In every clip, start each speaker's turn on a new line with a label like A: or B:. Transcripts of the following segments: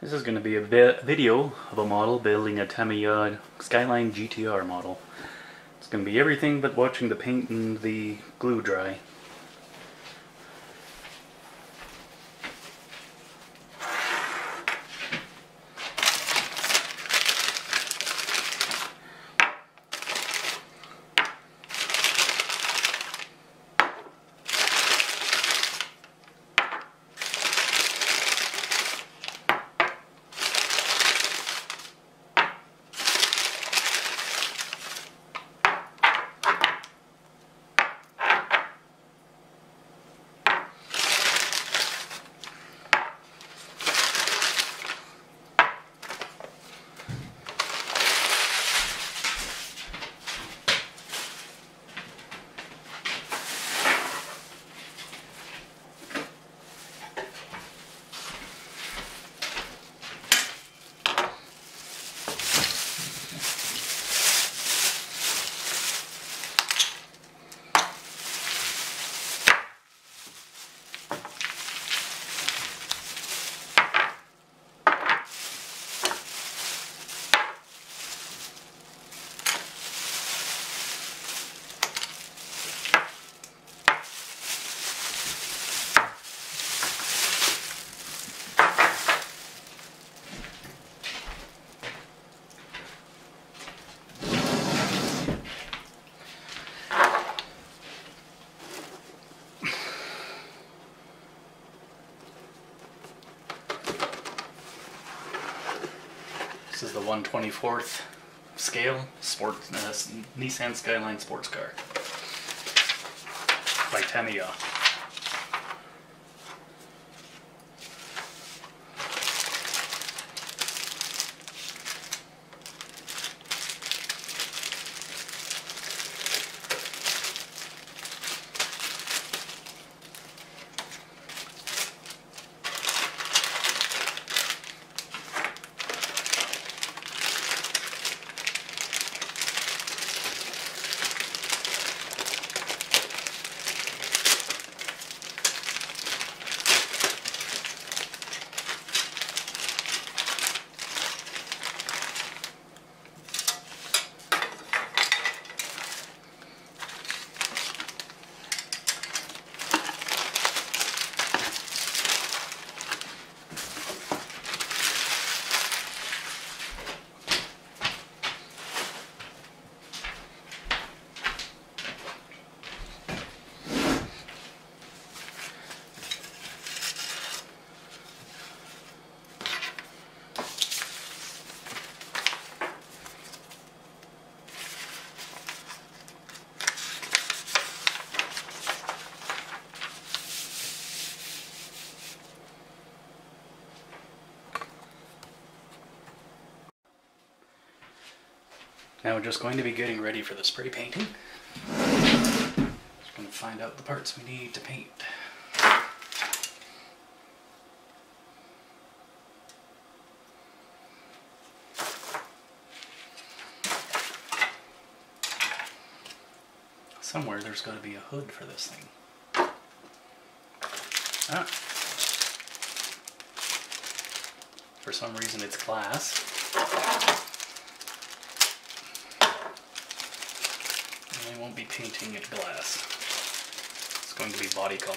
A: This is going to be a video of a model building a Tamiya Skyline GTR model. It's going to be everything but watching the paint and the glue dry. This is the 1/24th scale Nissan Skyline sports car by Tamiya. Now we're just going to be getting ready for the spray painting. Just going to find out the parts we need to paint. Somewhere there's got to be a hood for this thing. Ah. For some reason it's glass. I won't be painting it glass. It's going to be body color.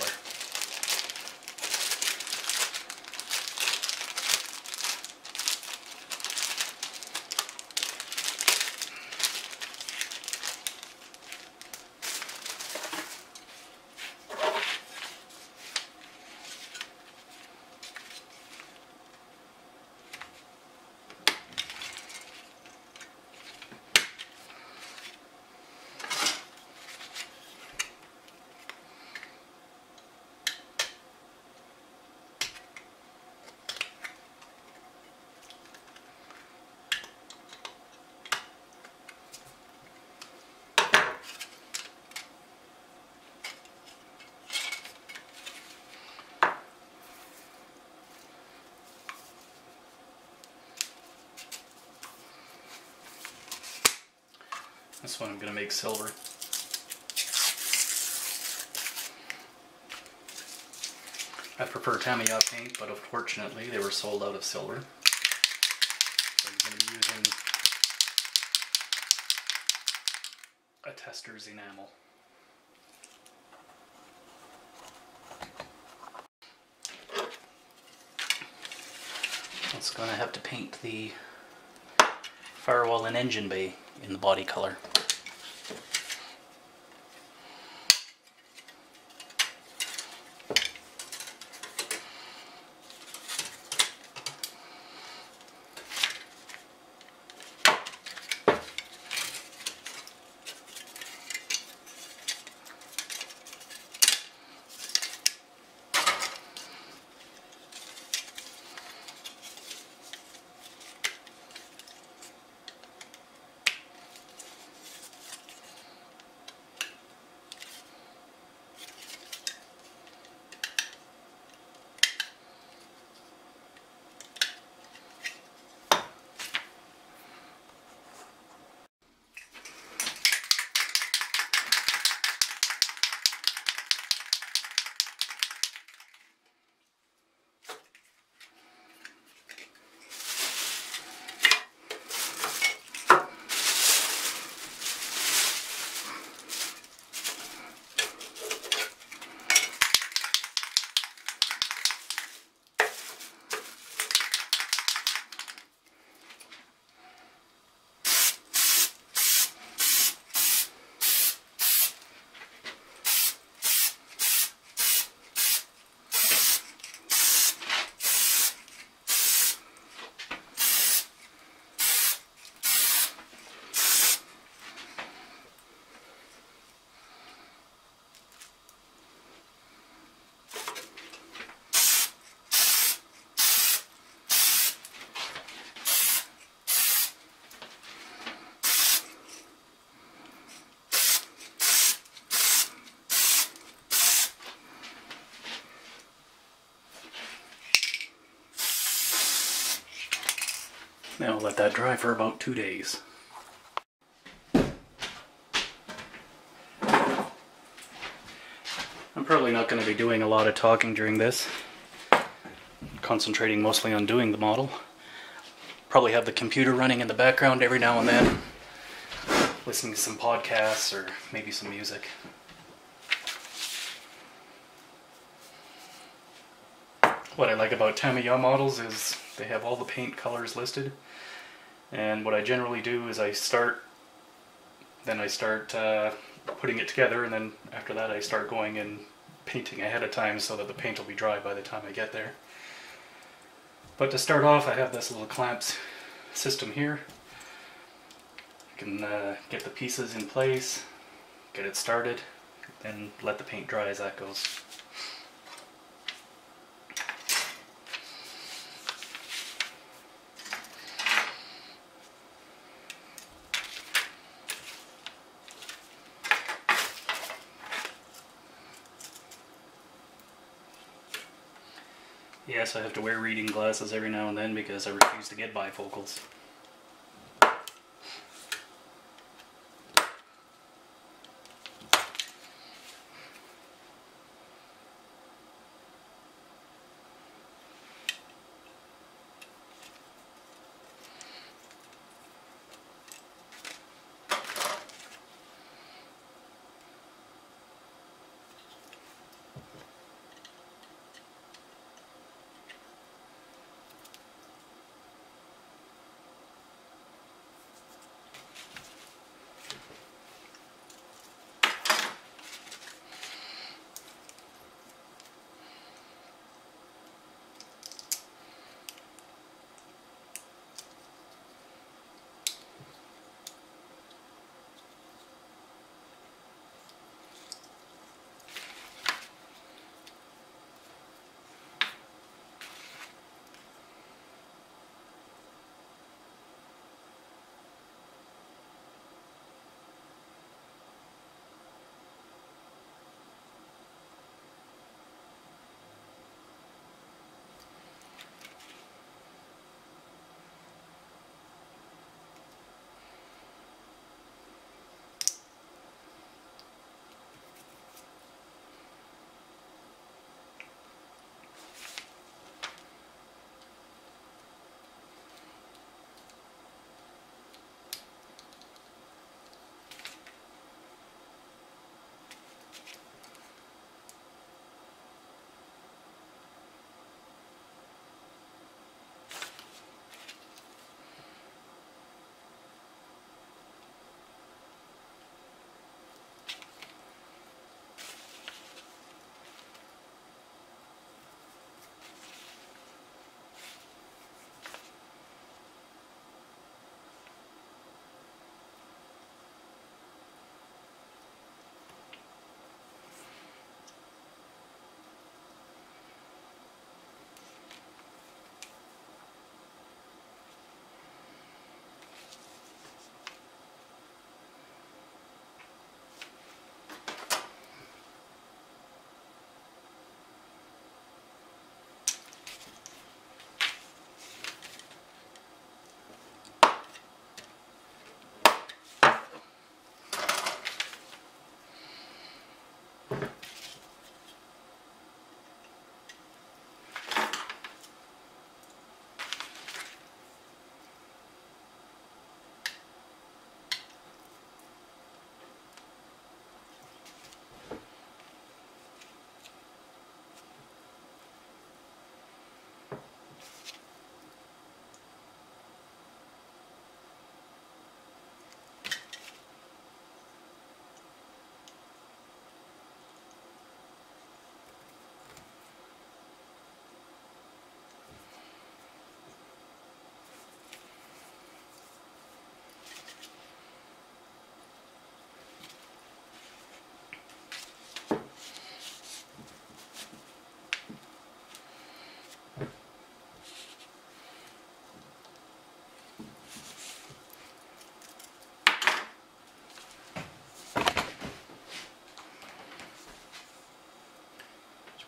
A: This one I'm going to make silver. I prefer Tamiya paint, but unfortunately they were sold out of silver. So I'm going to be using a tester's enamel. It's going to have to paint the firewall and engine bay in the body color. Now I'll let that dry for about 2 days. I'm probably not going to be doing a lot of talking during this. Concentrating mostly on doing the model. Probably have the computer running in the background every now and then. Listening to some podcasts or maybe some music. What I like about Tamiya models is they have all the paint colors listed. And what I generally do is I start putting it together, and then after that I start going and painting ahead of time so that the paint will be dry by the time I get there. But to start off, I have this little clamps system here. I can get the pieces in place, get it started, and let the paint dry as that goes. Yes, I have to wear reading glasses every now and then because I refuse to get bifocals.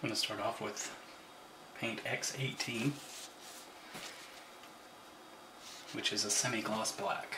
A: I'm going to start off with paint X18, which is a semi-gloss black.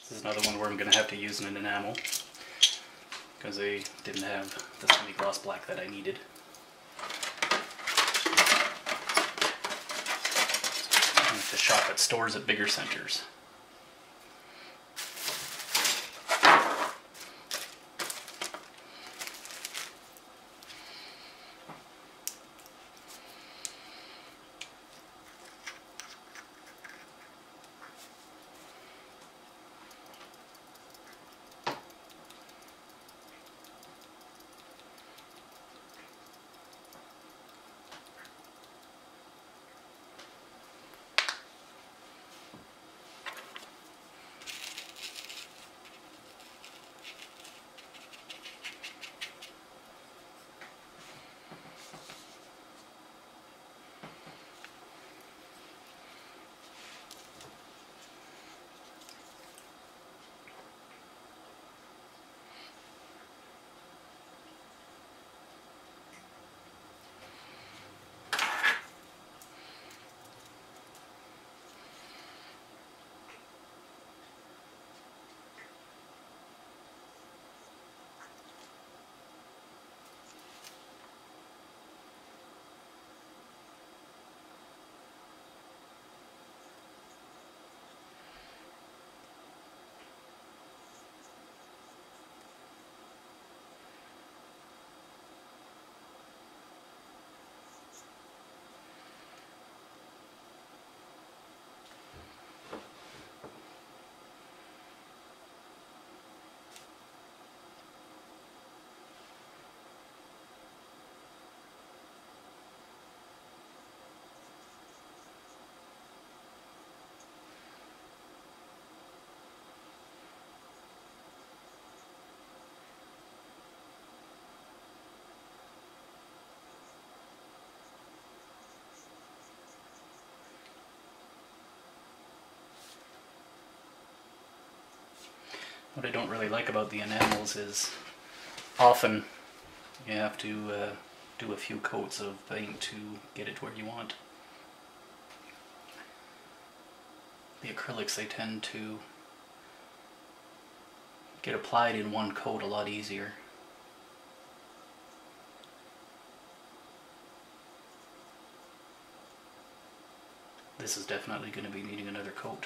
A: This is another one where I'm going to have to use an enamel because I didn't have the semi-gloss black that I needed. I have to shop at stores at bigger centers. What I don't really like about the enamels is often you have to do a few coats of paint to get it where you want. The acrylics, they tend to get applied in one coat a lot easier. This is definitely going to be needing another coat.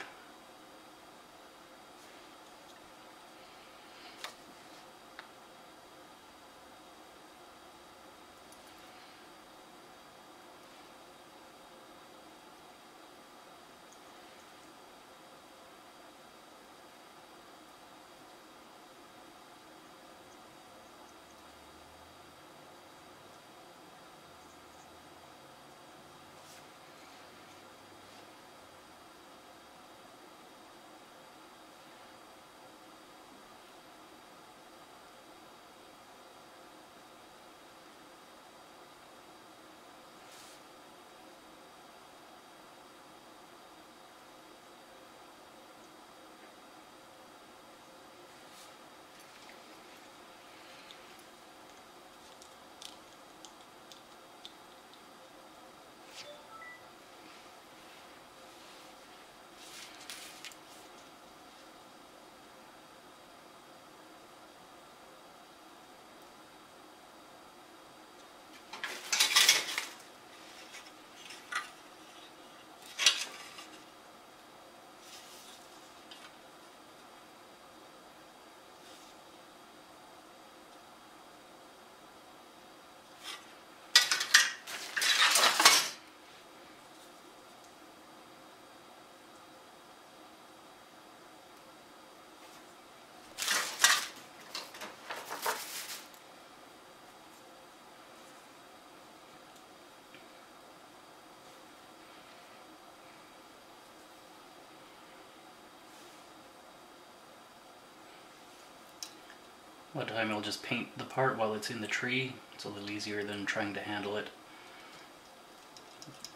A: A lot of time I'll just paint the part while it's in the tree. It's a little easier than trying to handle it.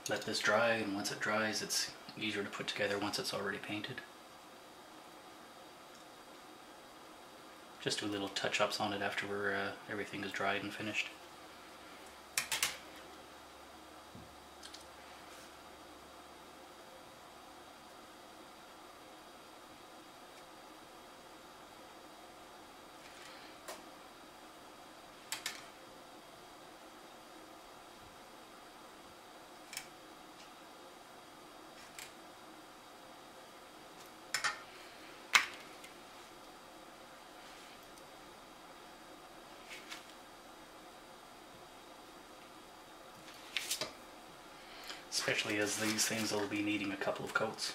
A: Let this dry, and once it dries it's easier to put together once it's already painted. Just do little touch-ups on it after everything is dried and finished. Especially as these things will be needing a couple of coats.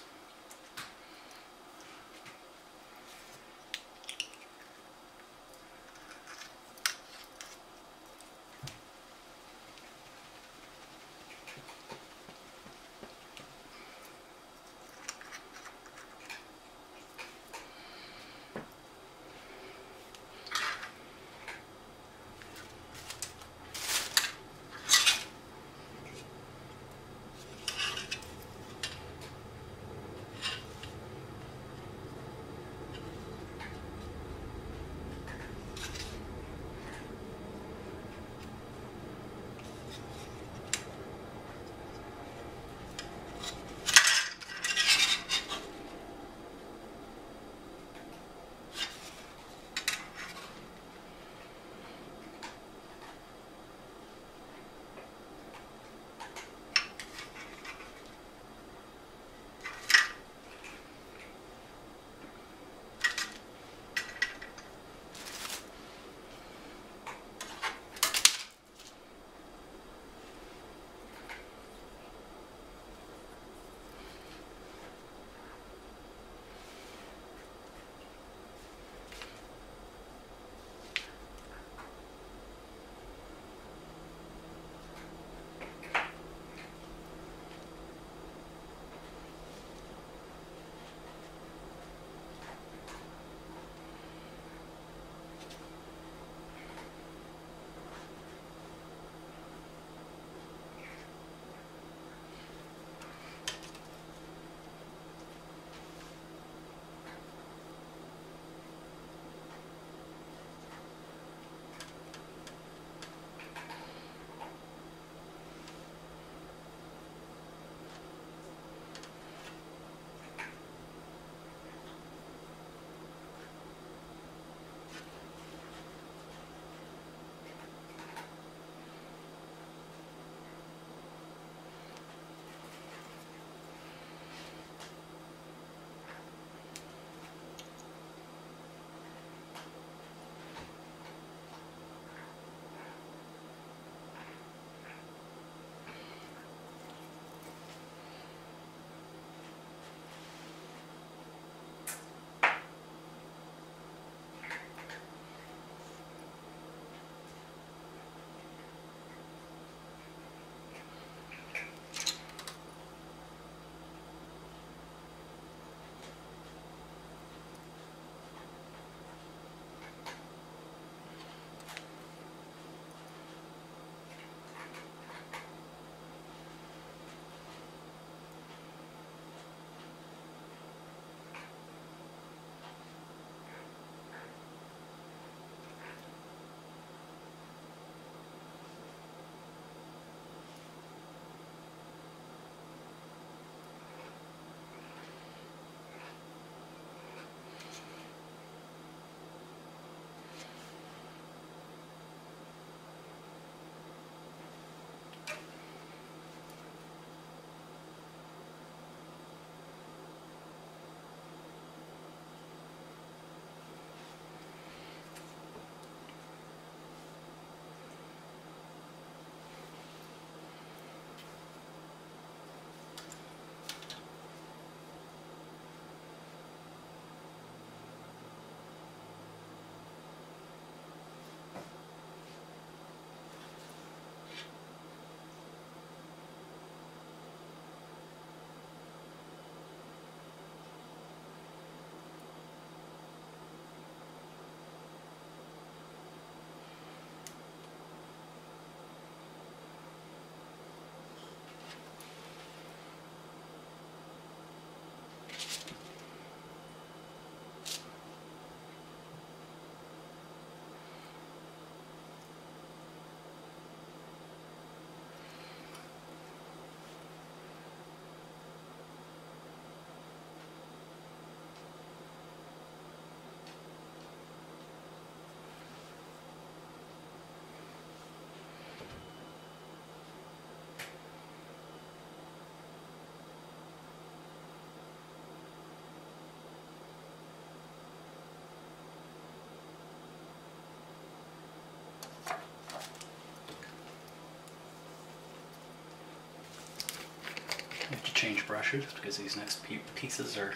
A: change brushes because these next pieces are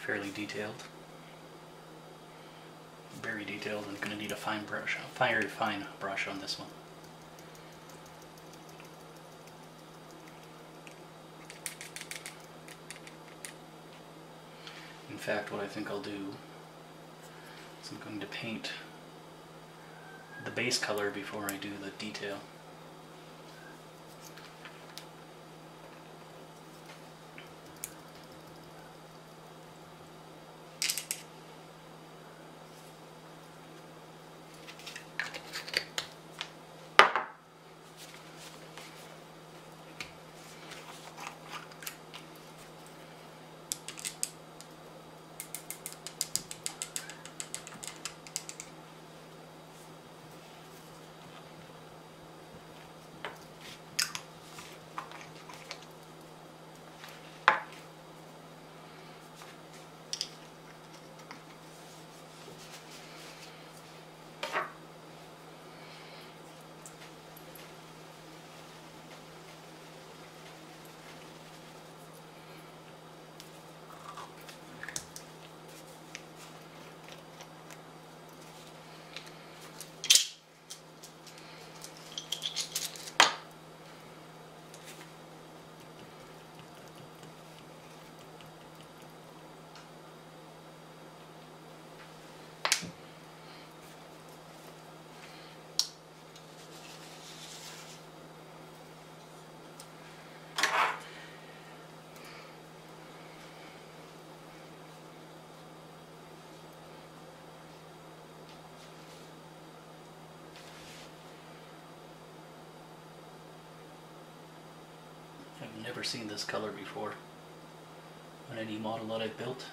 A: fairly detailed. Very detailed, and going to need a fine brush, a very fine brush on this one. In fact, what I think I'll do is I'm going to paint the base color before I do the detail. I've never seen this color before on any model that I've built.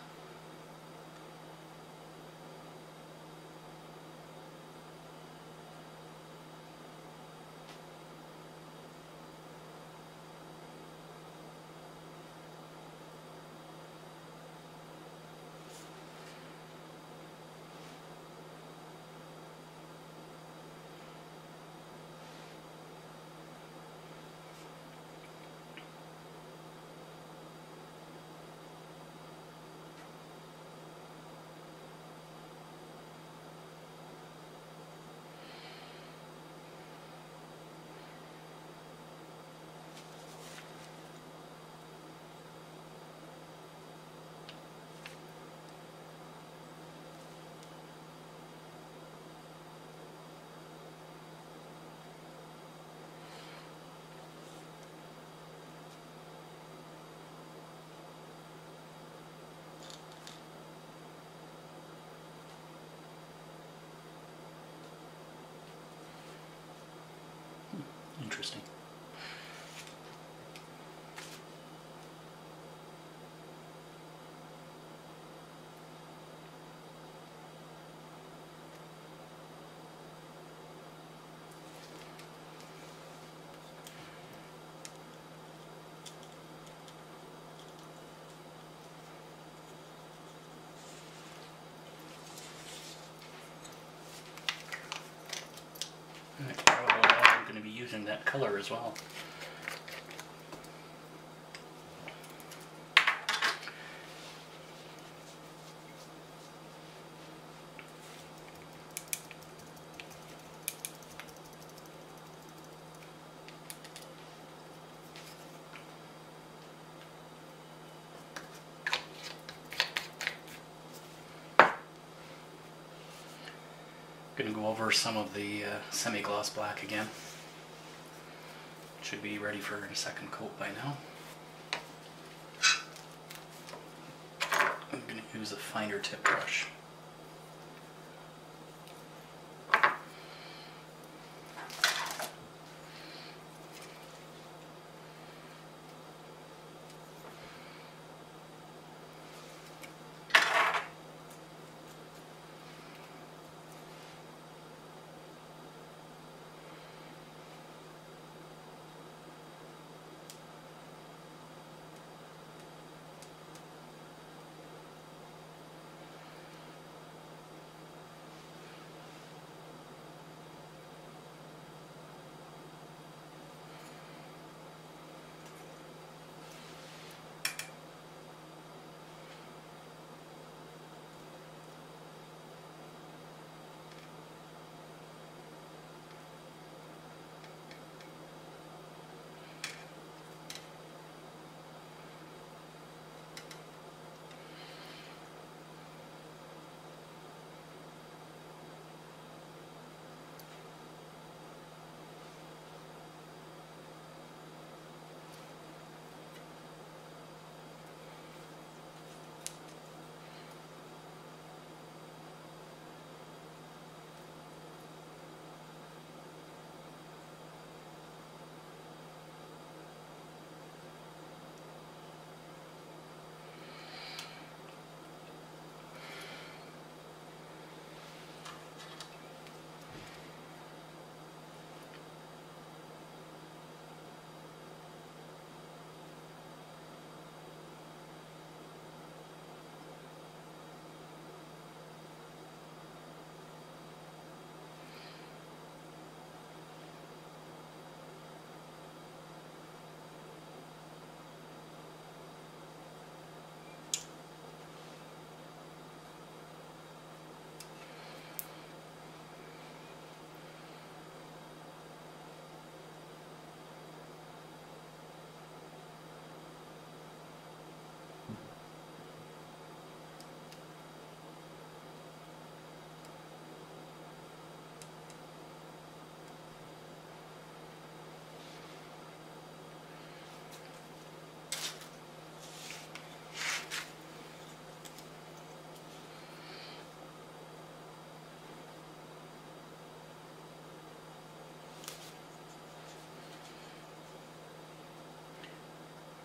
A: Interesting. Probably I'm going to be using that color as well. Going to go over some of the semi-gloss black again. Should be ready for a second coat by now. I'm going to use a finer tip brush.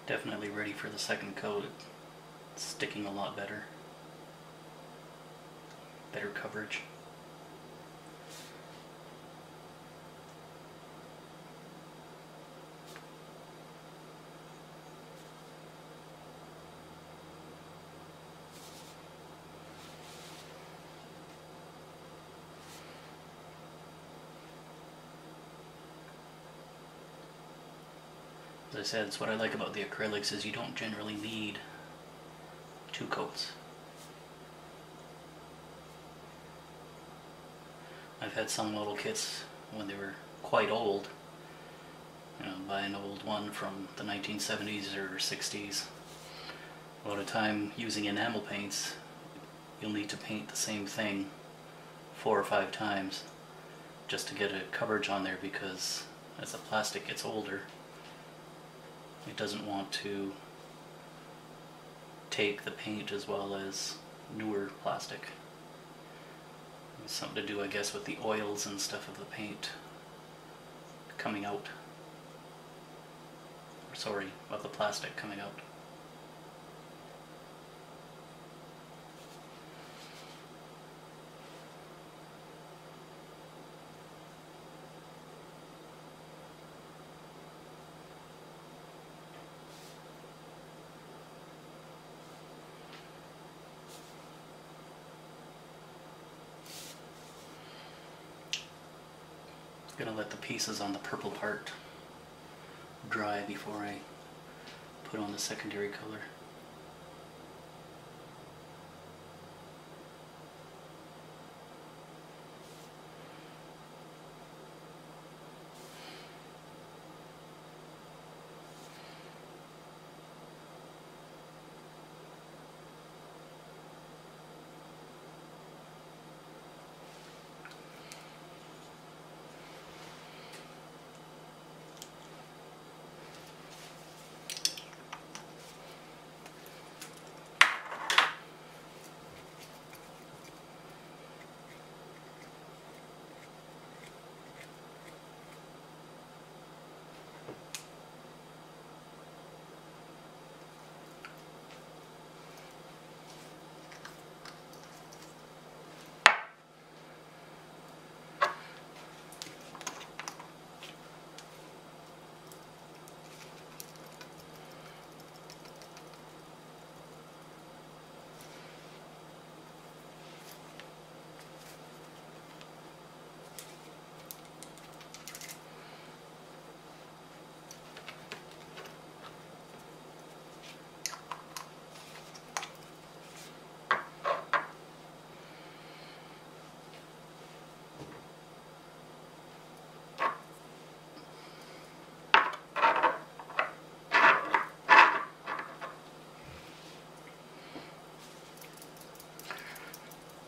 A: Definitely ready for the second coat. It's sticking a lot better. Better coverage. As I said, it's what I like about the acrylics is you don't generally need 2 coats. I've had some model kits when they were quite old, buy an old one from the 1970s or 60s. A lot of time using enamel paints, you'll need to paint the same thing 4 or 5 times just to get a coverage on there, because as the plastic gets older, it doesn't want to take the paint as well as newer plastic. It's something to do, I guess, with the oils and stuff of the paint coming out. Or sorry, of the plastic coming out. I'm gonna let the pieces on the purple part dry before I put on the secondary color.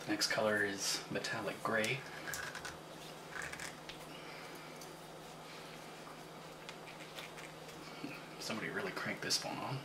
A: The next color is metallic gray. Somebody really cranked this phone on.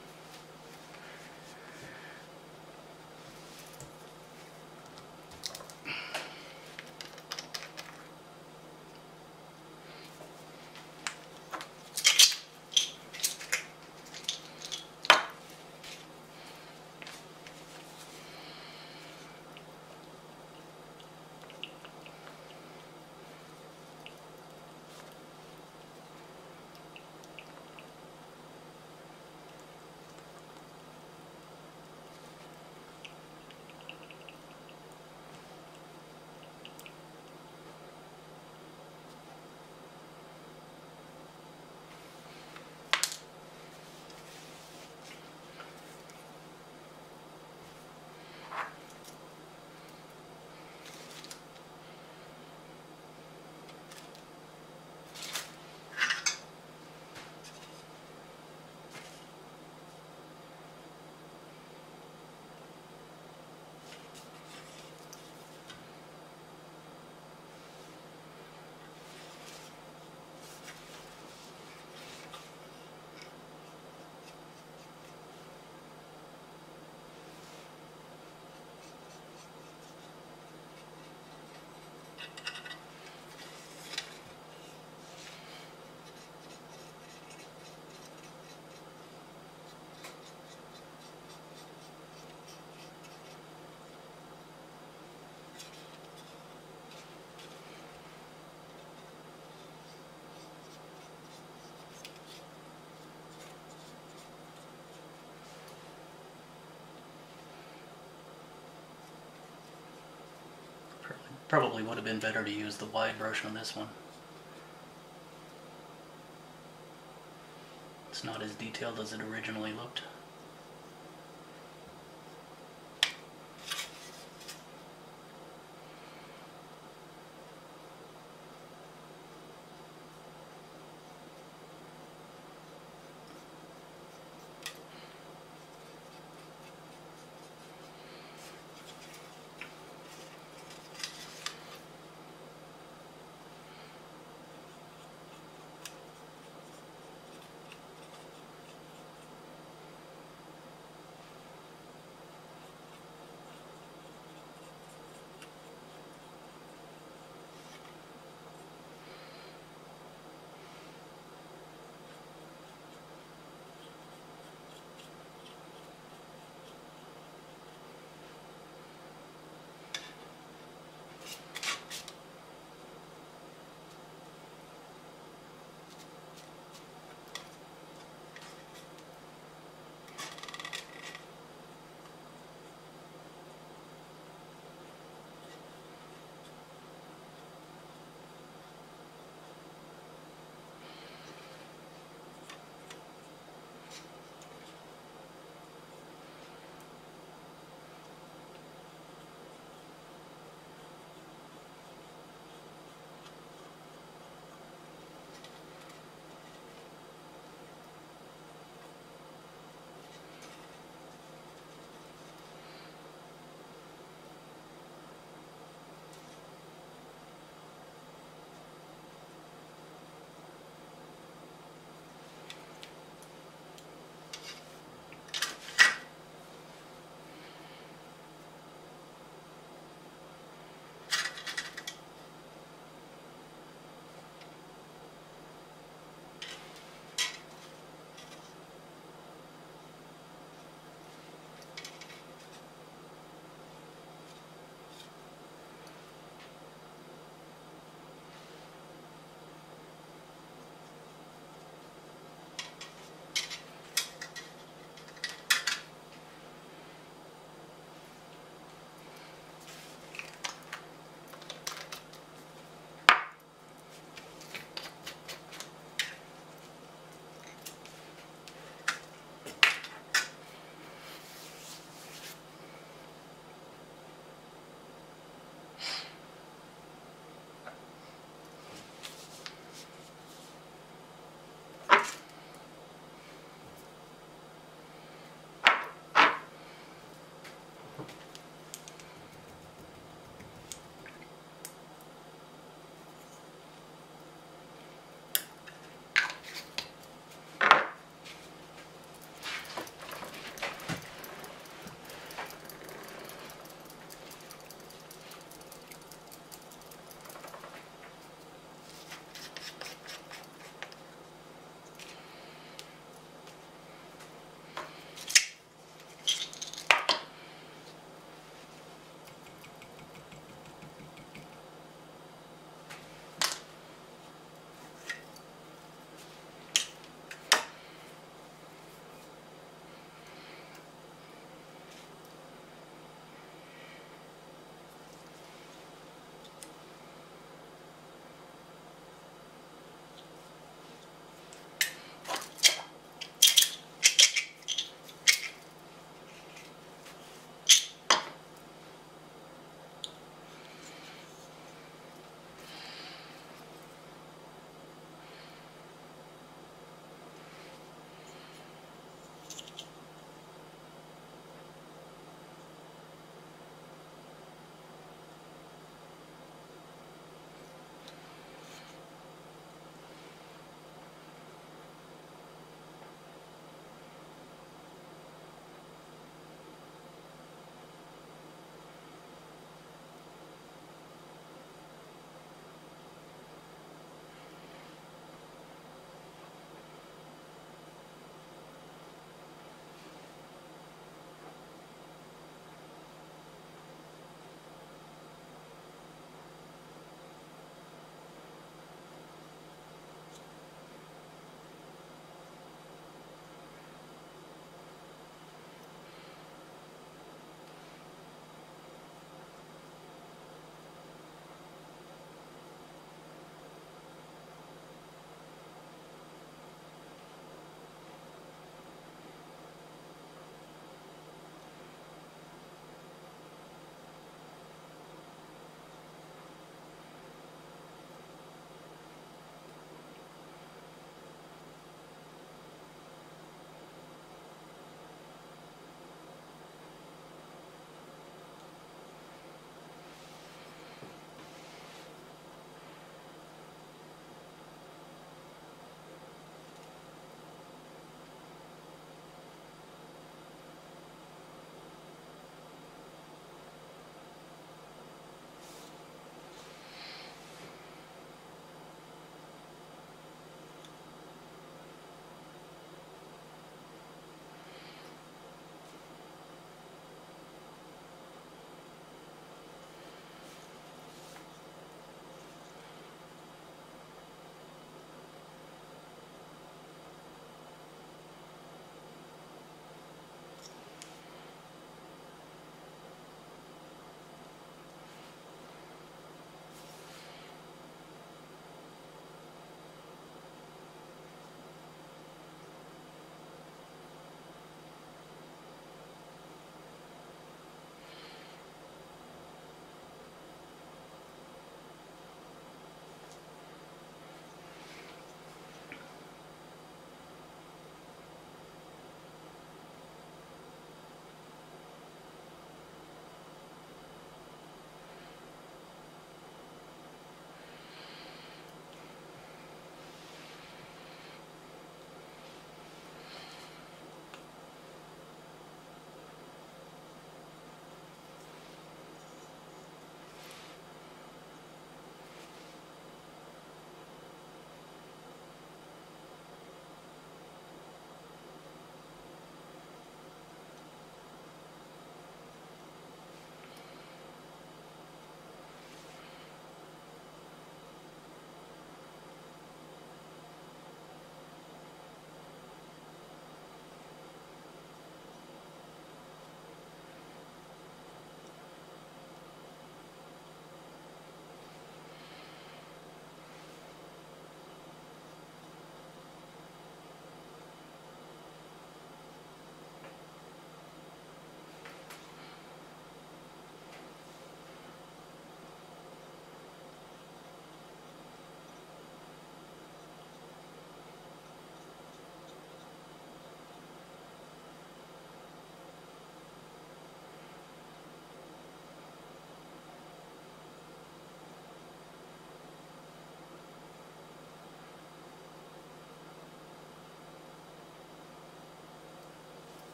A: Probably would have been better to use the wide brush on this one. It's not as detailed as it originally looked.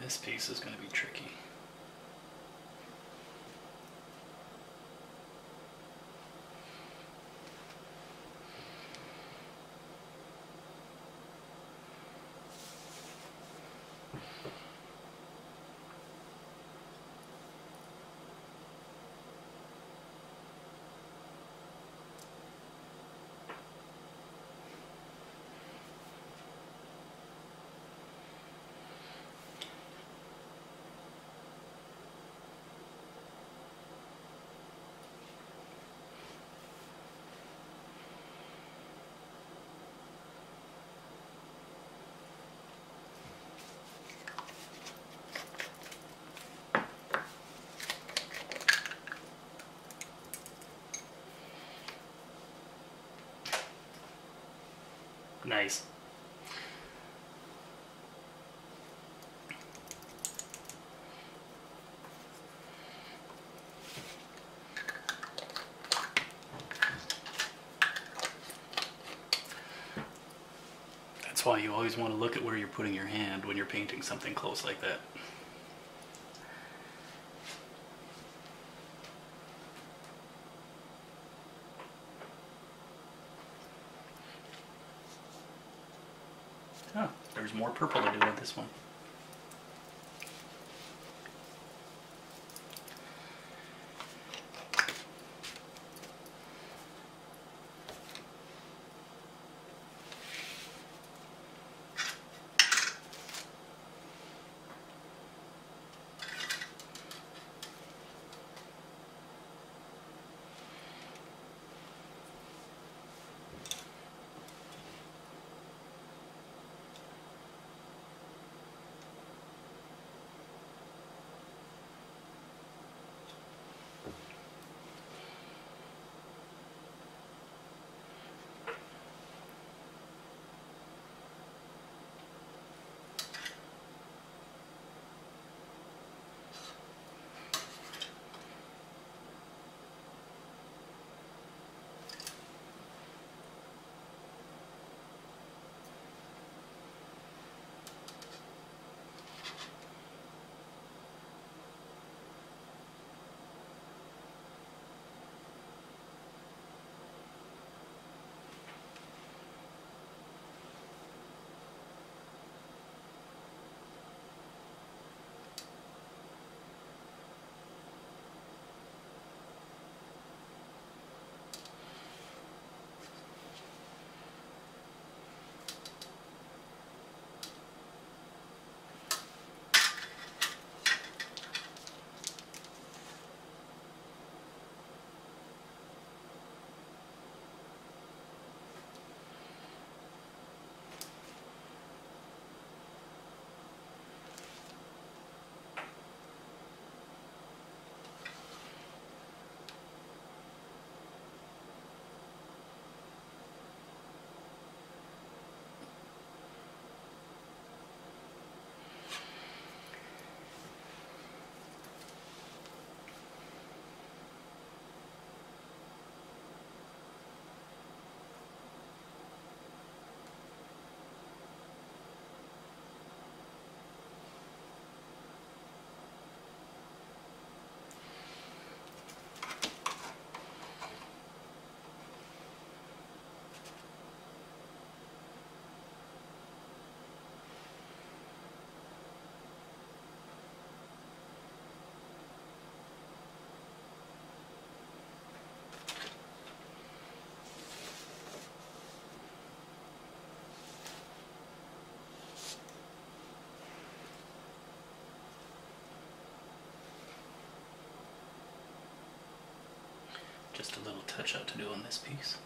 A: This piece is going to be tricky. Nice. That's why you always want to look at where you're putting your hand when you're painting something close like that. Oh, there's more purple to do with this one. Just a little touch up to do on this piece.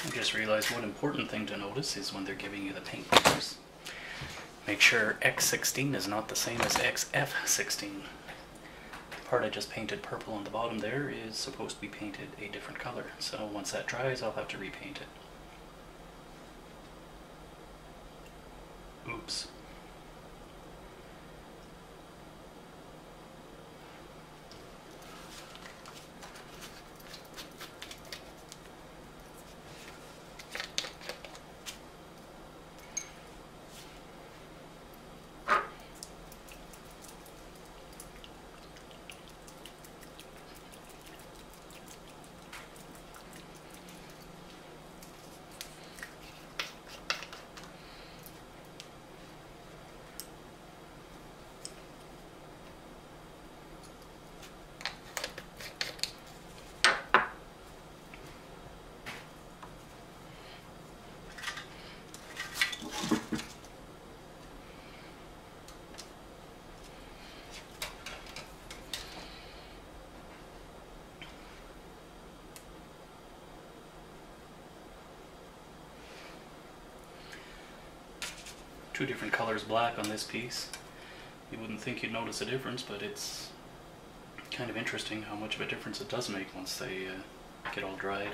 A: I just realized one important thing to notice is when they're giving you the paint numbers. Make sure X16 is not the same as XF16. The part I just painted purple on the bottom there is supposed to be painted a different color, so once that dries I'll have to repaint it. Oops. Two different colors black on this piece. You wouldn't think you'd notice a difference, but it's kind of interesting how much of a difference it does make once they get all dried.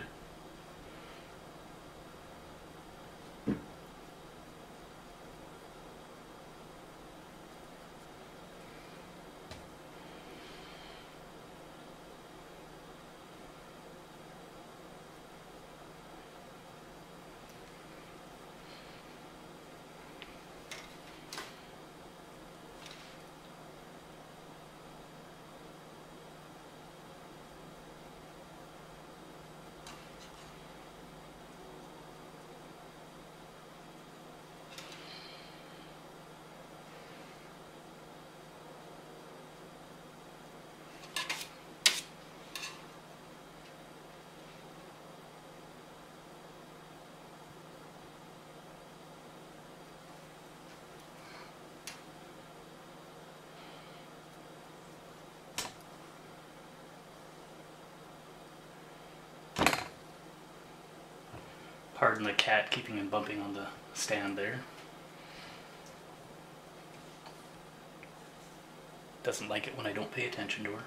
A: Pardon the cat keeping and bumping on the stand there. Doesn't like it when I don't pay attention to her.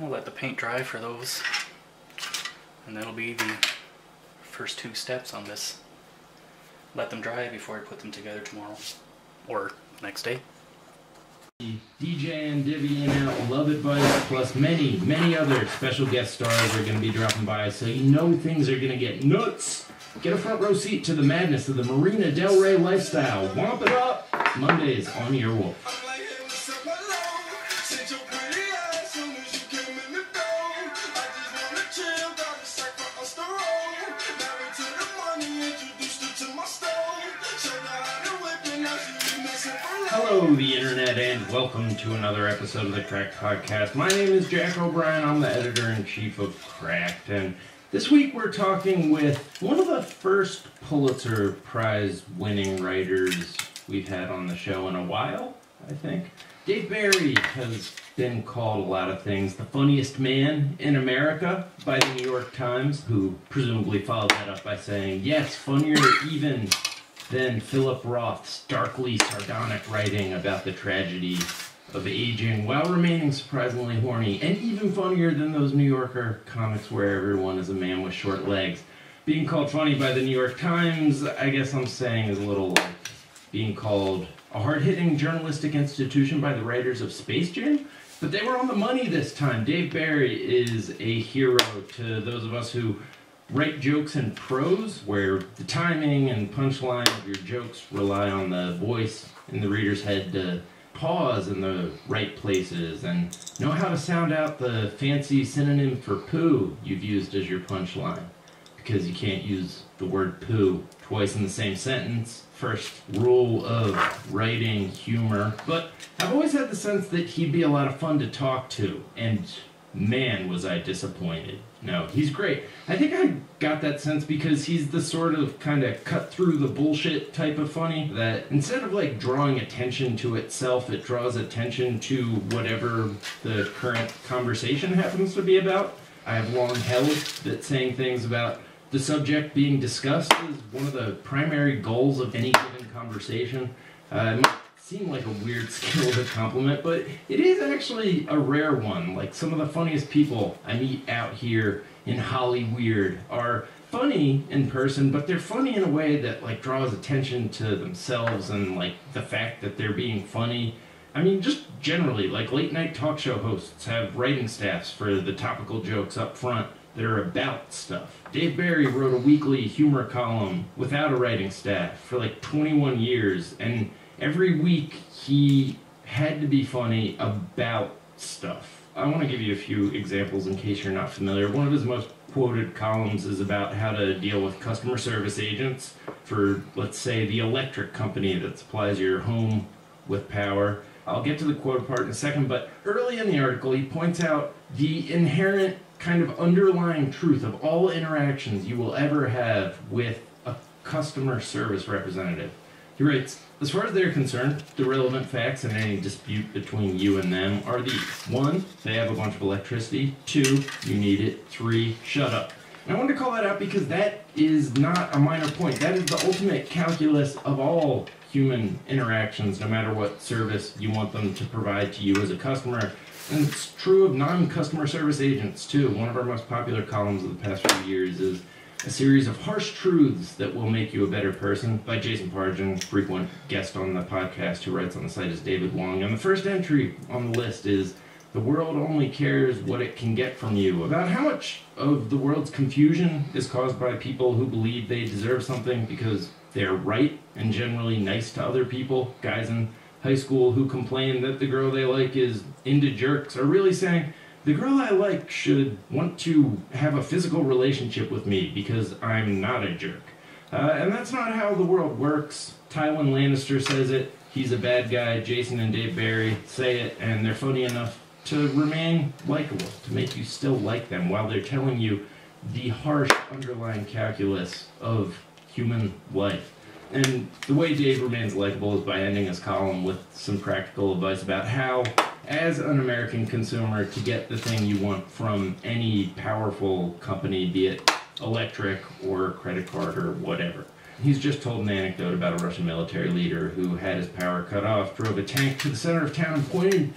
A: I'll let the paint dry for those, and that'll be the first two steps on this. Let them dry before I put them together tomorrow, or next day.
B: DJ and divvying out love advice, plus many, many other special guest stars are going to be dropping by, so you know things are going to get nuts. Get a front row seat to the madness of the Marina Del Rey lifestyle. Womp it up! Mondays on Earwolf. Hello, the internet, and welcome to another episode of the Cracked Podcast. My name is Jack O'Brien. I'm the editor-in-chief of Cracked, and this week we're talking with one of the first Pulitzer Prize-winning writers we've had on the show in a while, I think. Dave Barry has been called a lot of things. The funniest man in America by the New York Times, who presumably followed that up by saying, yes, funnier even than Philip Roth's darkly sardonic writing about the tragedy of aging while remaining surprisingly horny, and even funnier than those New Yorker comics where everyone is a man with short legs. Being called funny by the New York Times, I guess I'm saying, is a little like being called a hard-hitting journalistic institution by the writers of Space Jam. But they were on the money this time. Dave Barry is a hero to those of us who write jokes in prose, where the timing and punchline of your jokes rely on the voice in the reader's head to pause in the right places and know how to sound out the fancy synonym for poo you've used as your punchline, because you can't use the word poo twice in the same sentence. First rule of writing humor. But I've always had the sense that he'd be a lot of fun to talk to, and man, was I disappointed. No, he's great. I think I got that sense because he's the sort of kind of cut through the bullshit type of funny that instead of like drawing attention to itself, it draws attention to whatever the current conversation happens to be about. I have long held that saying things about the subject being discussed is one of the primary goals of any given conversation. It might seem like a weird skill to compliment, but it is actually a rare one. Like, some of the funniest people I meet out here in Hollyweird are funny in person, but they're funny in a way that like draws attention to themselves and like the fact that they're being funny. I mean, just generally, like late night talk show hosts have writing staffs for the topical jokes up front that are about stuff. Dave Barry wrote a weekly humor column without a writing staff for like 21 years, and every week he had to be funny about stuff. I want to give you a few examples in case you're not familiar. One of his most quoted columns is about how to deal with customer service agents for, let's say, the electric company that supplies your home with power. I'll get to the quote part in a second, but early in the article he points out the inherent kind of underlying truth of all interactions you will ever have with a customer service representative. He writes, as far as they're concerned, the relevant facts in any dispute between you and them are these. 1, they have a bunch of electricity. 2, you need it. 3, shut up. And I wanted to call that out because that is not a minor point. That is the ultimate calculus of all human interactions, no matter what service you want them to provide to you as a customer. And it's true of non-customer service agents, too. One of our most popular columns of the past few years is a series of harsh truths that will make you a better person by Jason Pargin, frequent guest on the podcast who writes on the site as David Wong. And the first entry on the list is, the world only cares what it can get from you. About how much of the world's confusion is caused by people who believe they deserve something because they're right and generally nice to other people. Guys in high school who complain that the girl they like is into jerks are really saying, the girl I like should want to have a physical relationship with me because I'm not a jerk. And that's not how the world works. Tywin Lannister says it. He's a bad guy. Jason and Dave Barry say it, and they're funny enough to remain likable, to make you still like them while they're telling you the harsh underlying calculus of human life. And the way Dave remains likable is by ending his column with some practical advice about how, as an American consumer, to get the thing you want from any powerful company, be it electric or credit card or whatever. He's just told an anecdote about a Russian military leader who had his power cut off, drove a tank to the center of town, pointed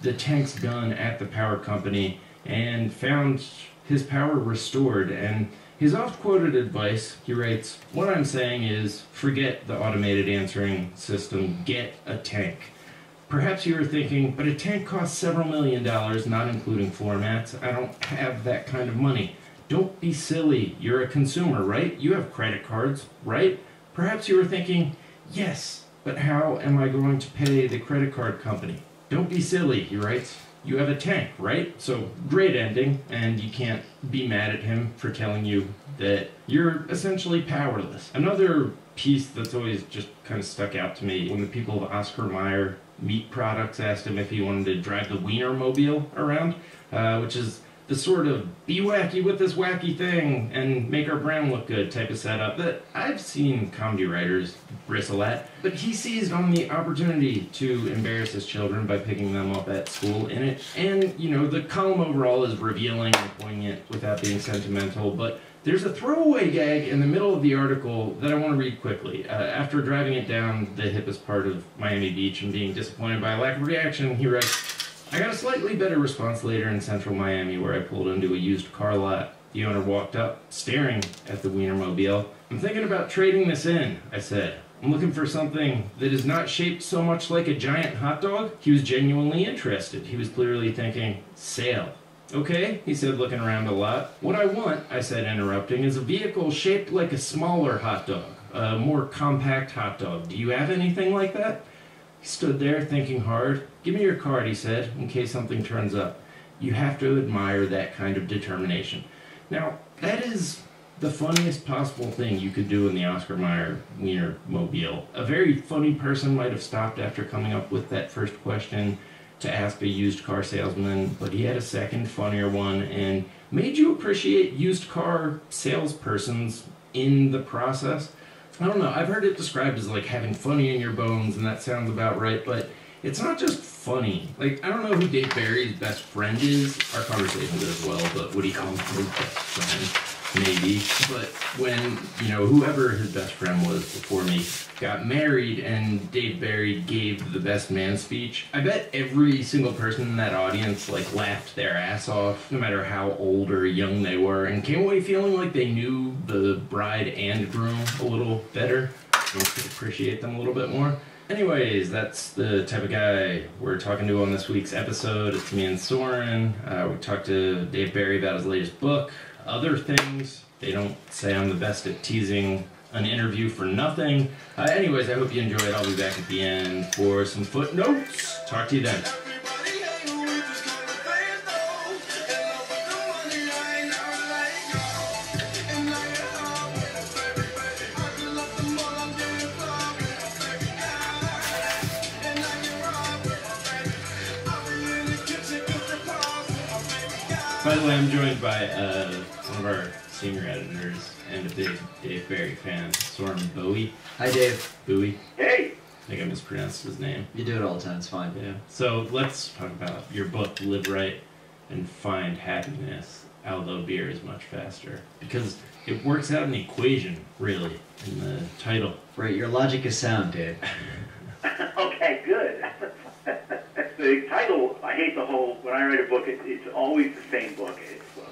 B: the tank's gun at the power company, and found his power restored. And his oft-quoted advice, he writes, what I'm saying is, forget the automated answering system, get a tank. Perhaps you are thinking, but a tank costs several $1,000,000, not including floor mats. I don't have that kind of money. Don't be silly. You're a consumer, right? You have credit cards, right? Perhaps you are thinking, yes, but how am I going to pay the credit card company? Don't be silly, he writes. You have a tank, right? So, great ending, and you can't be mad at him for telling you that you're essentially powerless. Another piece that's always just kind of stuck out to me, when the people of Oscar Mayer Meat Products asked him if he wanted to drive the Wienermobile around, which is the sort of be wacky with this wacky thing and make our brand look good type of setup that I've seen comedy writers bristle at. But he seized on the opportunity to embarrass his children by picking them up at school in it. And, you know, the column overall is revealing and poignant without being sentimental, but there's a throwaway gag in the middle of the article that I want to read quickly. After driving it down the hippest part of Miami Beach and being disappointed by a lack of reaction, he writes, I got a slightly better response later in central Miami where I pulled into a used car lot. The owner walked up, staring at the Wienermobile. I'm thinking about trading this in, I said. I'm looking for something that is not shaped so much like a giant hot dog. He was genuinely interested. He was clearly thinking, sale. Okay, he said, looking around a lot. What I want, I said, interrupting, is a vehicle shaped like a smaller hot dog, a more compact hot dog. Do you have anything like that? He stood there thinking hard. Give me your card, he said, in case something turns up. You have to admire that kind of determination. Now, that is the funniest possible thing you could do in the Oscar Mayer Wienermobile. A very funny person might have stopped after coming up with that first question to ask a used car salesman, but he had a second, funnier one, and made you appreciate used car salespersons in the process. I don't know, I've heard it described as like having funny in your bones, and that sounds about right, but it's not just funny. Like, I don't know who Dave Barry's best friend is. Our conversation did as well, but would he call him his best friend? Maybe. But when, you know, whoever his best friend was before me got married and Dave Barry gave the best man speech, I bet every single person in that audience, like, laughed their ass off, no matter how old or young they were, and came away feeling like they knew the bride and groom a little better and could appreciate them a little bit more. Anyways, that's the type of guy we're talking to on this week's episode. It's me and Soren. We talked to Dave Barry about his latest book, other things. They don't say I'm the best at teasing an interview for nothing. Anyways, I hope you enjoy it. I'll be back at the end for some footnotes. Talk to you then. By the way, I'm joined by one of our senior editors and a big Dave Barry fan, Soren Bowie.
C: Hi, Dave.
B: Bowie.
C: Hey!
B: I think I mispronounced his name.
C: You do it all the time, it's fine.
B: Yeah. So let's talk about your book, Live Right and Find Happiness, although beer is much faster. Because it works out an equation, really, in the title.
C: Right, your logic is sound, Dave.
D: Okay, good. The title, I hate the whole, when I write a book, it's always the same book.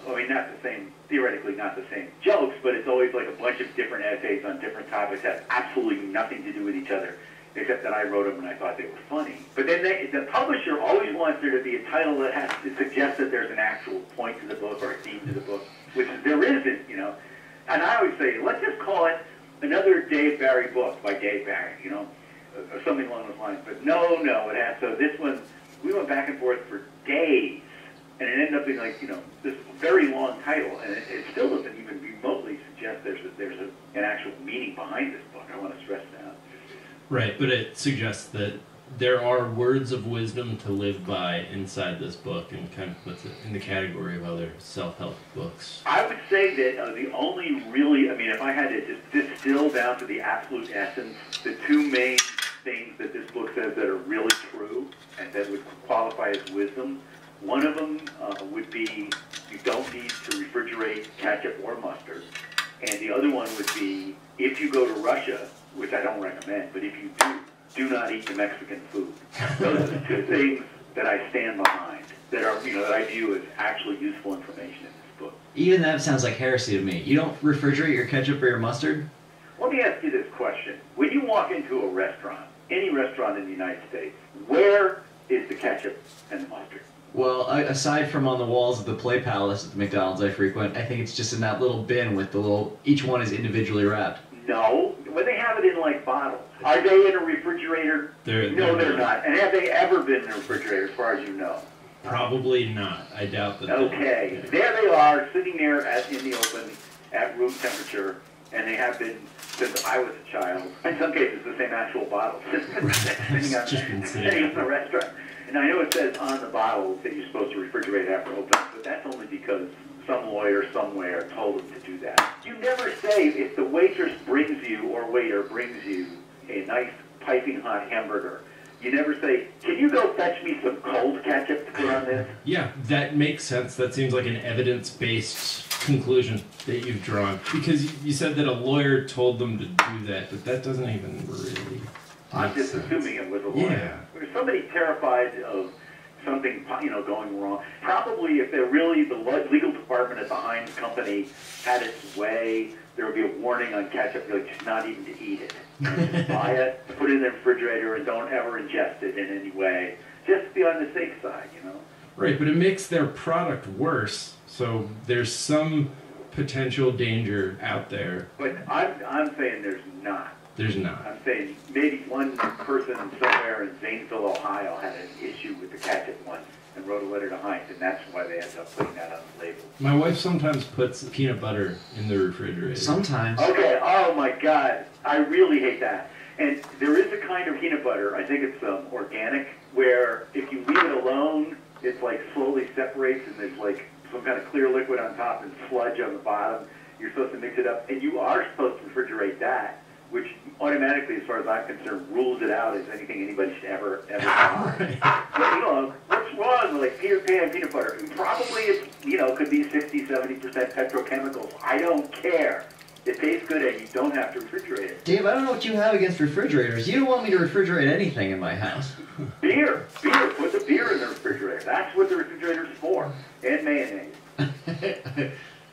D: I mean, not the same, theoretically not the same jokes, but it's always like a bunch of different essays on different topics that have absolutely nothing to do with each other, except that I wrote them and I thought they were funny. But then the publisher always wants there to be a title that has to suggest that there's an actual point to the book or a theme to the book, which there isn't, you know. And I always say, let's just call it another Dave Barry book by Dave Barry, you know, or something along those lines. But no, it has. So this one, we went back and forth for days, and it ended up being like, you know, this very long title, and it still doesn't even remotely suggest there's an actual meaning behind this book. I want to stress that.
B: Right, but it suggests that there are words of wisdom to live by inside this book, and kind of puts it in the category of other self-help books.
D: I would say that the only really, I mean, if I had to just distill down to the absolute essence, the two main things that this book says that are really true and that would qualify as wisdom, one of them would be you don't need to refrigerate ketchup or mustard, and the other one would be if you go to Russia, which I don't recommend, but if you do not eat the Mexican food. Those are the two things that I stand behind, that are, you know, that I view as actually useful information in this book.
C: Even that sounds like heresy to me. You don't refrigerate your ketchup or your mustard?
D: Let me ask you this question. When you walk into a restaurant, any restaurant in the United States, Where is the ketchup and the mustard?
C: Well, aside from on the walls of the Play Palace at the McDonald's I frequent, I think it's just in that little bin with the little, each one is individually wrapped.
D: No, when they have it in like bottles. Are they in a refrigerator? No, they're not. And have they ever been in a refrigerator, as far as you know?
B: Probably not. I doubt that.
D: Okay, there they are, sitting there in the open at room temperature, and they have been since I was a child. In some cases, the same actual bottle sitting in the restaurant. And I know it says on the bottle that you're supposed to refrigerate after opening, but that's only because some lawyer somewhere told them to do that. You never say, if the waitress brings you, or waiter brings you, a nice piping hot hamburger, you never say, can you go fetch me some cold ketchup to put on this?
B: Yeah, that makes sense. That seems like an evidence-based conclusion that you've drawn. Because you said that a lawyer told them to do that, but that doesn't even really
D: I'm
B: make
D: just
B: sense.
D: assuming it was a lawyer.
B: Yeah.
D: There's somebody terrified of something, going wrong. Probably if they're really, the legal department at the Heinz company had its way, there would be a warning on ketchup, like, just not even to eat it. Just buy it, put it in the refrigerator, and don't ever ingest it in any way. Just to be on the safe side,
B: Right, but it makes their product worse, so there's some potential danger out there.
D: But I'm saying there's not.
B: There's not.
D: I'm saying maybe one person somewhere in Zanesville, Ohio, had an issue with the ketchup once and wrote a letter to Heinz, and that's why they ended up putting that on the label.
B: My wife sometimes puts peanut butter in the refrigerator.
C: Sometimes.
D: Okay, oh my God, I really hate that. And there is a kind of peanut butter, I think it's organic, where if you leave it alone, it's like slowly separates and there's like some kind of clear liquid on top and sludge on the bottom. You're supposed to mix it up, and you are supposed to refrigerate that, which automatically, as far as I'm concerned, rules it out as anything anybody should ever buy. But, what's wrong with like Peter Pan peanut butter? And probably it's, could be 60, 70% petrochemicals. I don't care. It tastes good and you don't have to refrigerate it.
C: Dave, I don't know what you have against refrigerators. You don't want me to refrigerate anything in my house.
D: Beer. Put the beer in the refrigerator. That's what the refrigerator's for. And mayonnaise.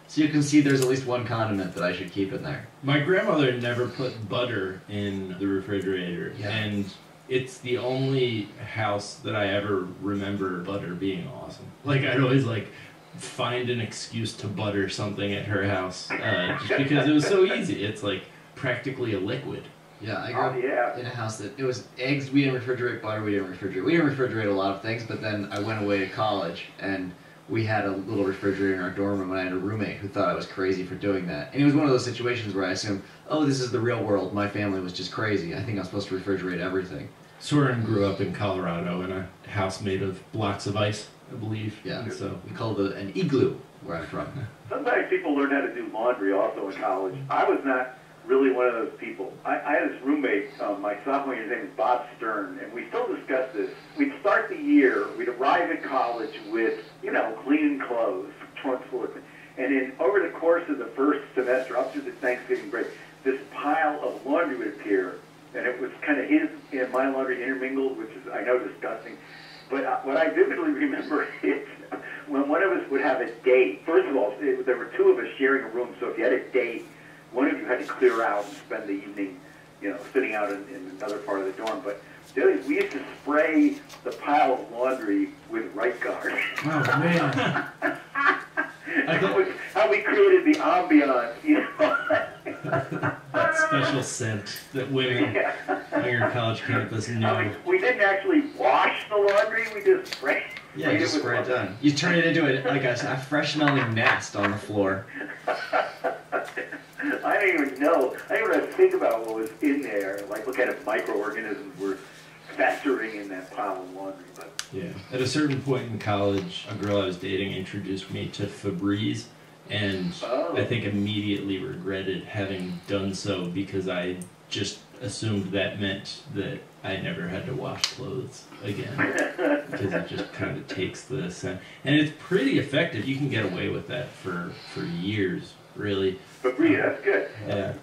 C: So you can see there's at least one condiment that I should keep in there.
B: My grandmother never put butter in the refrigerator,
C: Yeah.
B: and it's the only house that I ever remember butter being awesome. Like, I'd always, find an excuse to butter something at her house, just because it was so easy. It's, practically a liquid.
C: Yeah, I grew up in a house that it was eggs. We didn't refrigerate butter. We didn't refrigerate a lot of things. But then I went away to college, and we had a little refrigerator in our dorm room, and I had a roommate who thought I was crazy for doing that. And it was one of those situations where I assumed, oh, this is the real world. My family was just crazy. I think I'm supposed to refrigerate everything.
B: Soren grew up in Colorado in a house made of blocks of ice, I believe.
C: Yeah,
B: and so
C: we call it an igloo where I'm from.
D: Sometimes people learn how to do laundry also in college. I was not really one of those people. I had this roommate, my sophomore year, his name was Bob Stern, and we still discuss this. We'd start the year, we'd arrive at college with, clean clothes, trunks full of, and then over the course of the first semester, up through the Thanksgiving break, this pile of laundry would appear, and it was kind of his and my laundry intermingled, which is, I know, disgusting. But what I vividly remember is when one of us would have a date. First of all, there were two of us sharing a room, so if you had a date, one of you had to clear out and spend the evening, sitting out in another part of the dorm. But the other, we used to spray the pile of laundry with Right Guard.
B: oh man.
D: That was how we created the ambiance,
B: That special scent that women on your college campus knew.
D: We didn't actually wash the laundry, we just sprayed.
C: Yeah, you just spray it down. You turn it into a fresh-smelling nest on the floor.
D: I don't even know. I don't even think about what was in there. Look at if microorganisms were festering in that pile of laundry. But
B: Yeah. At a certain point in college, a girl I was dating introduced me to Febreze, and I think immediately regretted having done so because I just assumed that meant that I never had to wash clothes again, because it just kind of takes the scent. And it's pretty effective. You can get away with that for years, really.
D: Febreze, that's good.
B: Yeah.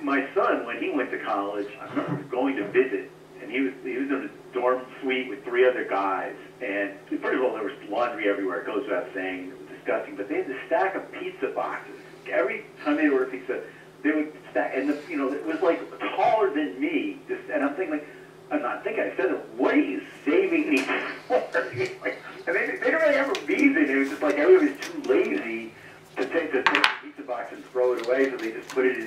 D: My son, when he went to college, I remember going to visit, and he was in a dorm suite with three other guys. And first of all, there was laundry everywhere. It goes without saying, it was disgusting. But they had this stack of pizza boxes. Every time they ordered pizza, they would stack, and it was taller than me. And I'm thinking I think I said, what are you saving me for? Like, and they didn't really have a reason. It was just like everybody was too lazy to take the pizza box and throw it away, so they just put it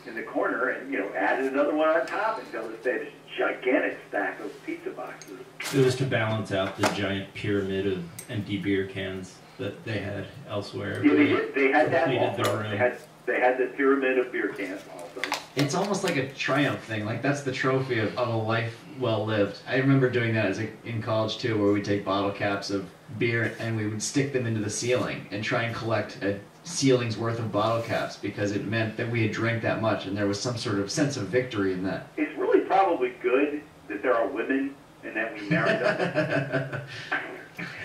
D: in the corner and, you know, added another one on top until they had this gigantic stack of pizza boxes.
B: It was to balance out the giant pyramid of empty beer cans that they had elsewhere.
D: Yeah, they did. They had that
B: Completed
D: also.
B: their room.
D: They had the pyramid of beer cans also.
C: It's almost like a triumph thing. Like, that's the trophy of a life well lived. I remember doing that in college too, where we'd take bottle caps of beer and we would stick them into the ceiling and try and collect a ceiling's worth of bottle caps, because it meant that we had drank that much and there was some sort of sense of victory in that.
D: It's really probably good that there are women and that we married them.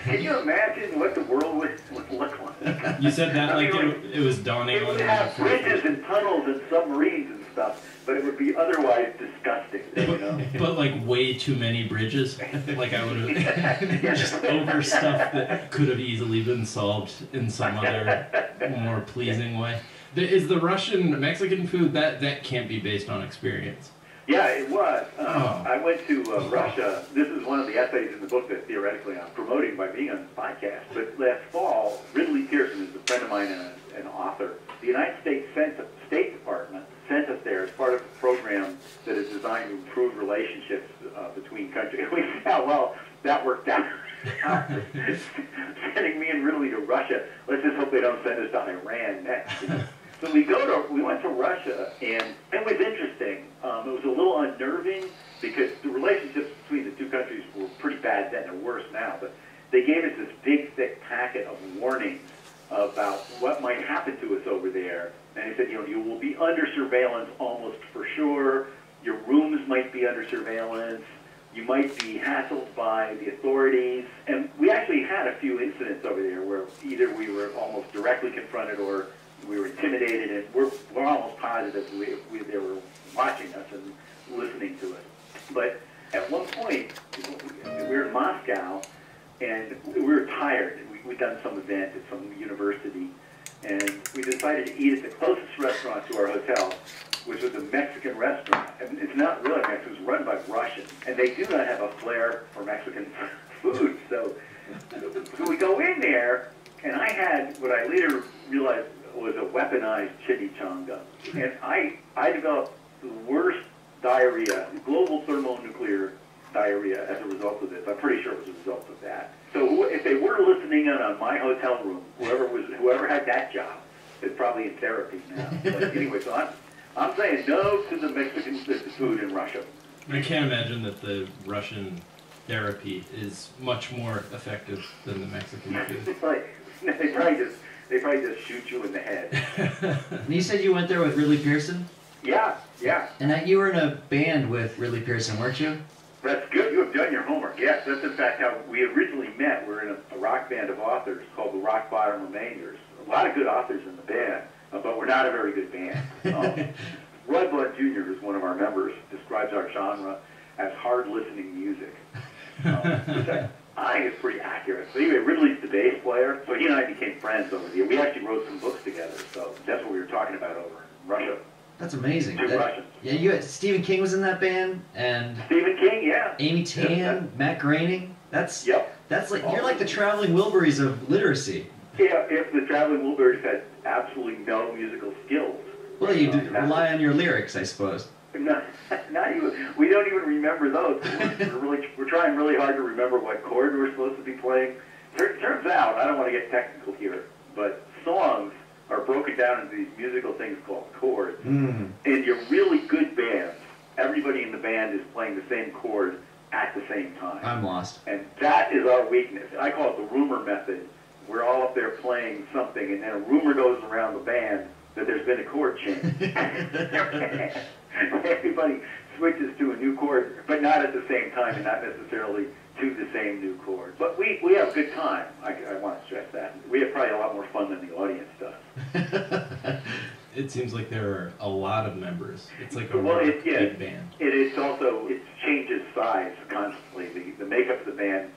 D: Can you imagine what the world would look like?
B: You said that
D: I mean,
B: like it was dawning
D: it
B: on
D: would
B: you.
D: have bridges and tunnels and submarines and stuff, but it would be otherwise disgusting, you know?
B: But like way too many bridges. Like I would have just over stuff that could have easily been solved in some other more pleasing way. Is the Russian Mexican food that can't be based on experience?
D: Yeah, it was. I went to Russia. This is one of the essays in the book that theoretically I'm promoting by being on this podcast. But last fall, Ridley Pearson is a friend of mine and an author. The United States State Department sent us there as part of a program that is designed to improve relationships between countries. We see how well that worked out. Sending me and Ridley to Russia. Let's just hope they don't send us to Iran next. So we went to Russia, and it was interesting. It was a little unnerving because the relationships between the two countries were pretty bad then. They're worse now, but they gave us this big, thick packet of warnings about what might happen to us over there. And they said, you know, you will be under surveillance almost for sure. Your rooms might be under surveillance. You might be hassled by the authorities. And we actually had a few incidents over there where either we were almost directly confronted or we were intimidated, and we're almost positive they were watching us and listening to us. But at one point, we were in Moscow, and we were tired. We'd done some event at some university, and we decided to eat at the closest restaurant to our hotel, which was a Mexican restaurant. And it's not really Mexican, it was run by Russians, and they do not have a flair for Mexican food. So we go in there, and I had what I later realized was a weaponized chimichanga. And I developed the worst diarrhea, global thermonuclear diarrhea as a result of this. I'm pretty sure it was a result of that. So if they were listening in on my hotel room, whoever had that job is probably in therapy now. But anyway, so I'm saying no to the Mexican food in Russia.
B: I can't imagine that the Russian therapy is much more effective than the Mexican food.
D: It's like, they probably just shoot you in the head.
C: And you said you went there with Ridley Pearson?
D: Yeah.
C: And you were in a band with Ridley Pearson, weren't you?
D: That's good. You have done your homework. Yes, that's in fact how we originally met. We're in a rock band of authors called the Rock Bottom Remainders. A lot of good authors in the band, but we're not a very good band. Rod Blood Jr. is one of our members, describes our genre as hard-listening music. Which I think it's pretty accurate. So anyway, Ridley's the bass player, so he and I became friends over the year. We actually wrote some books together, so that's what we were talking about over in Russia.
C: That's amazing.
D: Two Russians.
C: Yeah, Stephen King was in that band, and
D: Stephen King, yeah.
C: Amy Tan, Matt Groening. That's like you're like the traveling Wilburys of literacy.
D: Yeah, if the traveling Wilburys had absolutely no musical skills.
C: Well, you rely on your lyrics, I suppose.
D: Not even. We don't even remember those. We're trying really hard to remember what chord we're supposed to be playing. Turns out, I don't want to get technical here, but songs are broken down into these musical things called chords. And your really good bands, everybody in the band is playing the same chord at the same time.
C: I'm lost.
D: And that is our weakness. I call it the rumor method. We're all up there playing something, and then a rumor goes around the band that there's been a chord change. Everybody switches to a new chord, but not at the same time and not necessarily to the same new chord. But we have a good time. I want to stress that. We have probably a lot more fun than the audience does.
B: It seems like there are a lot of members. It's like a big band.
D: It changes size constantly. The makeup of the band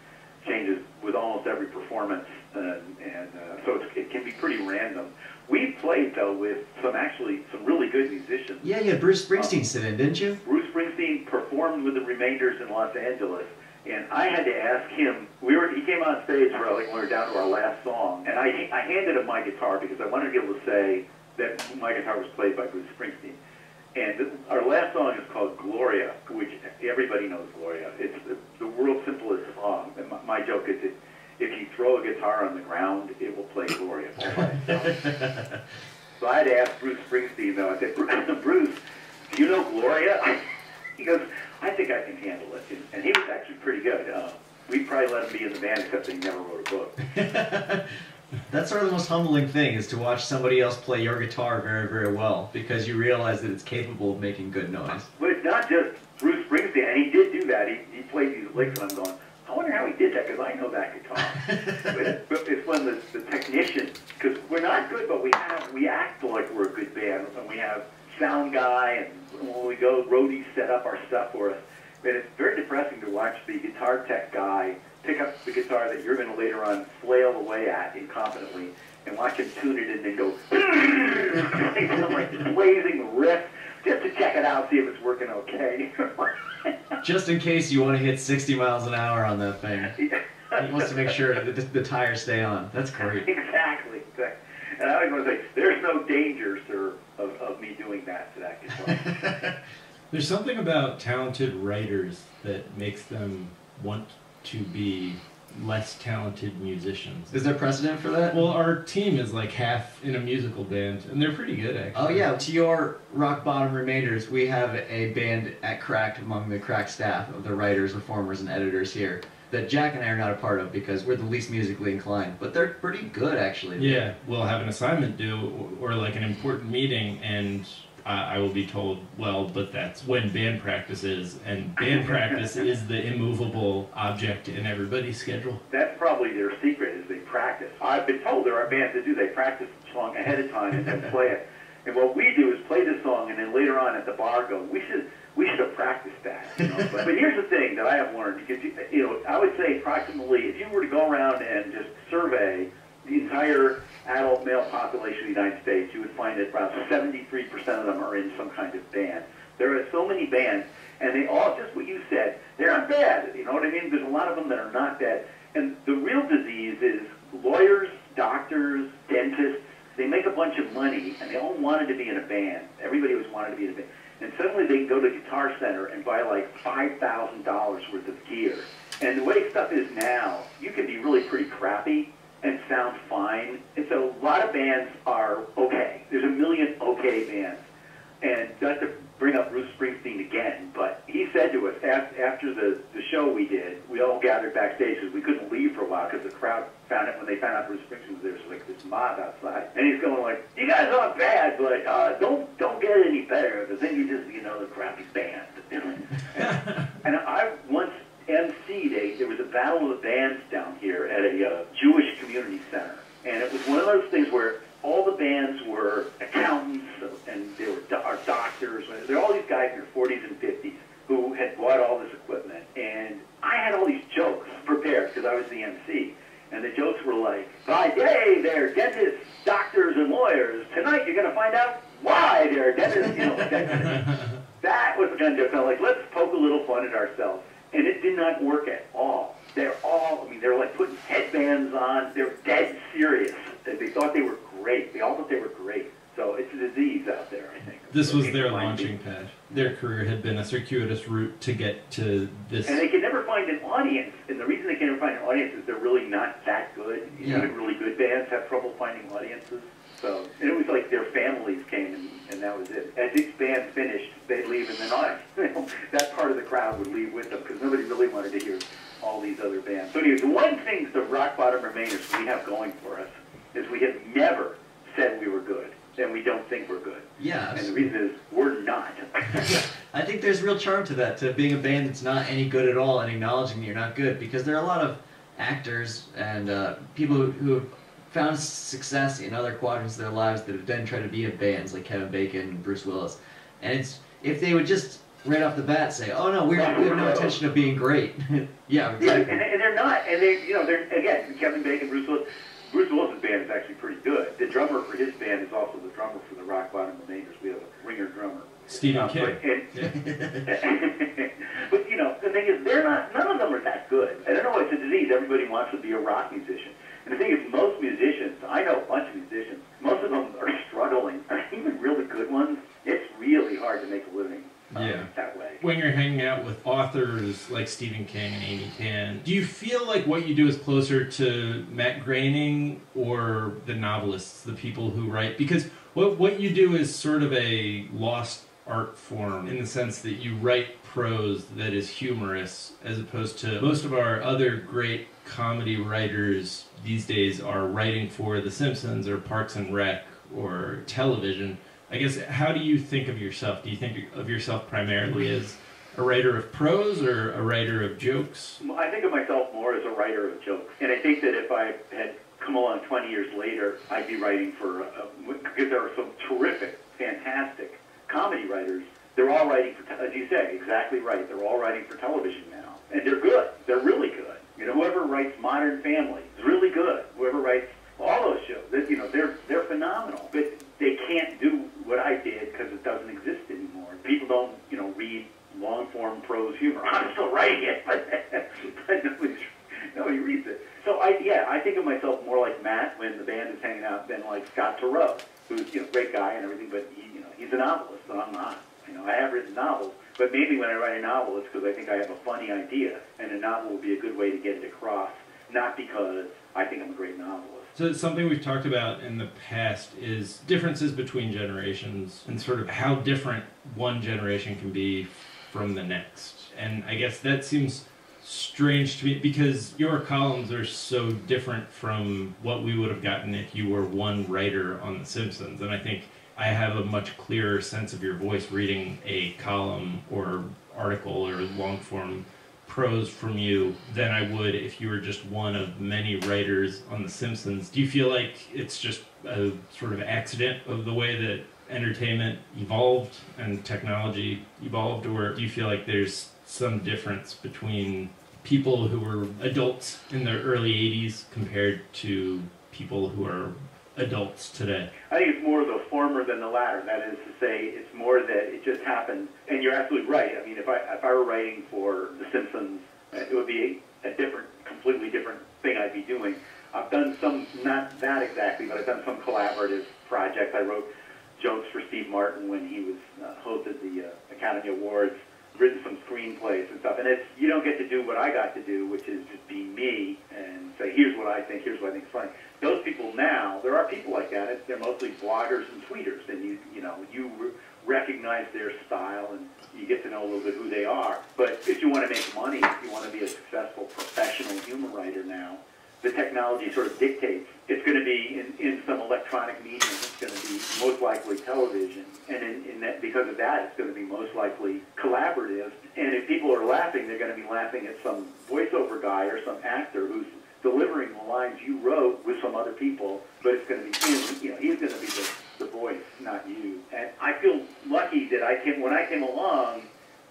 D: changes with almost every performance, so it can be pretty random. We played though with some really good musicians.
C: Yeah, you had Bruce Springsteen sit in, didn't you?
D: Bruce Springsteen performed with the Remainders in Los Angeles, and I had to ask him. He came on stage when we were down to our last song, and I handed him my guitar because I wanted to be able to say that my guitar was played by Bruce Springsteen. And our last song is called Gloria, which everybody knows Gloria. It's the world's simplest song. And my joke is that if you throw a guitar on the ground, it will play Gloria all by itself. So I had to ask Bruce Springsteen, though. I said, Bruce, do you know Gloria? He goes, I think I can handle it. And he was actually pretty good. We'd probably let him be in the band, except that he never wrote a book.
C: That's sort of the most humbling thing, is to watch somebody else play your guitar very, very well, because you realize that it's capable of making good noise.
D: But it's not just Bruce Springsteen, and he did do that. He played these licks, and I'm going, I wonder how he did that, because I know that guitar. but it's when the technician, because we're not good, but we act like we're a good band, and we have sound guy, and when we go, roadies set up our stuff for us. But it's very depressing to watch the guitar tech guy pick up the guitar that you're going to later on flail away at incompetently and watch him tune it and then go like blazing riff just to check it out, see if it's working okay.
C: Just in case you want to hit 60 miles an hour on that thing. He wants to make sure that the tires stay on. That's great.
D: Exactly. And I always want to say, there's no danger, sir, of me doing that to that guitar.
B: There's something about talented writers that makes them want to be less talented musicians.
C: Is there precedent for that?
B: Well, our team is like half in a musical band, and they're pretty good, actually.
C: Oh yeah, to your rock bottom Remainders, we have a band at Cracked among the Cracked staff of the writers, performers, and editors here that Jack and I are not a part of because we're the least musically inclined, but they're pretty good, actually.
B: Yeah, we'll have an assignment due, or like an important meeting, and I will be told, well, but that's when band practice is, and band practice is the immovable object in everybody's schedule.
D: That's probably their secret, is they practice. I've been told there are bands that do. They practice the song ahead of time and then play it. And what we do is play the song and then later on at the bar go, we should have practiced that. You know? but here's the thing that I have learned, because I would say approximately, if you were to go around and just survey the entire adult male population of the United States, you would find that about 73% of them are in some kind of band. There are so many bands, and they all, just what you said, they're not bad. You know what I mean? There's a lot of them that are not bad. And the real disease is lawyers, doctors, dentists, they make a bunch of money, and they all wanted to be in a band. Everybody always wanted to be in a band. And suddenly they go to Guitar Center and buy like $5,000 worth of gear. And the way stuff is now, you can be really pretty crappy and sound fine. And so a lot of bands are okay. There's a million okay bands. And not to bring up Bruce Springsteen again, but he said to us after the show we did, we all gathered backstage because we couldn't leave for a while because the crowd found it when they found out Bruce Springsteen was there. There was like this mob outside. And he's going like, you guys aren't bad, but don't get any better because then you just, the crappy band. And I once emceed there was a battle of the bands down here at a Jewish community center. And it was one of those things where all the bands were accountants and they were doctors. There were all these guys in their 40s and 50s who had bought all this equipment. And I had all these jokes prepared because I was the MC. And the jokes were like, by day they're dentists, doctors, and lawyers. Tonight you're going to find out why they're dentists. That was the kind of joke. I was like, let's poke a little fun at ourselves. And it did not work at all. They're like putting headbands on. They're dead serious. They thought they were great. They all thought they were great. So it's a disease out there, I think.
B: This was their launching pad. Their career had been a circuitous route to get to this.
D: And they could never find an audience. And the reason they can never find an audience is they're really not that good. Even really good bands have trouble finding audiences. So, and it was like their families came and that was it. As each band finished, they'd leave and then that part of the crowd would leave with them because nobody really wanted to hear all these other bands. So anyway, the one thing the rock bottom Remainders we have going for us is we have never said we were good, and we don't think we're good.
C: Yeah.
D: And the reason is we're not.
C: I think there's real charm to that, to being a band that's not any good at all and acknowledging that you're not good, because there are a lot of actors and people who have found success in other quadrants of their lives that have then tried to be in bands, like Kevin Bacon and Bruce Willis. And if they would just right off the bat say, "Oh no, we have no intention of being great." Yeah, exactly.
D: And they're not. And they're again, Kevin Bacon, Bruce Willis. Bruce Willis's band is actually pretty good. The drummer for his band is also the drummer for the rock bottom Remainders. We have a ringer drummer.
B: Stephen King.
D: But, you know, the thing is, none of them are that good. I don't know, it's a disease. Everybody wants to be a rock musician. And the thing is, most musicians, I know a bunch of musicians, most of them are struggling. Even really good ones, it's really hard to make a living that way.
B: When you're hanging out with authors like Stephen King and Amy Tan, do you feel like what you do is closer to Matt Groening or the novelists, the people who write? Because what you do is sort of a lost art form in the sense that you write prose that is humorous, as opposed to most of our other great comedy writers these days are writing for The Simpsons or Parks and Rec or television. I guess, how do you think of yourself? Do you think of yourself primarily as a writer of prose or a writer of jokes?
D: I think of myself more as a writer of jokes. And I think that if I had come along 20 years later, I'd be writing for, because there are some terrific, fantastic comedy writers. They're all writing for, as you say, exactly right. They're all writing for television now. And they're good. They're really good. You know, whoever writes Modern Family is really good. Whoever writes all those shows, you know, they're phenomenal. But they can't do what I did because it doesn't exist anymore. People don't, you know, read long-form prose humor. I'm still writing it, but nobody reads it. So I think of myself more like Matt when the band is hanging out than like Scott Turow, who's, you know, a great guy and everything, but he's a novelist, and I'm not. You know, I have written novels, but maybe when I write a novel, it's because I think I have a funny idea, and a novel will be a good way to get it across, not because I think I'm a great novelist.
B: So something we've talked about in the past is differences between generations and sort of how different one generation can be from the next. And I guess that seems strange to me because your columns are so different from what we would have gotten if you were one writer on The Simpsons. And I think I have a much clearer sense of your voice reading a column or article or long-form prose from you than I would if you were just one of many writers on The Simpsons. Do you feel like it's just a sort of accident of the way that entertainment evolved and technology evolved, or do you feel like there's some difference between people who were adults in the early 80s compared to people who are adults today?
D: I think it's more the former than the latter. That is to say, it's more that it just happened. And you're absolutely right. I mean, if I were writing for The Simpsons, it would be a completely different thing I'd be doing. I've done some, not that exactly, but I've done some collaborative projects. I wrote jokes for Steve Martin when he was hosted the Academy Awards, written some screenplays and stuff. And you don't get to do what I got to do, which is just be me and say, here's what I think is funny. Those people now, there are people like that. They're mostly bloggers and tweeters, and you recognize their style and you get to know a little bit who they are. But if you want to make money, if you want to be a successful professional humor writer now, the technology sort of dictates. It's going to be in some electronic medium. It's going to be most likely television, and in that, because of that, it's going to be most likely collaborative. And if people are laughing, they're going to be laughing at some voiceover guy or some actor who's delivering the lines you wrote with some other people, but it's going to be him. You know, he's going to be the voice, not you. And I feel lucky that when I came along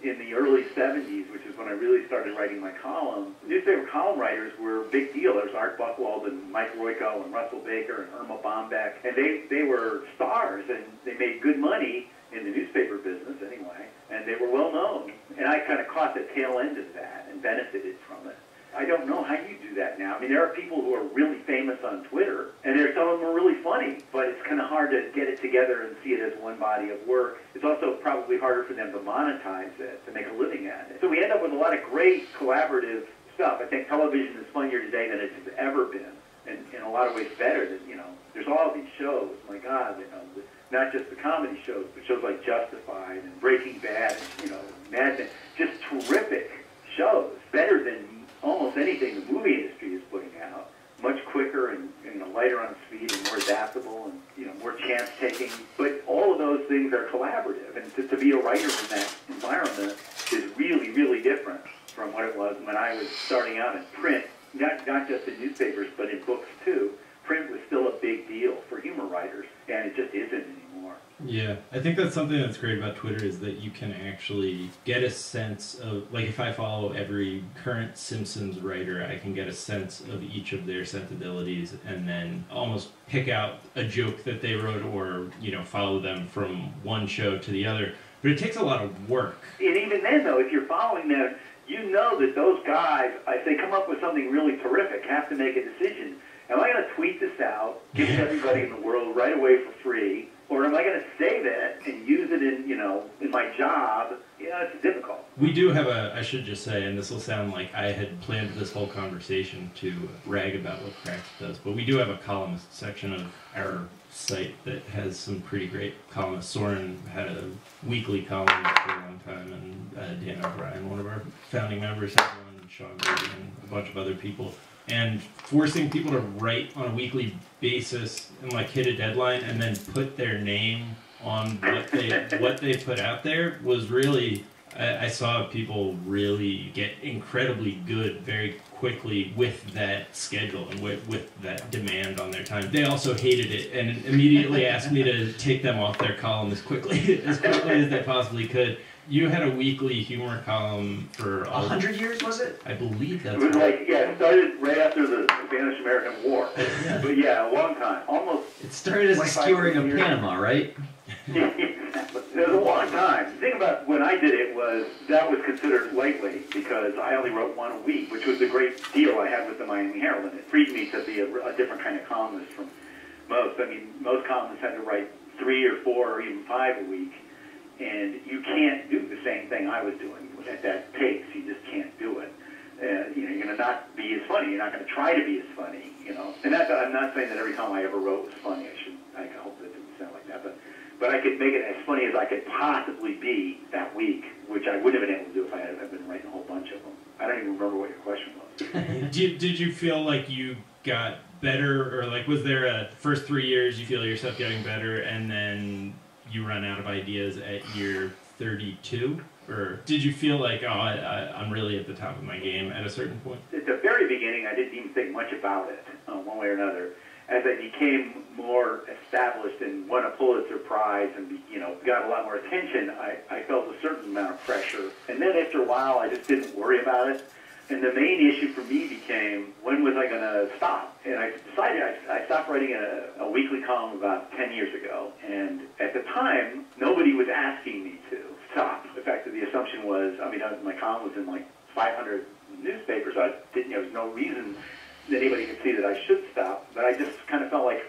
D: in the early 70s, which is when I really started writing my column, newspaper column writers were a big deal. There's Art Buchwald and Mike Royko and Russell Baker and Irma Bombeck, and they were stars, and they made good money in the newspaper business anyway, and they were well known. And I kind of caught the tail end of that and benefited from it. I don't know how you do that now. I mean, there are people who are really famous on Twitter, and some of them are really funny, but it's kind of hard to get it together and see it as one body of work. It's also probably harder for them to monetize it, to make a living at it. So we end up with a lot of great collaborative stuff. I think television is funnier today than it's ever been, and in a lot of ways better. Than, there's all these shows, my God, not just the comedy shows, but shows like Justified and Breaking Bad, and, Mad Men, just terrific shows, better than almost anything the movie industry is putting out, much quicker and lighter on its feet and more adaptable and more chance taking. But all of those things are collaborative, and to be a writer in that environment is really, really different from what it was when I was starting out in print, not just in newspapers but in books too. Print was still a big deal for humor writers, and it just isn't anymore.
B: Yeah, I think that's something that's great about Twitter is that you can actually get a sense of, like if I follow every current Simpsons writer, I can get a sense of each of their sensibilities and then almost pick out a joke that they wrote or, follow them from one show to the other. But it takes a lot of work.
D: And even then, though, if you're following them, you know that those guys, if they come up with something really terrific, have to make a decision. Am I going to tweet this out, give it to everybody in the world right away for free, or am I going to save it and use it in, in my job? It's difficult.
B: We do have I should just say, and this will sound like I had planned this whole conversation to rag about what Cracked does, but we do have a columnist section of our site that has some pretty great columnists. Soren had a weekly column for a long time, and Dan O'Brien, one of our founding members, had one, and Sean Brady, and a bunch of other people. And forcing people to write on a weekly basis and like hit a deadline and then put their name on what they put out there was really, I saw people really get incredibly good very quickly with that schedule and with that demand on their time. They also hated it and immediately asked me to take them off their column as quickly as they possibly could. You had a weekly humor column for
C: 100 years, was it?
B: I believe that's
D: It was
B: right.
D: it started right after the Spanish-American War.
C: Yeah.
D: But yeah, a long time, almost.
C: It started as a
D: 25
C: skewering of
D: years.
C: Panama, right?
D: It was a long time. The thing about when I did it was that was considered lightweight because I only wrote one a week, which was a great deal I had with the Miami Herald, and it freed me to be a different kind of columnist from most. I mean, most columnists had to write 3 or 4 or even 5 a week. And you can't do the same thing I was doing at that pace. You just can't do it. You're going to not be as funny. You're not going to try to be as funny. And I'm not saying that every column I ever wrote was funny. I hope that didn't sound like that. But I could make it as funny as I could possibly be that week, which I wouldn't have been able to do if I had been writing a whole bunch of them. I don't even remember what your question was.
B: Did you feel like you got better, or like was there a first 3 years you feel yourself getting better, and then you run out of ideas at year 32? Or did you feel like, I'm really at the top of my game at a certain point?
D: At the very beginning, I didn't even think much about it, one way or another. As I became more established and won a Pulitzer Prize and, got a lot more attention, I felt a certain amount of pressure. And then after a while, I just didn't worry about it. And the main issue for me became, when was I going to stop? And I decided I stopped writing a weekly column about 10 years ago. And at the time, nobody was asking me to stop. In fact, the assumption was, my column was in like 500 newspapers. There was no reason that anybody could see that I should stop. But I just kind of felt like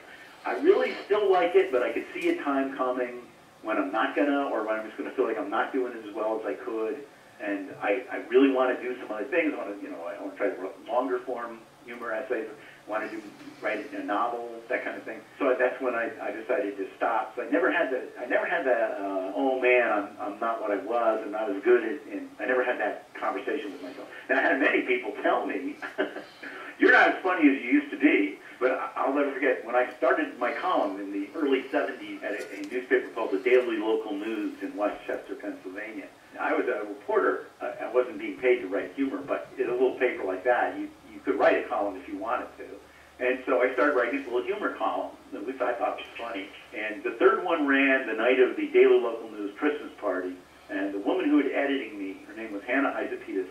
D: I really still like it, but I could see a time coming when I'm not going to, or when I'm just going to feel like I'm not doing it as well as I could. And I really want to do some other things. I want to try to write longer form humor essays. I want to write a novel, that kind of thing. So that's when I decided to stop. So I never had that. Oh man, I'm not what I was. I'm not as good as. And I never had that conversation with myself. And I had many people tell me, "You're not as funny as you used to be." But I'll never forget when I started my column in the early '70s at a newspaper called the Daily Local News in Westchester, Pennsylvania. I was a reporter. I wasn't being paid to write humor, but in a little paper like that, you could write a column if you wanted to. And so I started writing this little humor column, which I thought was funny. And the third one ran the night of the Daily Local News Christmas party. And the woman who was editing me, her name was Hannah Isapetus,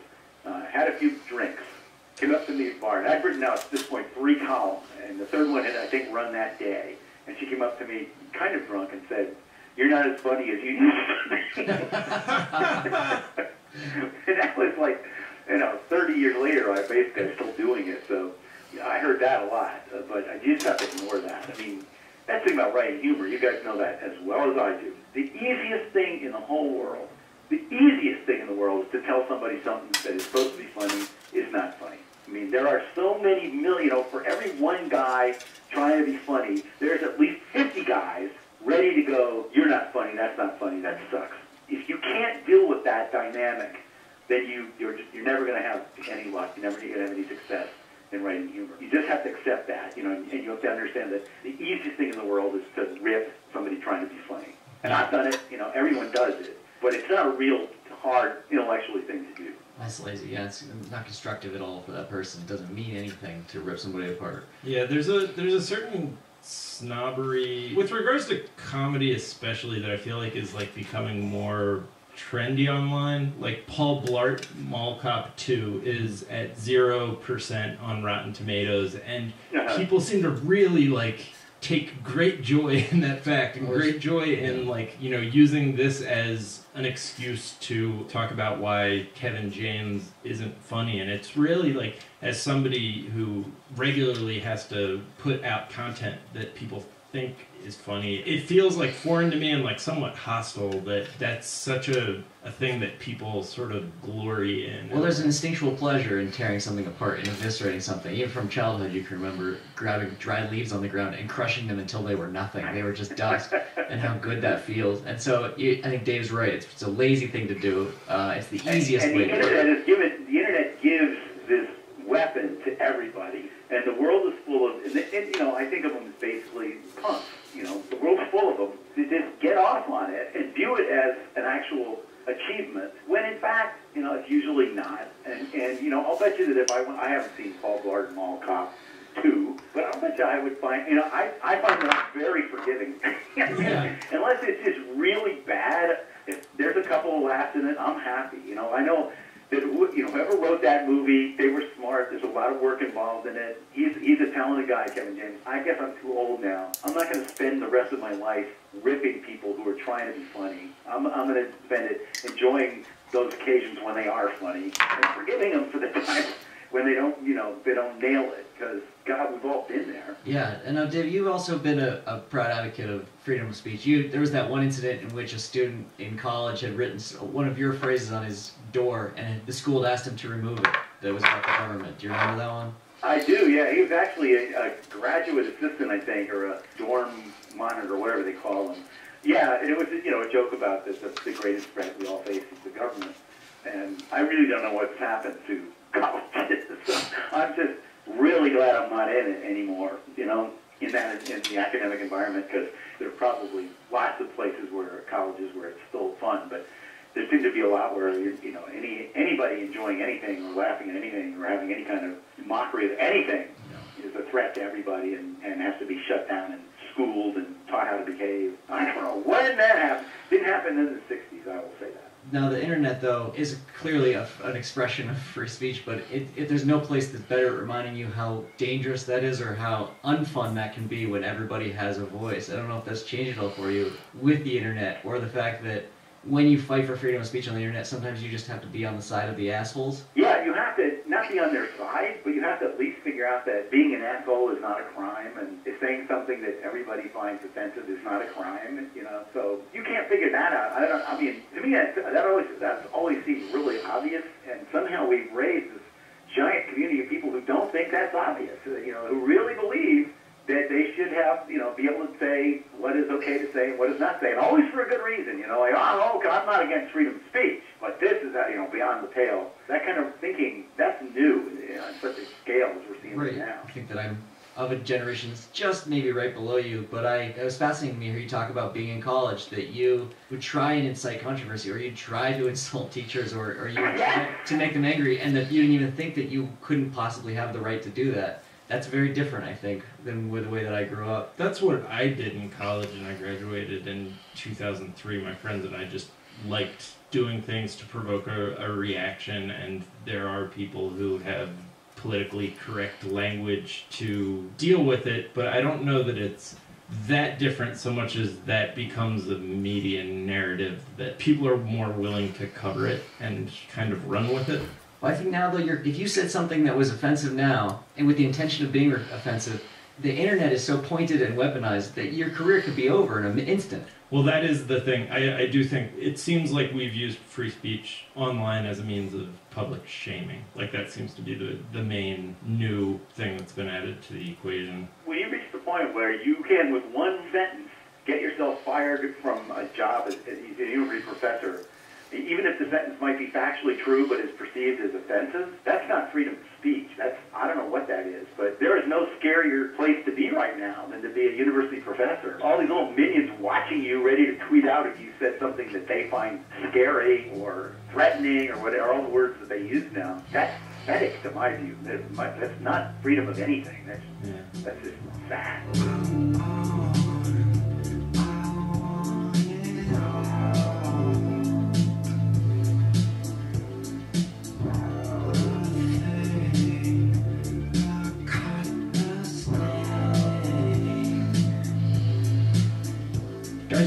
D: had a few drinks, came up to me at the bar. And I'd written out at this point 3 columns. And the third one had, I think, run that day. And she came up to me kind of drunk and said, "You're not as funny as you used to be." And that was like, 30 years later, I'm still doing it. So I heard that a lot, but I just have to ignore that. That's the thing about writing humor. You guys know that as well as I do. The easiest thing in the whole world, is to tell somebody something that is supposed to be funny is not funny. There are so many million, for every one guy trying to be funny, there's at least 50 guys ready to go, "You're not funny, that's not funny, that sucks." If you can't deal with that dynamic, then you're never going to have any luck. You're never going to have any success in writing humor. You just have to accept that, and you have to understand that the easiest thing in the world is to rip somebody trying to be funny. And I've done it, everyone does it, but it's not a real hard intellectually thing to do.
C: That's lazy. Yeah, it's not constructive at all for that person. It doesn't mean anything to rip somebody apart.
B: Yeah, there's a certain snobbery with regards to comedy, especially, that I feel like is like becoming more trendy online. Like Paul Blart Mall Cop 2 is at 0% on Rotten Tomatoes, and people seem to really like take great joy in that fact and great joy in, like, you know, using this as an excuse to talk about why Kevin James isn't funny. And it's really, like, as somebody who regularly has to put out content that people think is funny, it feels like foreign to me and like somewhat hostile that that's such a thing that people sort of glory in.
C: Well, there's an instinctual pleasure in tearing something apart and eviscerating something. Even from childhood, you can remember grabbing dry leaves on the ground and crushing them until they were nothing. They were just dust, and how good that feels. And so I think Dave's right. It's a lazy thing to do. It's the easiest way to do it.
D: The internet gives this weapon to everybody, and the world is full of, and you know, I think of them as basically punks. You know, the world's full of them. They just get off on it and view it as an actual achievement, when in fact, you know, it's usually not. And you know, I'll bet you that if I haven't seen Paul Blart Mall Cop 2, but I'll bet you I would find, you know, I find that very forgiving. Unless it's just really bad, if there's a couple of laughs in it, I'm happy. You know, I know that, you know, whoever wrote that movie, they were smart. There's a lot of work involved in it. He's a talented guy, Kevin James. I guess I'm too old now. I'm not going to spend the rest of my life ripping people who are trying to be funny. I'm going to spend it enjoying those occasions when they are funny and forgiving them for the times when they don't, you know, they don't nail it. Because, God, we've all been there.
C: Yeah, and now, Dave, you've also been a proud advocate of freedom of speech. There was that one incident in which a student in college had written one of your phrases on his door, and the school had asked him to remove it. That was about the government. Do you remember that one? I
D: do, yeah. He was actually a graduate assistant, I think, or a dorm monitor, whatever they call them. Yeah, and it was, you know, a joke about the greatest threat we all face is the government. And I really don't know what's happened to colleges. So I'm just really glad I'm not in it anymore, you know, in the academic environment, because there are probably lots of places colleges where it's still fun, but there seems to be a lot where, you know, anybody enjoying anything or laughing at anything or having any kind of mockery of anything is a threat to everybody and has to be shut down and schooled and taught how to behave. I don't know when that happened. Didn't happen in the 60s, I will say that.
C: Now, the internet, though, is clearly an expression of free speech, but there's no place that's better at reminding you how dangerous that is or how unfun that can be when everybody has a voice. I don't know if that's changed at all for you with the internet, or the fact that when you fight for freedom of speech on the internet, sometimes you just have to be on the side of the assholes.
D: Yeah, you have to not be on their side, but you have to at least figure out that being an asshole is not a crime, and if saying something that everybody finds offensive is not a crime, you know. So you can't figure that out. I mean, to me, that's always seemed really obvious, and somehow we've raised this giant community of people who don't think that's obvious, you know, who really believe that they should have, you know, be able to say what is okay to say and what is not say, and always for a good reason, you know, like, oh, I'm not against freedom of speech, but this is, you know, beyond the pale. That kind of thinking, that's new, you know, on such a scale as we're seeing right now.
C: I think that I'm of a generation that's just maybe right below you, but it was fascinating to me hear you talk about being in college, that you would try and incite controversy, or you'd try to insult teachers, or you would try to make them angry, and that you didn't even think that you couldn't possibly have the right to do that. That's very different, I think, than with the way that I grew up.
B: That's what I did in college, and I graduated in 2003. My friends and I just liked doing things to provoke a reaction, and there are people who have politically correct language to deal with it, but I don't know that it's that different so much as that becomes a media narrative that people are more willing to cover it and kind of run with it.
C: Well, I think now, though, if you said something that was offensive now, and with the intention of being offensive, the internet is so pointed and weaponized that your career could be over in an instant.
B: Well, that is the thing. I do think it seems like we've used free speech online as a means of public shaming. Like, that seems to be the main new thing that's been added to the equation.
D: When you reach the point where you can, with one sentence, get yourself fired from a job as a university professor, even if the sentence might be factually true but is perceived as offensive, that's not freedom of speech. I don't know what that is, but there is no scarier place to be right now than to be a university professor. All these little minions watching you, ready to tweet out if you said something that they find scary or threatening or whatever, all the words that they use now. That's pathetic to my view. That's not freedom of anything. That's just sad.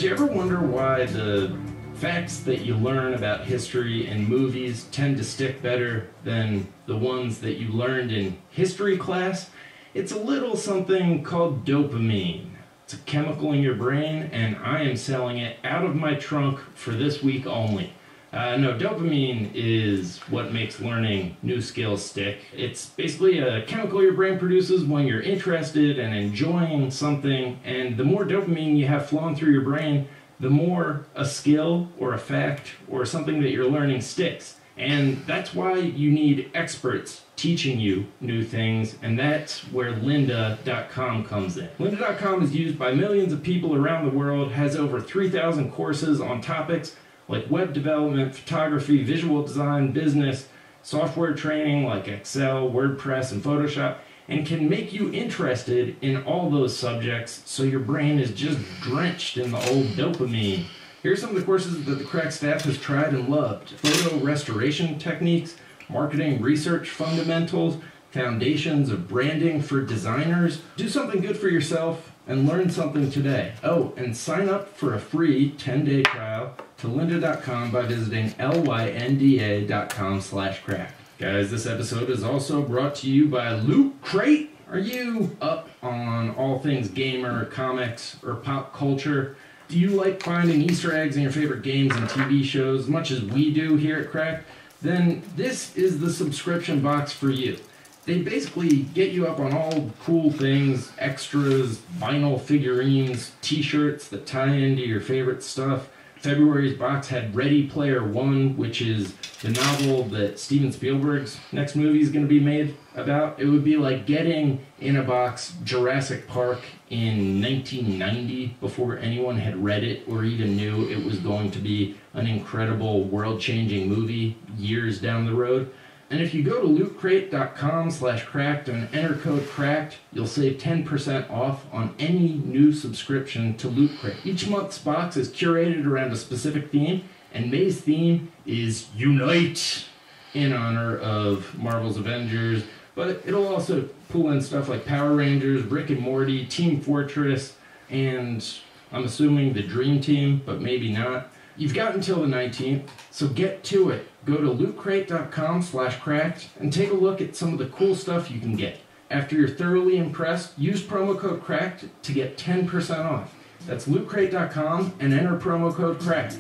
B: Guys, you ever wonder why the facts that you learn about history in movies tend to stick better than the ones that you learned in history class? It's a little something called dopamine. It's a chemical in your brain, and I am selling it out of my trunk for this week only. No, dopamine is what makes learning new skills stick. It's basically a chemical your brain produces when you're interested and enjoying something, and the more dopamine you have flowing through your brain, the more a skill or a fact or something that you're learning sticks. And that's why you need experts teaching you new things, and that's where lynda.com comes in. Lynda.com is used by millions of people around the world, has over 3,000 courses on topics like web development, photography, visual design, business, software training like Excel, WordPress, and Photoshop, and can make you interested in all those subjects so your brain is just drenched in the old dopamine. Here's some of the courses that the Crack staff has tried and loved. Photo restoration techniques, marketing research fundamentals, foundations of branding for designers. Do something good for yourself and learn something today. Oh, and sign up for a free 10-day trial to lynda.com by visiting lynda.com/crack. Guys, this episode is also brought to you by Loot Crate. Are you up on all things gamer, comics, or pop culture? Do you like finding Easter eggs in your favorite games and TV shows as much as we do here at Crack? Then this is the subscription box for you. They basically get you up on all cool things, extras, vinyl figurines, t-shirts that tie into your favorite stuff. February's box had Ready Player One, which is the novel that Steven Spielberg's next movie is going to be made about. It would be like getting in a box Jurassic Park in 1990 before anyone had read it or even knew it was going to be an incredible world-changing movie years down the road. And if you go to lootcrate.com/cracked and enter code CRACKED, you'll save 10% off on any new subscription to Loot Crate. Each month's box is curated around a specific theme, and May's theme is Unite, in honor of Marvel's Avengers, but it'll also pull in stuff like Power Rangers, Rick and Morty, Team Fortress, and I'm assuming the Dream Team, but maybe not. You've got until the 19th, so get to it. Go to lootcrate.com/cracked and take a look at some of the cool stuff you can get. After you're thoroughly impressed, use promo code CRACKED to get 10% off. That's lootcrate.com and enter promo code CRACKED.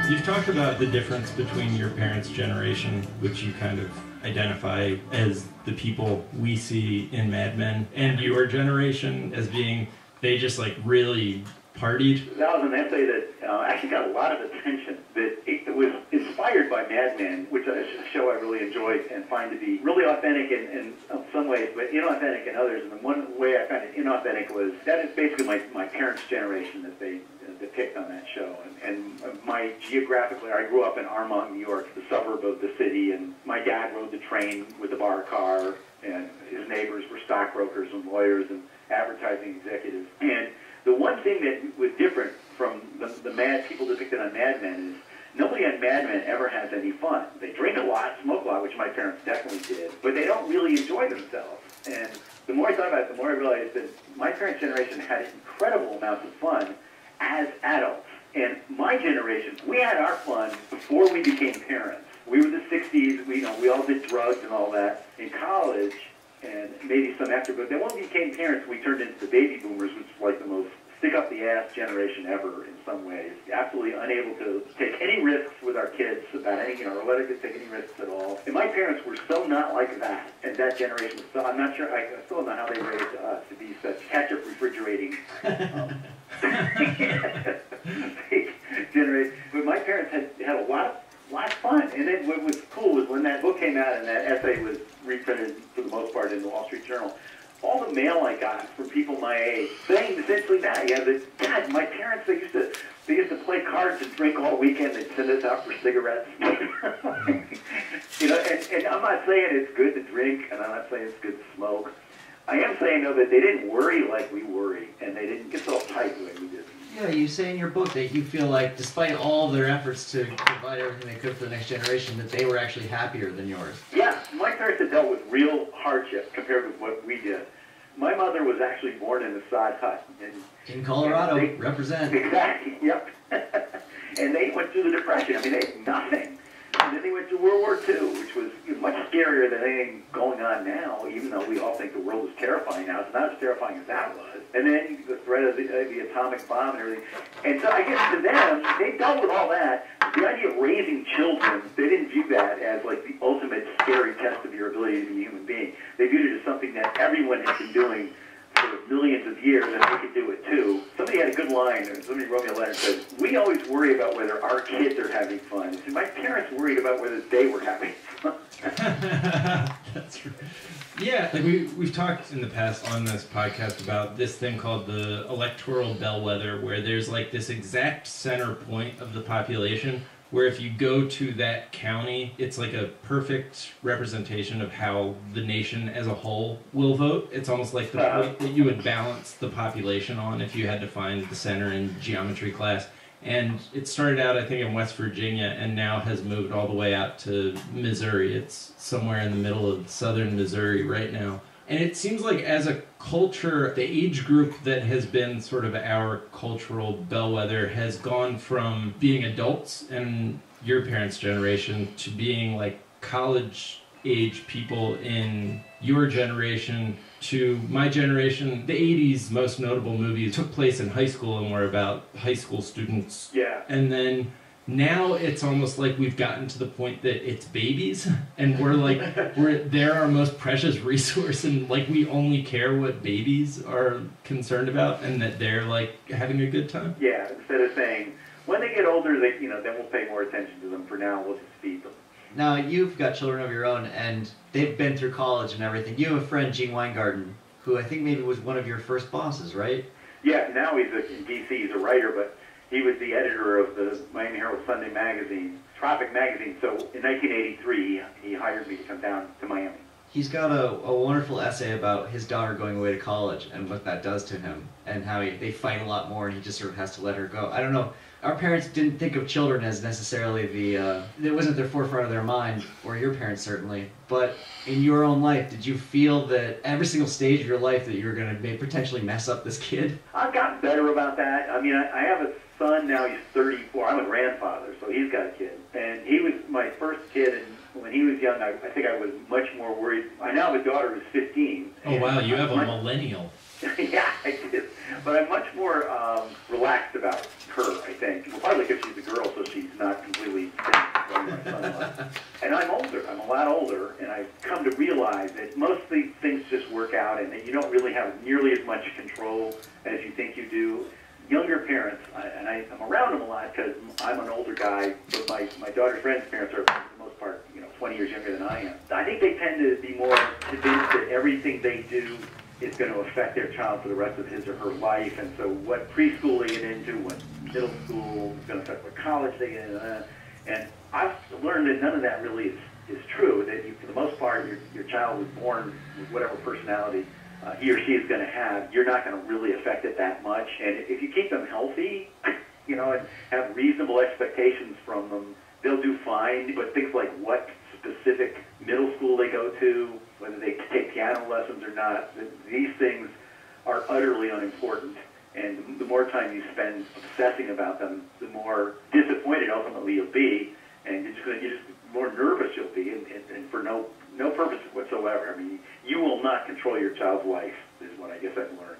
B: You've talked about the difference between your parents' generation, which you kind of identify as the people we see in Mad Men, and your generation as being, they just like really partied.
D: That was an essay that actually got a lot of attention. That it was inspired by Mad Men, which is a show I really enjoyed and find to be really authentic in some ways, but inauthentic in others. And the one way I found it inauthentic was that is basically my parents' generation that they depict on that show. And my geographically, I grew up in Armonk, New York, the suburb of the city, and my dad rode the train with the bar car, and his neighbors were stockbrokers and lawyers and advertising executives. And the one thing that was different from the mad people depicted on Mad Men is nobody on Mad Men ever has any fun. They drink a lot, smoke a lot, which my parents definitely did, but they don't really enjoy themselves. And the more I thought about it, the more I realized that my parents' generation had incredible amounts of fun as adults. And my generation, we had our fun before we became parents. We were the 60s, we all did drugs and all that in college, and maybe some after, but then when we became parents, we turned into the baby boomers, which is like the most stick-up-the-ass generation ever in some ways. Absolutely unable to take any risks with our kids about anything, or let our kids take any risks at all. And my parents were so not like that, and that generation was so, I'm not sure, I still don't know how they raised us to be such ketchup refrigerating generation. But my parents had a lot of fun. And then what was cool was when that book came out and that essay was reprinted for the most part in the Wall Street Journal, all the mail I got from people my age saying essentially that, God, my parents, they used to play cards and drink all weekend. They'd send us out for cigarettes. And I'm not saying it's good to drink, and I'm not saying it's good to smoke, I am saying, though, that they didn't worry like we worry, and they didn't get so uptight the way we did.
C: Yeah, you say in your book that you feel like, despite all their efforts to provide everything they could for the next generation, that they were actually happier than yours.
D: Yeah, my parents had dealt with real hardship compared with what we did. My mother was actually born in a sod hut.
C: In Colorado, represent.
D: Exactly, yep. And they went through the Depression. I mean, they had nothing. And then they went through World War II, which was much scarier than anything going on now, even though we all think the world is terrifying now. It's not as terrifying as that was. And then the threat of the atomic bomb and everything. And so I guess to them, they dealt with all that. The idea of raising children, they didn't view that as like the ultimate scary test of your ability to be a human being. They viewed it as something that everyone has been doing for millions of years, and we could do it too. Somebody had a good line, or somebody wrote me a letter and said, we always worry about whether our kids are having fun. See, my parents worried about whether they were having fun.
B: That's right. Yeah, like we've talked in the past on this podcast about this thing called the electoral bellwether, where there's like this exact center point of the population where if you go to that county, it's like a perfect representation of how the nation as a whole will vote. It's almost like the point that you would balance the population on if you had to find the center in geometry class. And it started out, I think, in West Virginia and now has moved all the way out to Missouri. It's somewhere in the middle of southern Missouri right now. And it seems like as a culture, the age group that has been sort of our cultural bellwether has gone from being adults and your parents' generation to being like college-age people in your generation to my generation. The 80s most notable movies took place in high school and were about high school students.
D: Yeah.
B: And then now it's almost like we've gotten to the point that it's babies and they're our most precious resource, and like we only care what babies are concerned about and that they're like having a good time.
D: Yeah, instead of saying when they get older, then we'll pay more attention to them. For now, we'll just feed them.
C: Now, you've got children of your own, and they've been through college and everything. You have a friend, Gene Weingarten, who I think maybe was one of your first bosses, right?
D: Yeah, now he's in D.C. He's a writer, but he was the editor of the Miami Herald Sunday magazine, Tropic magazine. So in 1983, he hired me to come down to Miami.
C: He's got a wonderful essay about his daughter going away to college and what that does to him, and how they fight a lot more and he just sort of has to let her go. I don't know. Our parents didn't think of children as necessarily it wasn't their forefront of their mind, or your parents certainly, but in your own life, did you feel that every single stage of your life that you were going to potentially mess up this kid?
D: I've gotten better about that. I mean, I have a son now, he's 34. I'm a grandfather, so he's got a kid. And he was my first kid, and when he was young, I think I was much more worried. I now have a daughter who's 15.
B: Oh, wow, you have a millennial.
D: Yeah, I did. But I'm much more relaxed about her, I think. Partly because she's a girl, so she's not completely like my son was. And I'm older. I'm a lot older, and I've come to realize that most of these things just work out, and that you don't really have nearly as much control as you think you do. Younger parents, and I'm around them a lot because I'm an older guy, but my daughter's friends' parents are, for the most part, 20 years younger than I am. I think they tend to be more convinced that everything they do is going to affect their child for the rest of his or her life, and so what preschool they get into, what middle school is going to affect what college they get into, and I've learned that none of that really is true, that for the most part, your child was born with whatever personality he or she is going to have. You're not going to really affect it that much, and if you keep them healthy, and have reasonable expectations from them, they'll do fine. But things like what specific middle school they go to, whether they take piano lessons or not, these things are utterly unimportant. And the more time you spend obsessing about them, the more disappointed ultimately you'll be, and you're just more nervous you'll be, and for no purpose whatsoever. I mean, you will not control your child's life, is what I guess I've learned.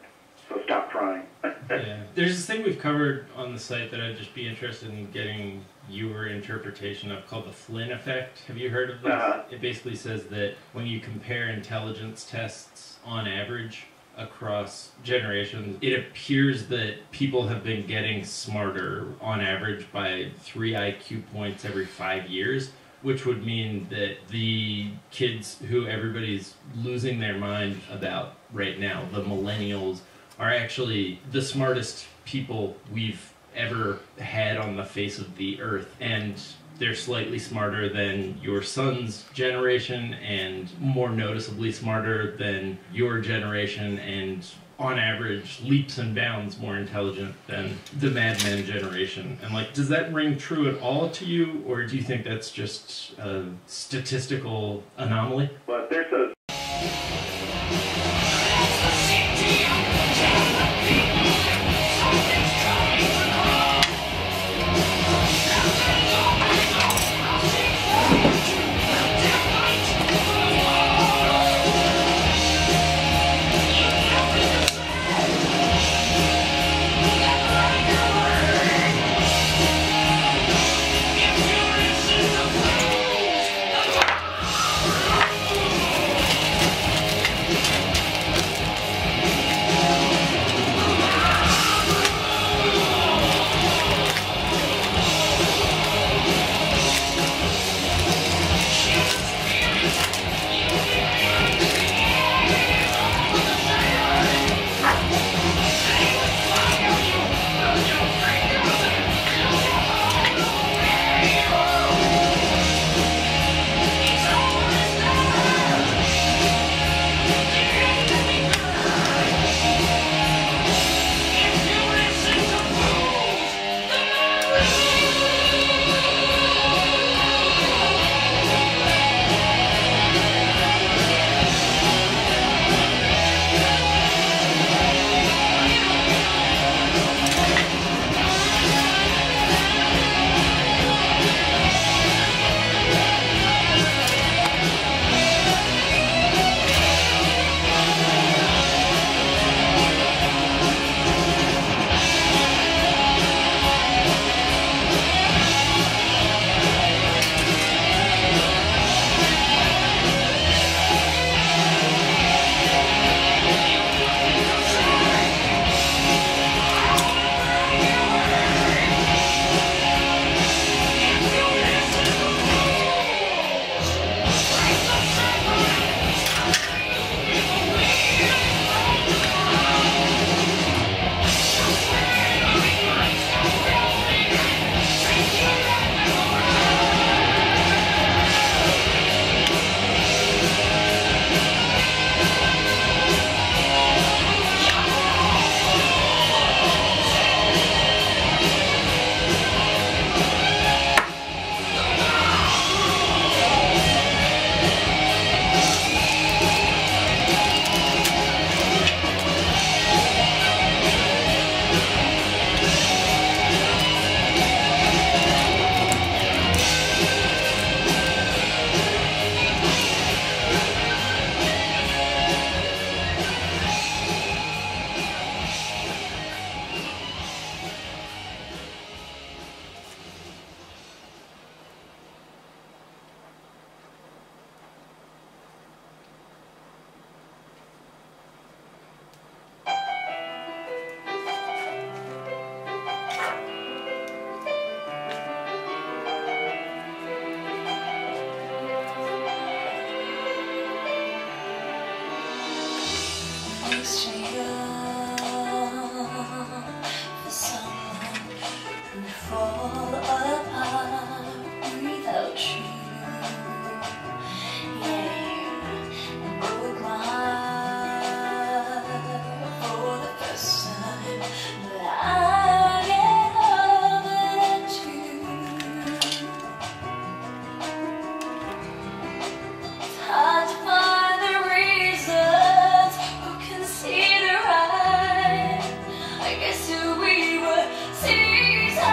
D: So stop trying.
B: Yeah. There's this thing we've covered on the site that I'd just be interested in getting your interpretation of, called the Flynn effect. Have you heard of this? It basically says that when you compare intelligence tests on average across generations, it appears that people have been getting smarter on average by 3 IQ points every 5 years, which would mean that the kids who everybody's losing their mind about right now, the millennials, are actually the smartest people we've ever had on the face of the earth. And they're slightly smarter than your son's generation and more noticeably smarter than your generation, and on average leaps and bounds more intelligent than the Mad Men generation. And like, does that ring true at all to you, or do you think that's just a statistical anomaly?
D: But there's a
E: we were seasons.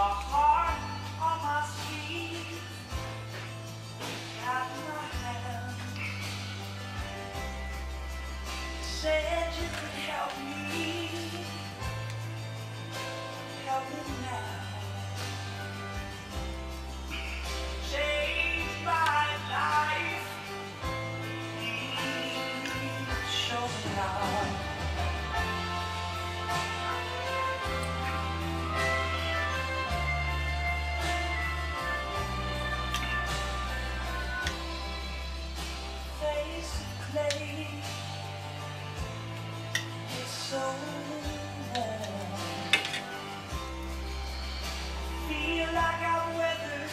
E: heart on my sleeve, got my hand. Said you could help me now. Change my life, please show me how. Face of clay, it's so warm. Feel like I've weathered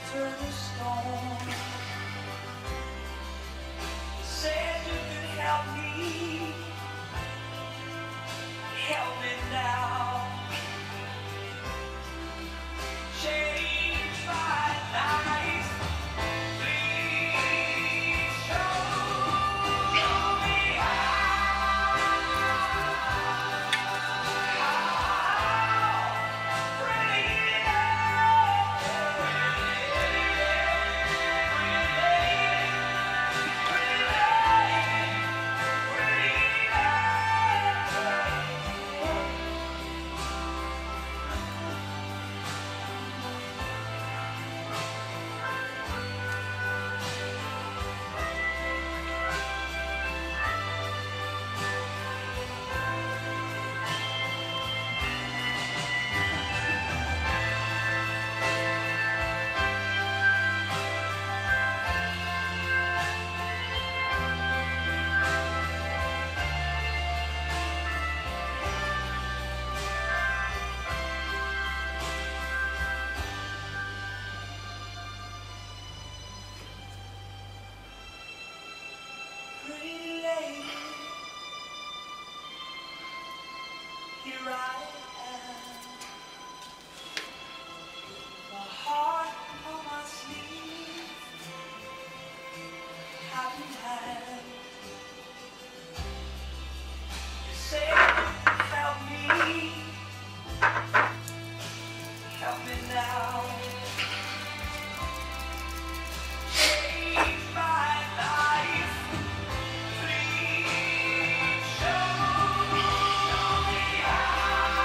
E: through the storm. Said you could help me now. Change my life, please show me how. Pretty lady, here I am, my heart on my sleeve, haven't had. You say you can help me now. Change my life, please show me how.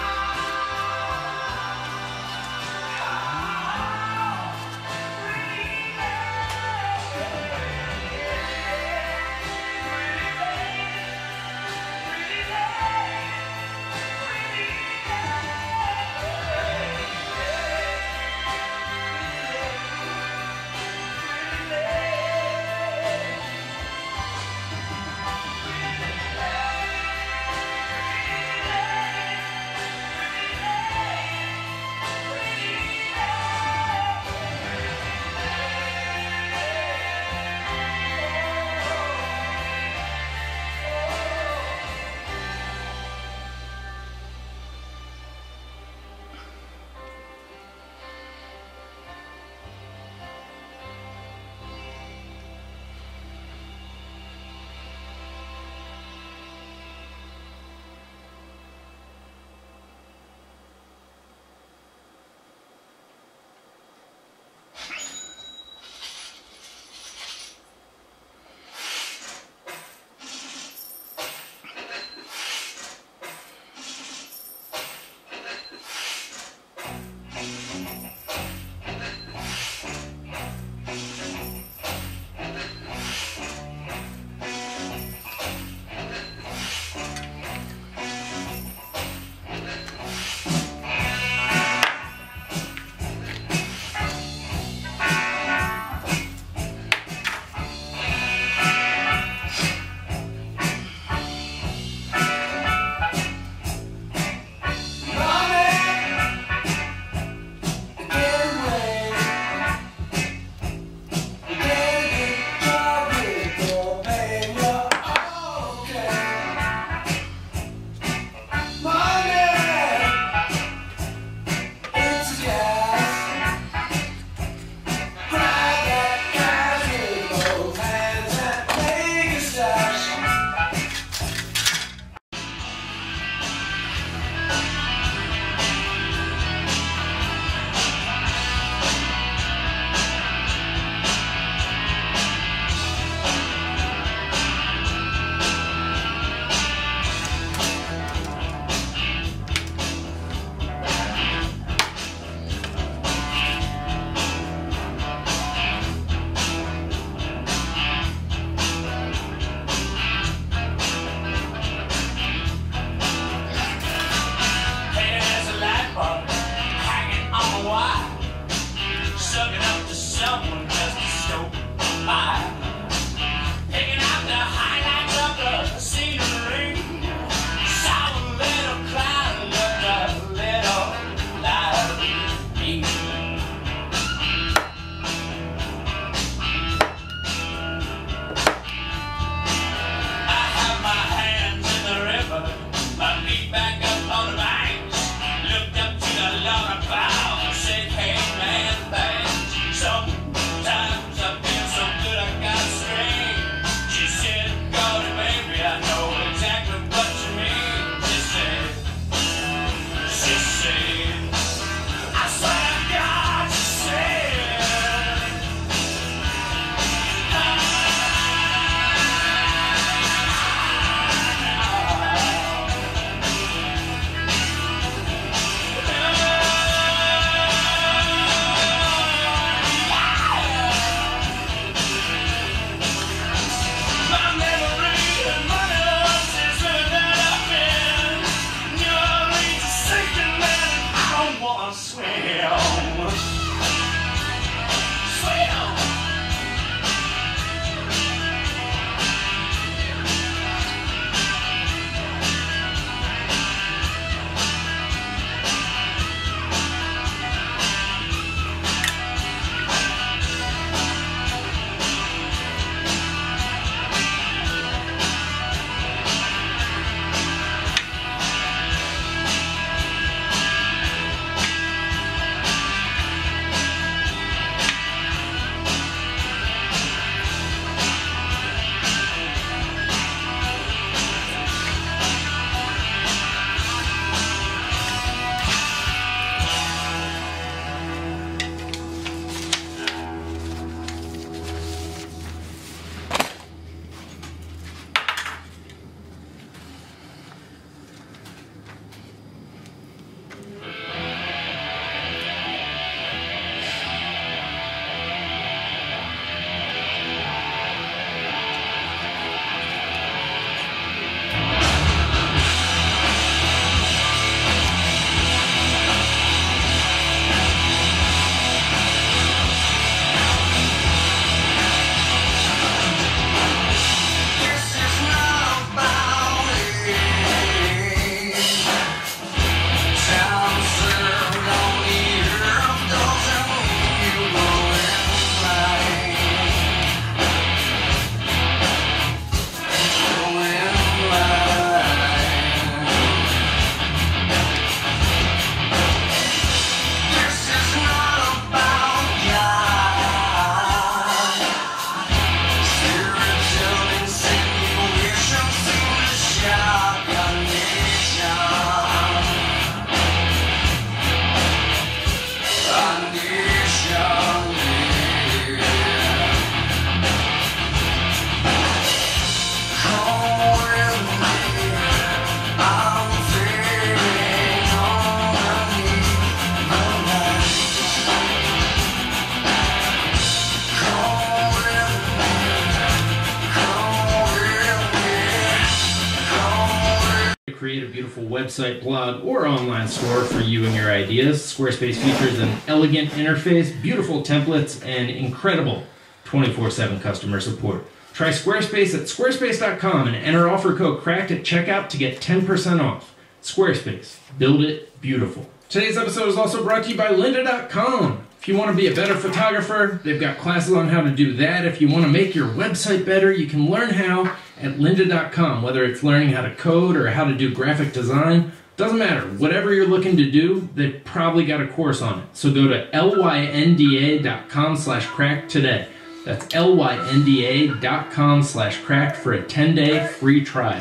B: beautiful website, blog, or online store for you and your ideas. Squarespace features an elegant interface, beautiful templates, and incredible 24/7 customer support. Try Squarespace at squarespace.com and enter offer code CRACKED at checkout to get 10% off. Squarespace. Build it beautiful. Today's episode is also brought to you by lynda.com. If you want to be a better photographer, they've got classes on how to do that. If you want to make your website better, you can learn how at lynda.com. Whether it's learning how to code or how to do graphic design, doesn't matter. Whatever you're looking to do, they've probably got a course on it. So go to lynda.com/cracked today. That's lynda.com/cracked for a 10-day free trial.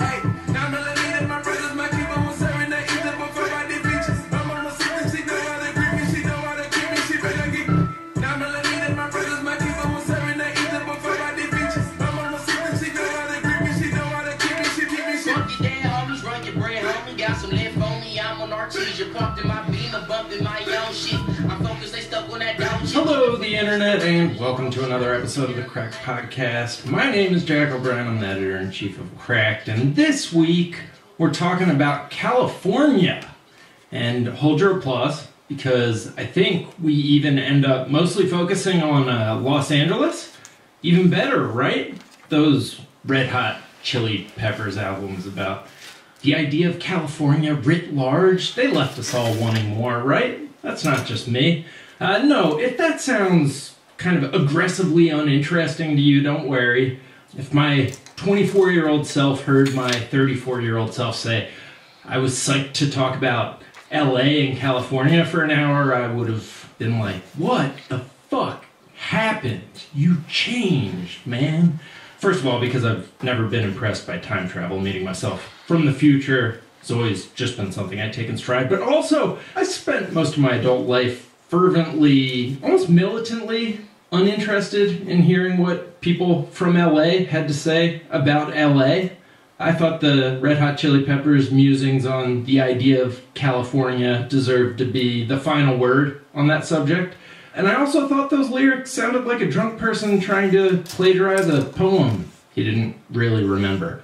B: Hello, the internet, and welcome to another episode of the Cracked Podcast. My name is Jack O'Brien. I'm the editor-in-chief of Cracked, and this week we're talking about California. And hold your applause, because I think we even end up mostly focusing on Los Angeles. Even better, right? Those Red Hot Chili Peppers albums about the idea of California writ large, they left us all wanting more, right? That's not just me. No, if that sounds kind of aggressively uninteresting to you, don't worry. If my 24-year-old self heard my 34-year-old self say, I was psyched to talk about LA and California for an hour, I would have been like, what the fuck happened? You changed, man. First of all, because I've never been impressed by time travel, meeting myself from the future. It's always just been something I take in stride. But also, I spent most of my adult life fervently, almost militantly uninterested in hearing what people from LA had to say about LA. I thought the Red Hot Chili Peppers' musings on the idea of California deserved to be the final word on that subject. And I also thought those lyrics sounded like a drunk person trying to plagiarize a poem he didn't really remember.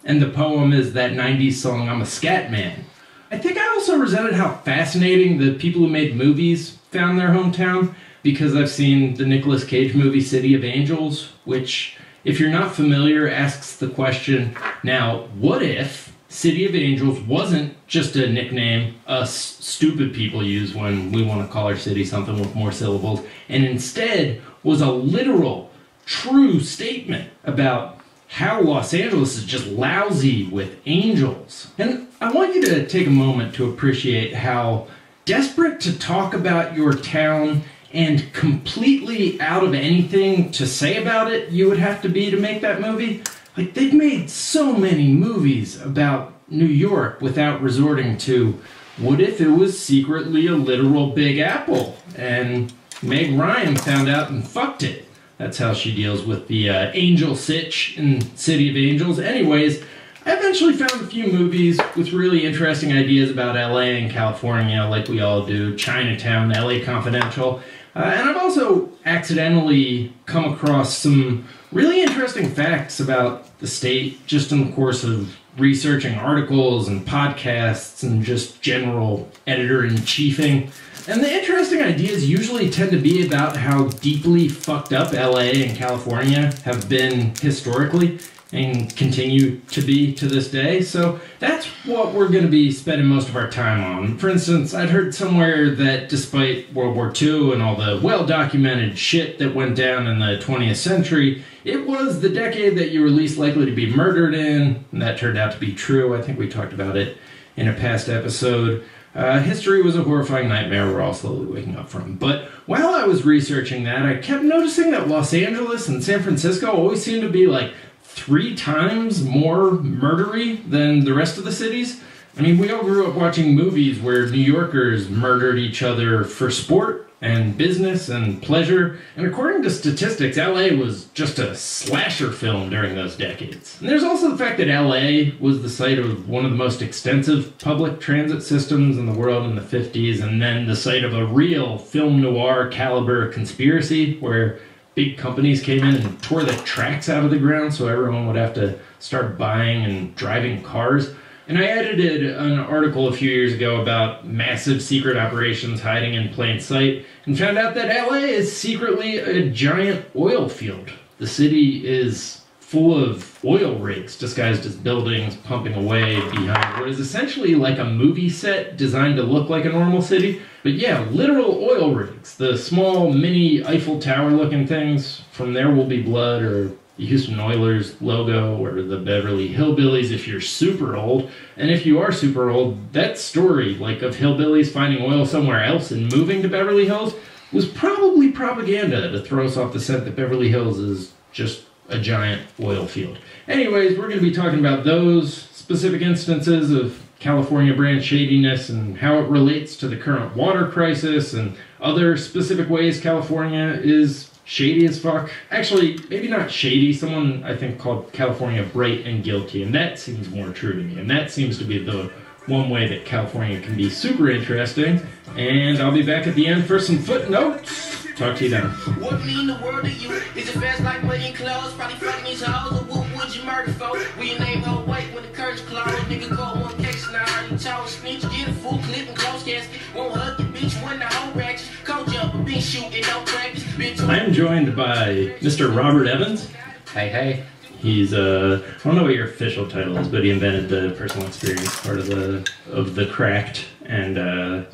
B: And the poem is that 90s song, I'm a Scat Man. I think I also resented how fascinating the people who made movies found their hometown, because I've seen the Nicolas Cage movie City of Angels, which, if you're not familiar, asks the question, now, what if City of Angels wasn't just a nickname us stupid people use when we want to call our city something with more syllables, and instead was a literal, true statement about how Los Angeles is just lousy with angels. And I want you to take a moment to appreciate how desperate to talk about your town and completely out of anything to say about it you would have to be to make that movie. Like, they've made so many movies about New York without resorting to, what if it was secretly a literal Big Apple and Meg Ryan found out and fucked it? That's how she deals with the angel sitch in City of Angels. Anyways, I eventually found a few movies with really interesting ideas about LA and California, like we all do. Chinatown, LA Confidential. And I've also accidentally come across some really interesting facts about the state just in the course of researching articles and podcasts and just general editor-in-chiefing. And the interesting ideas usually tend to be about how deeply fucked up LA and California have been historically and continue to be to this day. So that's what we're going to be spending most of our time on. For instance, I'd heard somewhere that despite World War II and all the well-documented shit that went down in the 20th century, it was the decade that you were least likely to be murdered in, and that turned out to be true. I think we talked about it in a past episode. History was a horrifying nightmare we're all slowly waking up from. But while I was researching that, I kept noticing that Los Angeles and San Francisco always seemed to be like 3 times more murdery than the rest of the cities. I mean, we all grew up watching movies where New Yorkers murdered each other for sport and business and pleasure. And according to statistics, LA was just a slasher film during those decades. And there's also the fact that LA was the site of one of the most extensive public transit systems in the world in the 50s, and then the site of a real film noir caliber conspiracy where big companies came in and tore the tracks out of the ground so everyone would have to start buying and driving cars. And I edited an article a few years ago about massive secret operations hiding in plain sight and found out that LA is secretly a giant oil field. The city is full of oil rigs disguised as buildings pumping away behind what is essentially like a movie set designed to look like a normal city. But yeah, literal oil rigs. The small mini Eiffel Tower looking things. From There Will Be Blood, or the Houston Oilers logo, or the Beverly Hillbillies if you're super old. And if you are super old, that story, like of hillbillies finding oil somewhere else and moving to Beverly Hills, was probably propaganda to throw us off the scent that Beverly Hills is just a giant oil field. Anyways, we're going to be talking about those specific instances of California brand shadiness and how it relates to the current water crisis and other specific ways California is shady as fuck. Actually, maybe not shady. Someone, I think, called California bright and guilty, and that seems more true to me. And that seems to be the one way that California can be super interesting. And I'll be back at the end for some footnotes. Talk to you then.
F: What mean the world to you? Is it fast like wedding clothes? Probably fucking these hoes, or what would you murder for? Will your name hold weight when the curtains close? Nigga call one case and I already told snitch. Get a full clip and close casket. Won't hug your bitch when the whole ratchet. Cold jumper, been shooting, no practice.
B: I am joined by Mr. Robert Evans.
C: Hey, hey.
B: He's I don't know what your official title is, but he invented the personal experience part of the Cracked, and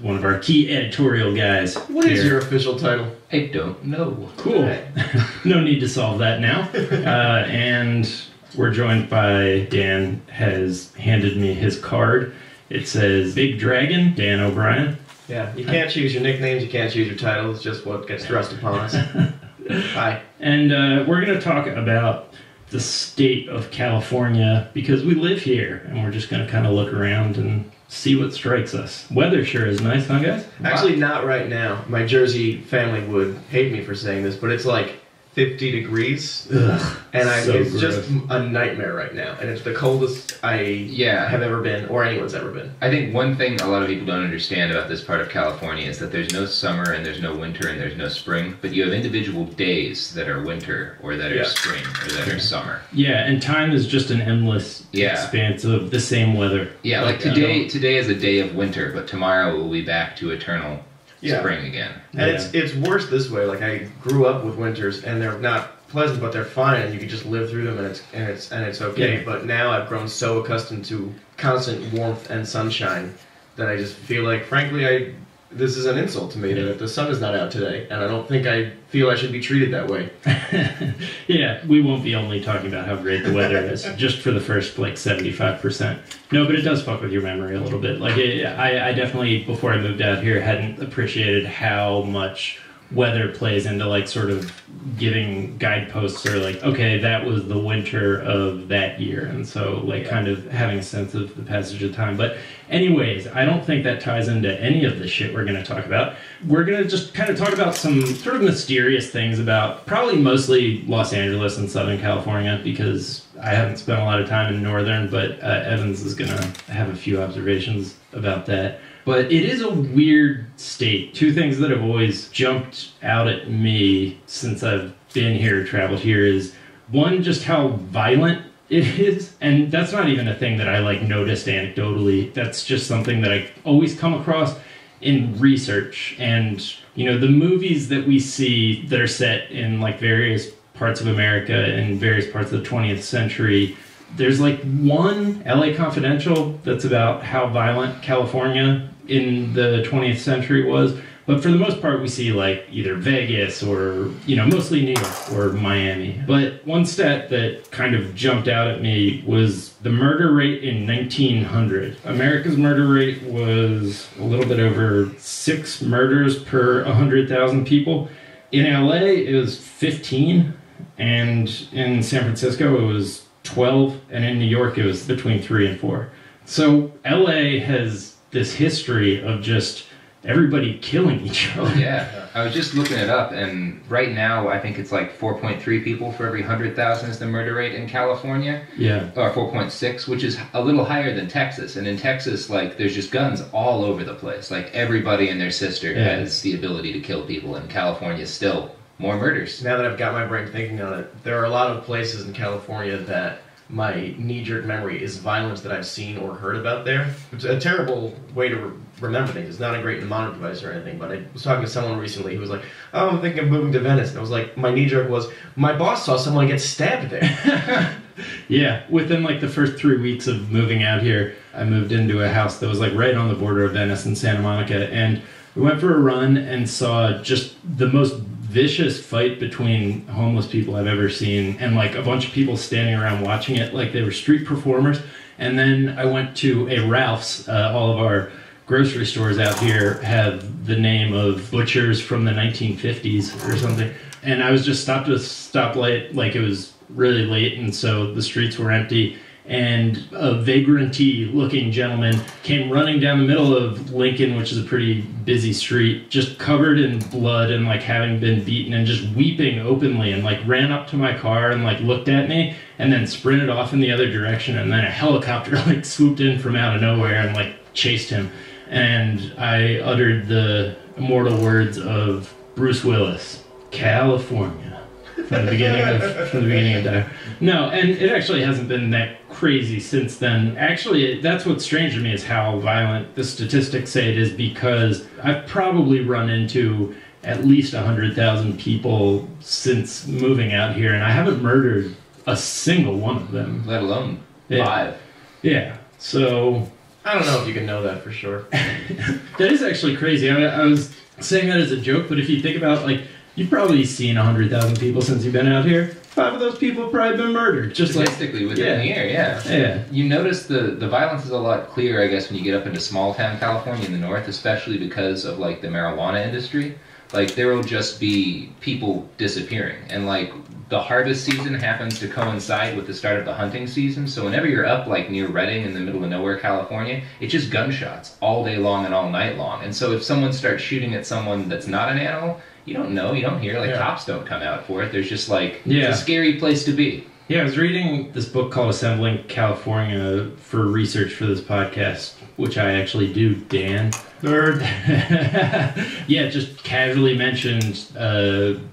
B: one of our key editorial guys.
G: What is your official title?
C: I don't know.
B: Cool. No need to solve that now. And we're joined by Dan. Has handed me his card. It says Big Dragon Dan O'Brien.
G: Yeah, you can't choose your nicknames, you can't choose your titles, it's just what gets thrust upon us. Hi.
B: And we're going to talk about the state of California because we live here, and we're just going to kind of look around and see what strikes us. Weather sure is nice, huh, guys?
G: Actually, not right now. My Jersey family would hate me for saying this, but it's like 50 degrees.
B: Ugh,
G: and
B: so
G: it's
B: gross.
G: just a nightmare right now. And it's the coldest I have ever been, or anyone's ever been.
H: I think one thing a lot of people don't understand about this part of California is that there's no summer and there's no winter and there's no spring, but you have individual days that are winter or that are spring or that are summer.
B: Yeah, and time is just an endless expanse of the same weather.
H: Yeah, like today is a day of winter, but tomorrow we'll be back to eternal spring again.
G: And it's worse this way. Like, I grew up with winters, and they're not pleasant, but they're fine, and you can just live through them, and it's okay.
B: Yeah.
G: But now I've grown so accustomed to constant warmth and sunshine that I just feel like, frankly, this is an insult to me that the sun is not out today, and I don't think I feel I should be treated that way.
B: Yeah, we won't be only talking about how great the weather is, just for the first, 75%. No, but it does fuck with your memory a little bit. I definitely, before I moved out here, hadn't appreciated how much weather plays into, sort of giving guideposts or, okay, that was the winter of that year. And so, kind of having a sense of the passage of time. But anyways, I don't think that ties into any of the shit we're going to talk about. We're going to just kind of talk about some sort of mysterious things about probably mostly Los Angeles and Southern California, because I haven't spent a lot of time in Northern, but Evans is going to have a few observations about that. But it is a weird state. Two things that have always jumped out at me since I've been here, traveled here, is one, just how violent it is. And that's not even a thing that I noticed anecdotally. That's just something that I always come across in research. And, the movies that we see that are set in various parts of America and various parts of the 20th century, there's one, LA Confidential, that's about how violent California in the 20th century was. But for the most part, we see either Vegas or, mostly New York or Miami. But one stat that kind of jumped out at me was the murder rate in 1900. America's murder rate was a little bit over 6 murders per 100,000 people. In LA, it was 15. And in San Francisco, it was 12, and in New York it was between 3 and 4. So LA has this history of just everybody killing each other.
H: Yeah, I was just looking it up, and right now I think it's 4.3 people for every 100,000 is the murder rate in California.
B: Yeah.
H: Or 4.6, which is a little higher than Texas. And in Texas, there's just guns all over the place. Everybody and their sister has the ability to kill people, and California is still more murders.
G: Now that I've got my brain thinking on it, there are a lot of places in California that my knee-jerk memory is violence that I've seen or heard about there. It's a terrible way to remember things. It's not a great mnemonic device or anything, but I was talking to someone recently who was like, oh, I'm thinking of moving to Venice. And I was like, my knee-jerk was, my boss saw someone get stabbed there.
B: Yeah, within like the first 3 weeks of moving out here, I moved into a house that was like right on the border of Venice and Santa Monica, and we went for a run and saw just the most vicious fight between homeless people I've ever seen, and like a bunch of people standing around watching it like they were street performers. And then I went to a Ralph's. All of our grocery stores out here have the name of butchers from the 1950s or something. And I was just stopped at a stoplight, like it was really late, and so the streets were empty. And a vagrantee-looking gentleman came running down the middle of Lincoln, which is a pretty busy street, just covered in blood and like having been beaten and just weeping openly, and like ran up to my car and like looked at me and then sprinted off in the other direction, and then a helicopter like swooped in from out of nowhere and like chased him. And I uttered the immortal words of Bruce Willis, California. From the beginning of that. No, and it actually hasn't been that crazy since then. Actually, that's what's strange to me is how violent the statistics say it is, because I've probably run into at least 100,000 people since moving out here, and I haven't murdered a single one of them.
H: Let alone 5.
B: Yeah, so...
G: I don't know if you can know that for sure.
B: That is actually crazy. I was saying that as a joke, but if you think about, like, you've probably seen 100,000 people since you've been out here. 5 of those people have probably been murdered. Just
H: statistically
B: like,
H: within the year,
B: yeah.
H: You notice the violence is a lot clearer, I guess, when you get up into small town California in the north, especially because of like the marijuana industry. Like there will just be people disappearing, and like the harvest season happens to coincide with the start of the hunting season. So whenever you're up like near Redding in the middle of nowhere, California, it's just gunshots all day long and all night long. And so if someone starts shooting at someone that's not an animal, you don't know, you don't hear, like cops don't come out for it. There's just like, it's a scary place to be.
B: Yeah, I was reading this book called Assembling California for research for this podcast, which I actually do, Dan. Nerd. Yeah, just casually mentioned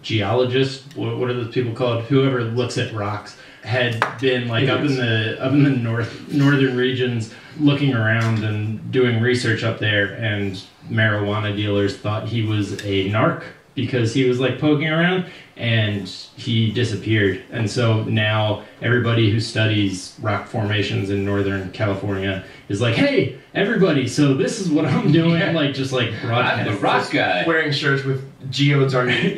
B: geologist, what are those people called? Whoever looks at rocks, had been like up in the northern regions looking around and doing research up there, and marijuana dealers thought he was a narc because he was like poking around, and he disappeared. And so now everybody who studies rock formations in Northern California is like, hey, everybody, so this is what I'm doing. Like, just like broadcast.
H: I'm the rock guy.
G: Wearing shirts with geodes on it.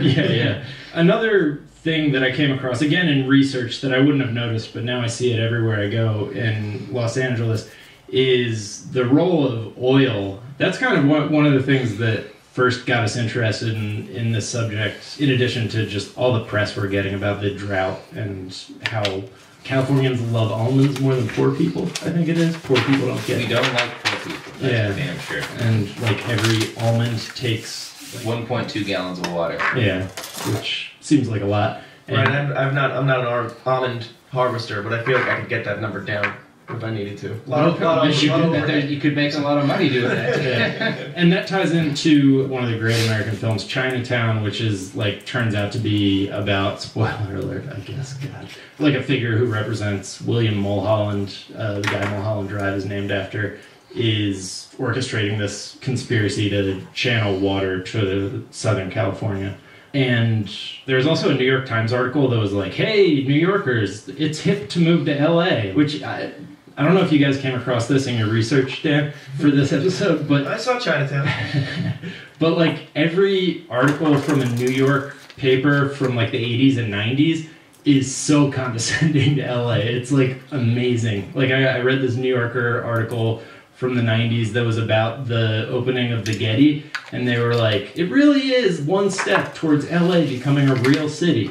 B: Yeah. Another thing that I came across, again in research, that I wouldn't have noticed, but now I see it everywhere I go in Los Angeles, is the role of oil. That's kind of one of the things that first got us interested in this subject, in addition to just all the press we're getting about the drought and how Californians love almonds more than poor people, I think it is. Poor people don't get it.
H: We don't like poor people, that's for damn sure.
B: And like every almond takes
H: like 1.2 gallons of water.
B: Yeah, which seems like a lot. And
G: right, I'm not an almond harvester, but I feel like I could get that number down if I needed to.
H: You could make a lot of money doing that.
B: And that ties into one of the great American films, Chinatown, which is like turns out to be about, spoiler alert, I guess, God, like a figure who represents William Mulholland, the guy Mulholland Drive is named after, is orchestrating this conspiracy to channel water to Southern California. And there's also a New York Times article that was like, hey, New Yorkers, it's hip to move to LA, which I don't know if you guys came across this in your research, Dan, for this episode, but
G: I saw Chinatown.
B: But like every article from a New York paper from like the 80s and 90s is so condescending to LA. It's like amazing. Like I read this New Yorker article from the 90s that was about the opening of the Getty, and they were like, it really is one step towards LA becoming a real city.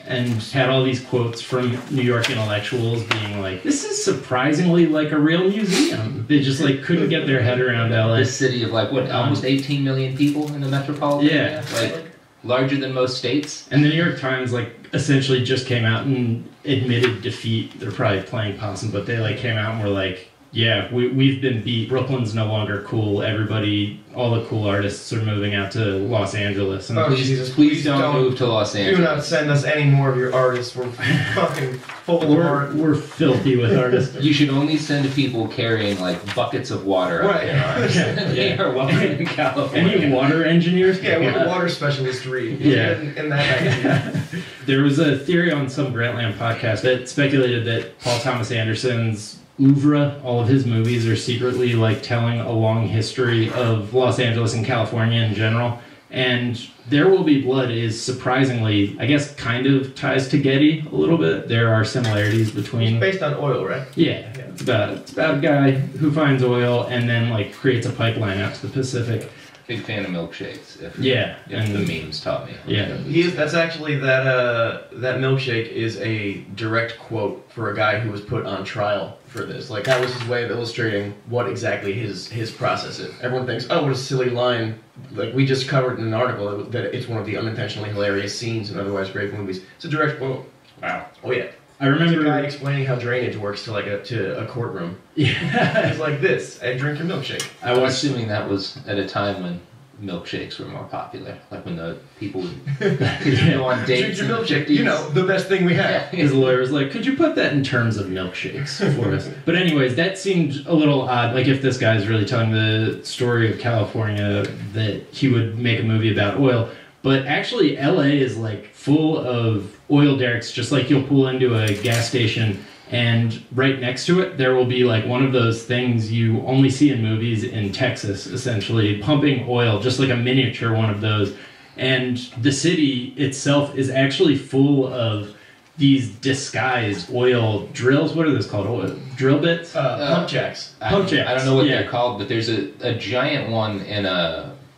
B: And had all these quotes from New York intellectuals being like, this is surprisingly like a real museum. They just like couldn't get their head around LA.
H: This city of like, what, almost 18 million people in the metropolitan area? Like, larger than most states?
B: And the New York Times like essentially just came out and admitted defeat. They're probably playing possum, but they like came out and were like,
I: yeah, we've been beat. Brooklyn's no longer cool. Everybody, all the cool artists are moving out to Los Angeles. And
H: please don't move to Los Angeles.
G: Do not send us any more of your artists. We're fucking full of art.
I: We're filthy with artists.
H: You should only send people carrying like buckets of water.
G: Right.
H: They are welcome in California.
I: Any water engineers?
G: Yeah, we're water specialists read.
I: Yeah.
G: In that magazine.
I: There was a theory on some Grantland podcast that speculated that Paul Thomas Anderson's oeuvre, all of his movies, are secretly like telling a long history of Los Angeles and California in general. And There Will Be Blood is surprisingly, I guess, kind of ties to Getty a little bit. There are similarities between.
G: It's based on oil, right?
I: Yeah, it's about a guy who finds oil and then like creates a pipeline out to the Pacific.
H: Big fan of milkshakes. If
I: and
H: the memes taught me.
I: Yeah,
G: That's actually that milkshake is a direct quote for a guy who was put on trial for this. Like that was his way of illustrating what exactly his process is. Everyone thinks, oh, what a silly line. Like we just covered in an article that it's one of the unintentionally hilarious scenes in otherwise great movies. It's a direct quote.
I: Wow.
G: Oh yeah.
I: I remember
G: a guy explaining how drainage works to a courtroom.
I: Yeah.
G: It's like this. I drink your milkshake.
H: I was assuming that was at a time when milkshakes were more popular, like when the people would go on dates.
G: Drink your milkshake. You know, the best thing we have.
I: His lawyer was like, could you put that in terms of milkshakes for us? But anyways, that seemed a little odd. Like if this guy's really telling the story of California, that he would make a movie about oil. But actually, LA is like full of oil derricks, just like you'll pull into a gas station and right next to it, there will be like one of those things you only see in movies in Texas, essentially, pumping oil, just like a miniature one of those. And the city itself is actually full of these disguised oil drills. What are those called? Oil drill bits?
G: Pump jacks.
H: I don't know what they're called, but there's a giant one in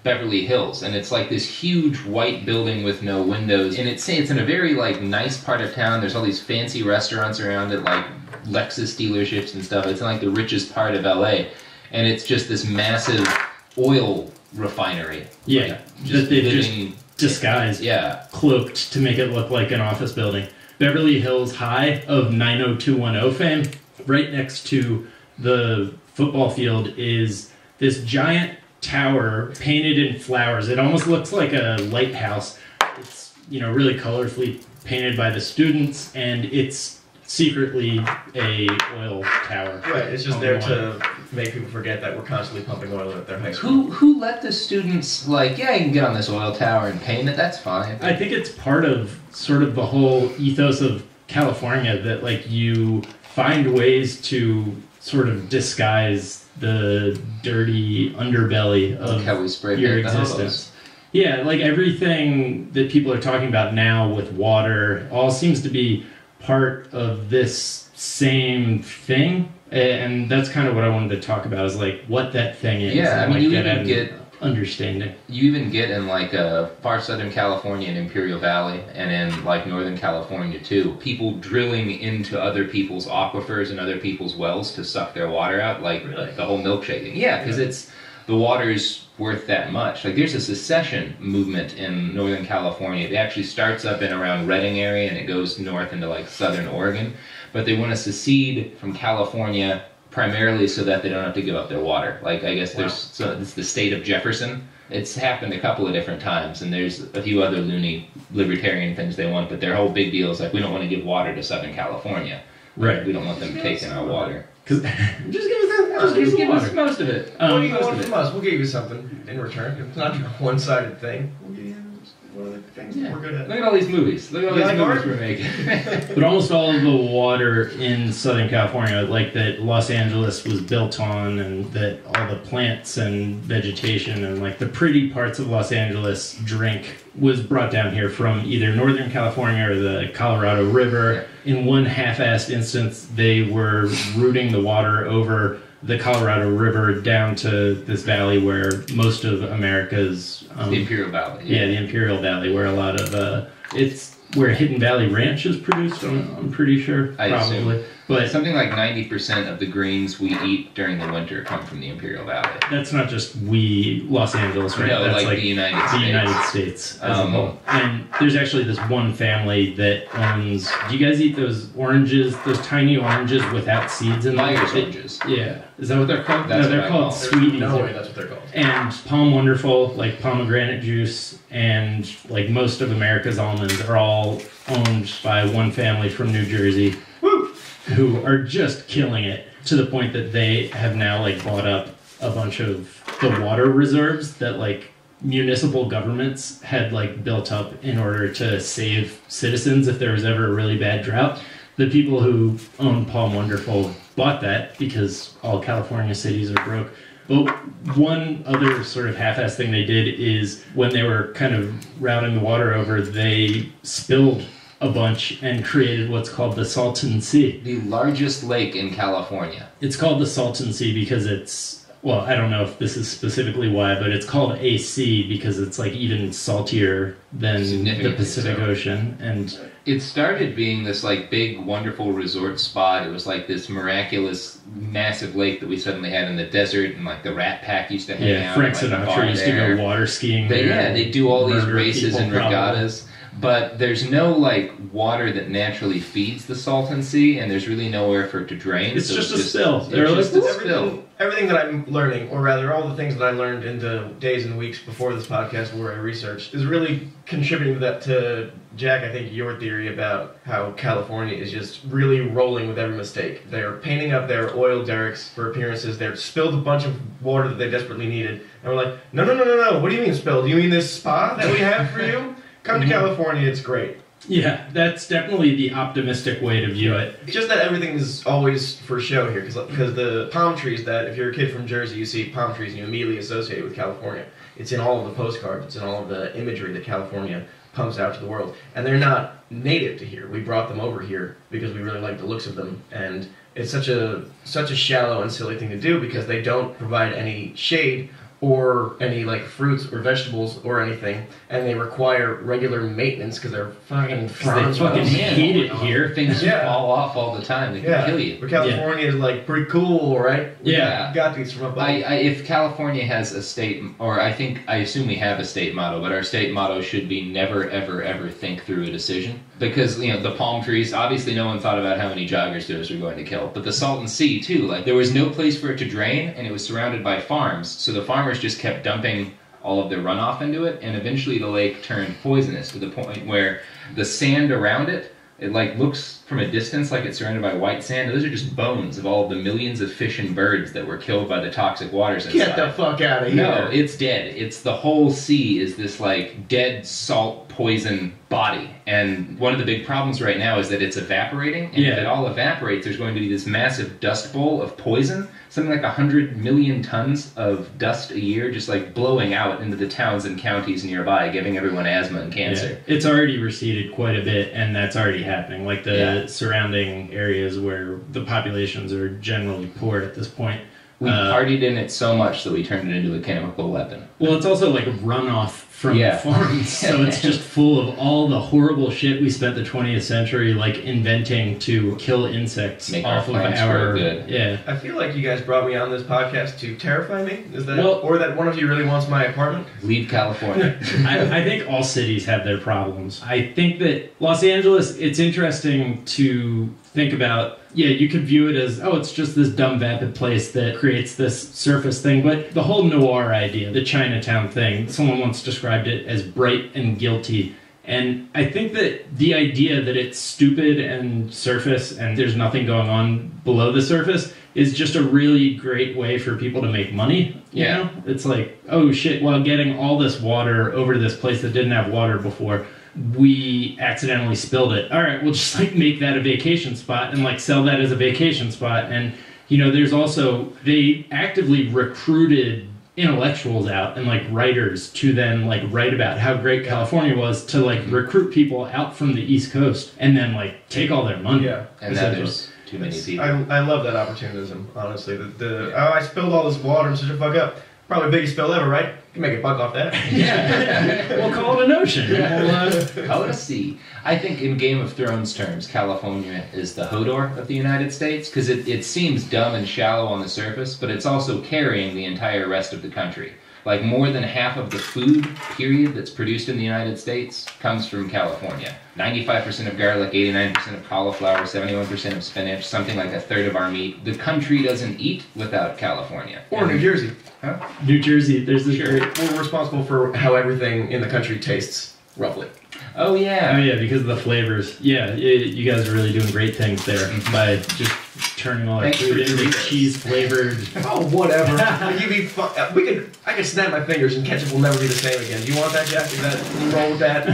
H: Beverly Hills, and it's like this huge white building with no windows, and it's in a very like nice part of town. There's all these fancy restaurants around it, like Lexus dealerships and stuff. It's in like the richest part of LA, and it's just this massive oil refinery.
I: Yeah,
H: like,
I: that they've just disguised, cloaked to make it look like an office building. Beverly Hills High of 90210 fame, right next to the football field is this giant tower painted in flowers. It almost looks like a lighthouse. It's really colorfully painted by the students, and it's secretly a oil tower.
G: Right, it's just there to make people forget that we're constantly pumping oil at their high school.
H: Who let the students you can get on this oil tower and paint it, that's fine.
I: I think it's part of sort of the whole ethos of California that like you find ways to sort of disguise the dirty underbelly of
H: how we spray
I: your
H: paint the
I: existence. Yeah, like everything that people are talking about now with water all seems to be part of this same thing, and that's kind of what I wanted to talk about, is like what that thing is.
H: Yeah,
I: and,
H: you even get
I: understanding.
H: You even get in like far southern California and Imperial Valley, and in like northern California too, people drilling into other people's aquifers and other people's wells to suck their water out, like the whole milkshake thing. Yeah, because the water's worth that much. Like there's a secession movement in northern California. It actually starts up in around Redding area and it goes north into like southern Oregon, but they want to secede from California primarily so that they don't have to give up their water. Like, I guess it's the state of Jefferson. It's happened a couple of different times, and there's a few other loony libertarian things they want, but their whole big deal is like, we don't want to give water to Southern California.
I: Right.
H: We don't want them taking our water.
I: Just give us most of it.
G: What do you want from us? We'll give you something in return. It's not a one-sided thing. We'll give you one of the things that we're good at.
H: Look at all these movies. Look at all these movies we're making.
I: But almost all of the water in Southern California, like that Los Angeles was built on, and that all the plants and vegetation and like the pretty parts of Los Angeles drink was brought down here from either Northern California or the Colorado River. In one half-assed instance, they were routing the water over the Colorado River down to this valley where most of America's...
H: the Imperial Valley.
I: Yeah, the Imperial Valley, where a lot of... it's where Hidden Valley Ranch is produced, I'm pretty sure.
H: I
I: probably.
H: assume.
I: But
H: something like 90% of the greens we eat during the winter come from the Imperial Valley.
I: that's not just Los Angeles, right?
H: No,
I: that's
H: like the United States.
I: The United States as a whole. And there's actually this one family that owns. Do you guys eat those oranges? Those tiny oranges without seeds in them?
H: Myers oranges.
I: Yeah, is that what they're called?
H: That's
I: no, they're
H: what I
I: called
H: call them.
I: sweeties.
G: No way, that's what they're called.
I: And Palm Wonderful, like pomegranate juice, and like most of America's almonds are all owned by one family from New Jersey. Woo! Who are just killing it to the point that they have now like bought up a bunch of the water reserves that like municipal governments had like built up in order to save citizens if there was ever a really bad drought. The people who own Palm Wonderful bought that because all California cities are broke. But one other sort of half-assed thing they did is when they were kind of routing the water over, they spilled a bunch and created what's called the Salton Sea.
H: The largest lake in California.
I: It's called the Salton Sea because it's, well, I don't know if this is specifically why, but it's called a sea because it's like even saltier than the Pacific Ocean. And
H: it started being this like big, wonderful resort spot. It was like this miraculous, massive lake that we suddenly had in the desert, and like the Rat Pack used to hang out.
I: Frank
H: like,
I: Sinatra used to go water skiing there.
H: They do all these
I: murder
H: races and
I: people,
H: regattas. But there's no like water that naturally feeds the Salton Sea, and there's really nowhere for it to drain.
I: It's
H: so
I: just a
H: it's
I: spill.
H: It's
I: They're
H: just
I: like,
H: a spill.
G: Everything that I'm learning, or rather all the things that I learned in the days and weeks before this podcast where I researched, is really contributing to Jack, I think, your theory about how California is just really rolling with every mistake. They're painting up their oil derricks for appearances. They've spilled a bunch of water that they desperately needed. And we're like, no. What do you mean spilled? Do you mean this spa that we have for you? Come to California, it's great.
I: Yeah, that's definitely the optimistic way to view it.
G: It's just that everything is always for show here, because the palm trees that, if you're a kid from Jersey, you see palm trees and you immediately associate it with California. It's in all of the postcards, it's in all of the imagery that California pumps out to the world. And they're not native to here. We brought them over here because we really like the looks of them. And it's such a shallow and silly thing to do because they don't provide any shade or any like fruits or vegetables or anything, and they require regular maintenance because they're fucking fronds.
I: They fucking hate it here.
H: Things fall off all the time. They can kill you.
G: But California is like pretty cool, right? We got these from above.
H: If California has a state, or I assume we have a state motto, but our state motto should be never, ever, ever think through a decision. Because, the palm trees, obviously no one thought about how many joggers those were going to kill. But the Salton Sea, too, like, there was no place for it to drain, and it was surrounded by farms. So the farmers just kept dumping all of their runoff into it, and eventually the lake turned poisonous to the point where the sand around it, it like looks from a distance like it's surrounded by white sand. Those are just bones of all of the millions of fish and birds that were killed by the toxic waters inside.
G: Get the fuck out of here.
H: No, it's dead. It's the whole sea is this like dead salt poison body. And one of the big problems right now is that it's evaporating. And if it all evaporates, there's going to be this massive dust bowl of poison. Something like 100 million tons of dust a year just like blowing out into the towns and counties nearby, giving everyone asthma and cancer.
I: Yeah. It's already receded quite a bit, and that's already happening. Like the surrounding areas where the populations are generally poor at this point.
H: We partied in it so much that we turned it into a chemical weapon.
I: Well, it's also like a runoff from farms, so it's just full of all the horrible shit we spent the 20th century like inventing to kill insects.
H: Make
I: off
H: our plants grow good.
I: Yeah.
G: I feel like you guys brought me on this podcast to terrify me. Is that,
I: well,
G: or that one of you really wants my apartment?
H: Leave California.
I: I think all cities have their problems. I think that Los Angeles, it's interesting to think about. Yeah, you could view it as, it's just this dumb, vapid place that creates this surface thing. But the whole noir idea, the Chinatown thing, someone once described it as bright and guilty. And I think that the idea that it's stupid and surface and there's nothing going on below the surface is just a really great way for people to make money. You know? It's like, oh shit, while getting all this water over to this place that didn't have water before, we accidentally spilled it. All right, we'll just like make that a vacation spot and like sell that as a vacation spot. And there's also, they actively recruited intellectuals out and like writers to then like write about how great California was, to like recruit people out from the East Coast and then like take all their money.
G: Yeah,
H: and now there's too many people.
G: I love that opportunism, honestly. I spilled all this water and such a fuck up. Probably biggest spill ever, right? can make a buck off that.
I: Yeah, we'll call it an ocean.
H: Call it a sea. I think in Game of Thrones terms, California is the Hodor of the United States, because it seems dumb and shallow on the surface, but it's also carrying the entire rest of the country. Like, more than half of the food, period, that's produced in the United States comes from California. 95% of garlic, 89% of cauliflower, 71% of spinach, something like a third of our meat. The country doesn't eat without California.
G: Or New Jersey.
H: Huh?
I: New Jersey, there's this great...
G: We're responsible for how everything in the country tastes, roughly.
H: Oh, yeah.
I: Oh, yeah, because of the flavors. Yeah, you guys are really doing great things there by just turning all our
H: Thanks
I: food
H: for
I: into
H: doing this.
I: cheese-flavored...
G: Oh, whatever. You'd be I could snap my fingers and ketchup will never be the same again. Do you want that, Jack? Is that, you roll with that?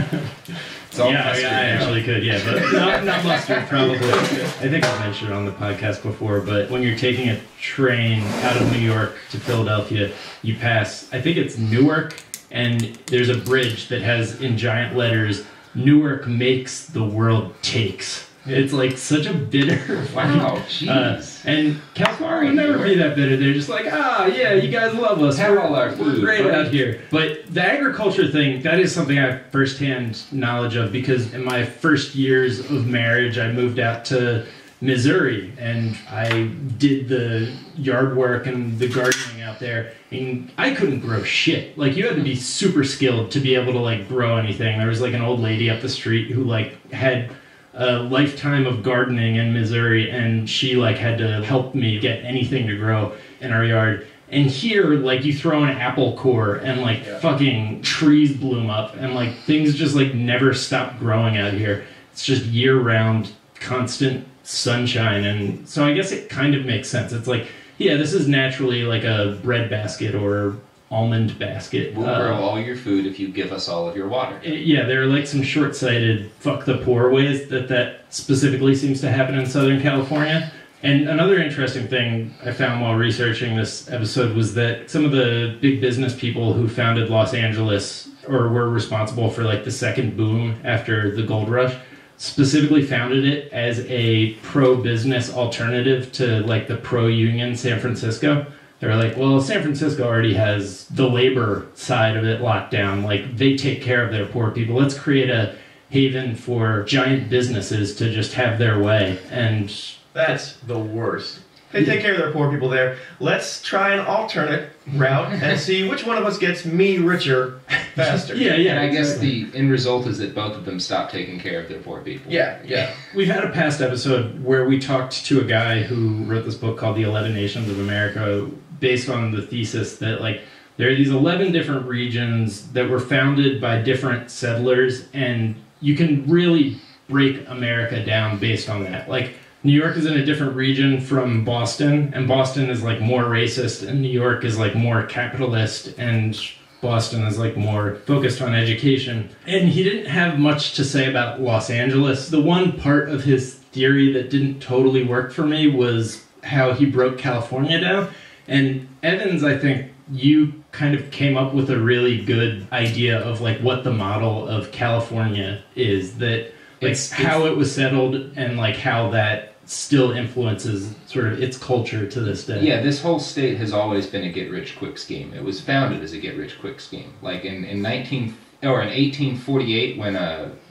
H: It's all
I: Yeah,
H: mustard
I: I
H: now.
I: actually could, yeah, but not mustard, probably. I think I've mentioned it on the podcast before, but when you're taking a train out of New York to Philadelphia, you pass, I think it's Newark, and there's a bridge that has, in giant letters, Newark makes, the world takes. It's like such a bitter.
H: Wow, jeez.
I: And California will never be that bitter. They're just like, yeah, you guys love us.
H: Have all our
I: We're
H: food,
I: great
H: buddy.
I: out here. But the agriculture thing, that is something I have firsthand knowledge of, because in my first years of marriage, I moved out to Missouri and I did the yard work and the gardening out there, and I couldn't grow shit. Like, you had to be super skilled to be able to like grow anything. There was like an old lady up the street who like had a lifetime of gardening in Missouri, and she like had to help me get anything to grow in our yard. And here, like, you throw an apple core and like fucking trees bloom up, and like things just like never stop growing out here. It's just year-round, constant sunshine. And so I guess it kind of makes sense. It's like, yeah, this is naturally like a bread basket or almond basket.
H: We'll grow all your food if you give us all of your water.
I: Yeah, there are like some short-sighted fuck the poor ways that specifically seems to happen in Southern California. And another interesting thing I found while researching this episode was that some of the big business people who founded Los Angeles, or were responsible for like the second boom after the gold rush, specifically founded it as a pro-business alternative to like the pro-union San Francisco. They were like, well, San Francisco already has the labor side of it locked down. Like, they take care of their poor people. Let's create a haven for giant businesses to just have their way. And
G: That's the worst. They take care of their poor people there. Let's try an alternate route and see which one of us gets me richer faster.
I: yeah,
H: And I guess
I: exactly.
H: the end result is that both of them stop taking care of their poor people.
G: Yeah.
I: We've had a past episode where we talked to a guy who wrote this book called The 11 Nations of America, based on the thesis that like there are these 11 different regions that were founded by different settlers, and you can really break America down based on that. Like, New York is in a different region from Boston, and Boston is like more racist, and New York is like more capitalist, and Boston is like more focused on education. And he didn't have much to say about Los Angeles. The one part of his theory that didn't totally work for me was how he broke California down. And Evans, I think you kind of came up with a really good idea of like what the model of California is, that like how it was settled and like how that still influences sort of its culture to this day.
H: Yeah, this whole state has always been a get-rich-quick scheme. It was founded as a get-rich-quick scheme. Like in 1848, when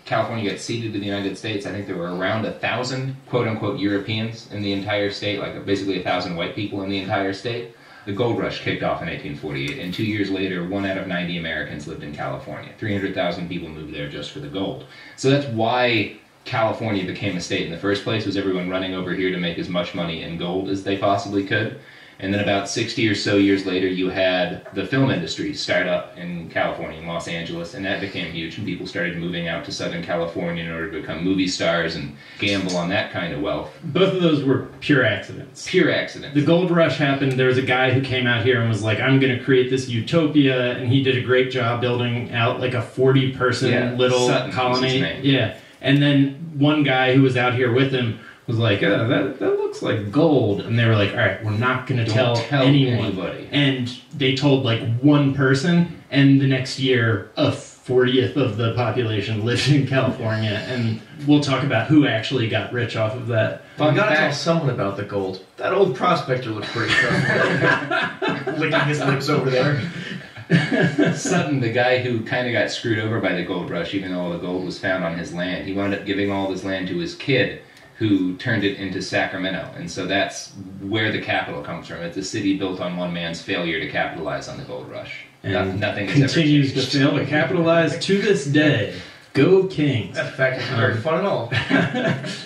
H: California got ceded to the United States, I think there were around 1,000 quote-unquote Europeans in the entire state, like basically 1,000 white people in the entire state. The gold rush kicked off in 1848, and 2 years later, 1 out of 90 Americans lived in California. 300,000 people moved there just for the gold. So that's why California became a state in the first place, was everyone running over here to make as much money in gold as they possibly could. And then about 60 or so years later, you had the film industry start up in California, in Los Angeles, and that became huge, and people started moving out to Southern California in order to become movie stars and gamble on that kind of wealth.
I: Both of those were pure accidents.
H: Pure accidents.
I: The gold rush happened. There was a guy who came out here and was like, I'm going to create this utopia, and he did a great job building out like a 40-person little
H: Sutton was
I: colony.
H: his name.
I: Yeah. And then one guy who was out here with him was like, oh, that looks like gold. And they were like, all right, we're not going to tell anyone.
H: Anybody.
I: And they told like one person, and the next year, a 40th of the population lived in California. And we'll talk about who actually got rich off of that.
G: You gotta tell someone about the gold. That old prospector looks pretty tough. Licking his lips over there.
H: Sutton, the guy who kind of got screwed over by the gold rush, even though all the gold was found on his land, he wound up giving all of his land to his kid, who turned it into Sacramento. And so that's where the capital comes from. It's a city built on one man's failure to capitalize on the gold rush.
I: And
H: nothing
I: continues to fail to capitalize to this day. Go Kings.
G: That fact is very fun at all.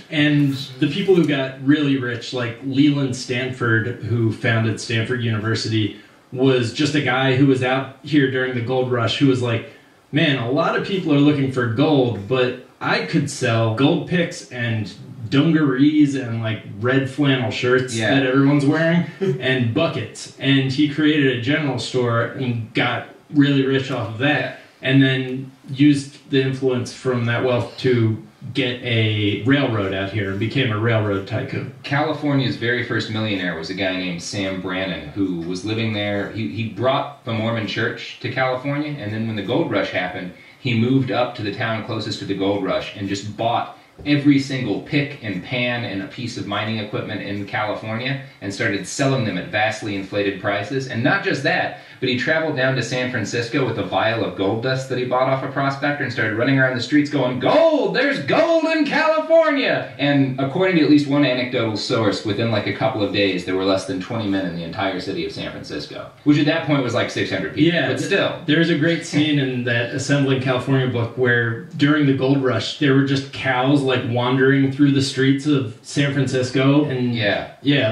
I: And the people who got really rich, like Leland Stanford, who founded Stanford University, was just a guy who was out here during the gold rush who was like, man, a lot of people are looking for gold, but I could sell gold picks and dungarees and like red flannel shirts that everyone's wearing and buckets. And he created a general store and got really rich off of that, and then used the influence from that wealth to get a railroad out here and became a railroad tycoon.
H: California's very first millionaire was a guy named Sam Brannan, who was living there. He brought the Mormon church to California, and then when the gold rush happened, he moved up to the town closest to the gold rush and just bought every single pick and pan and a piece of mining equipment in California and started selling them at vastly inflated prices. And not just that, but he traveled down to San Francisco with a vial of gold dust that he bought off a prospector and started running around the streets going, "Gold! There's gold in California!" And according to at least one anecdotal source, within like a couple of days, there were less than 20 men in the entire city of San Francisco, which at that point was like 600 people.
I: Yeah,
H: but still.
I: There's a great scene in that Assembling California book where during the gold rush, there were just cows like wandering through the streets of San Francisco, and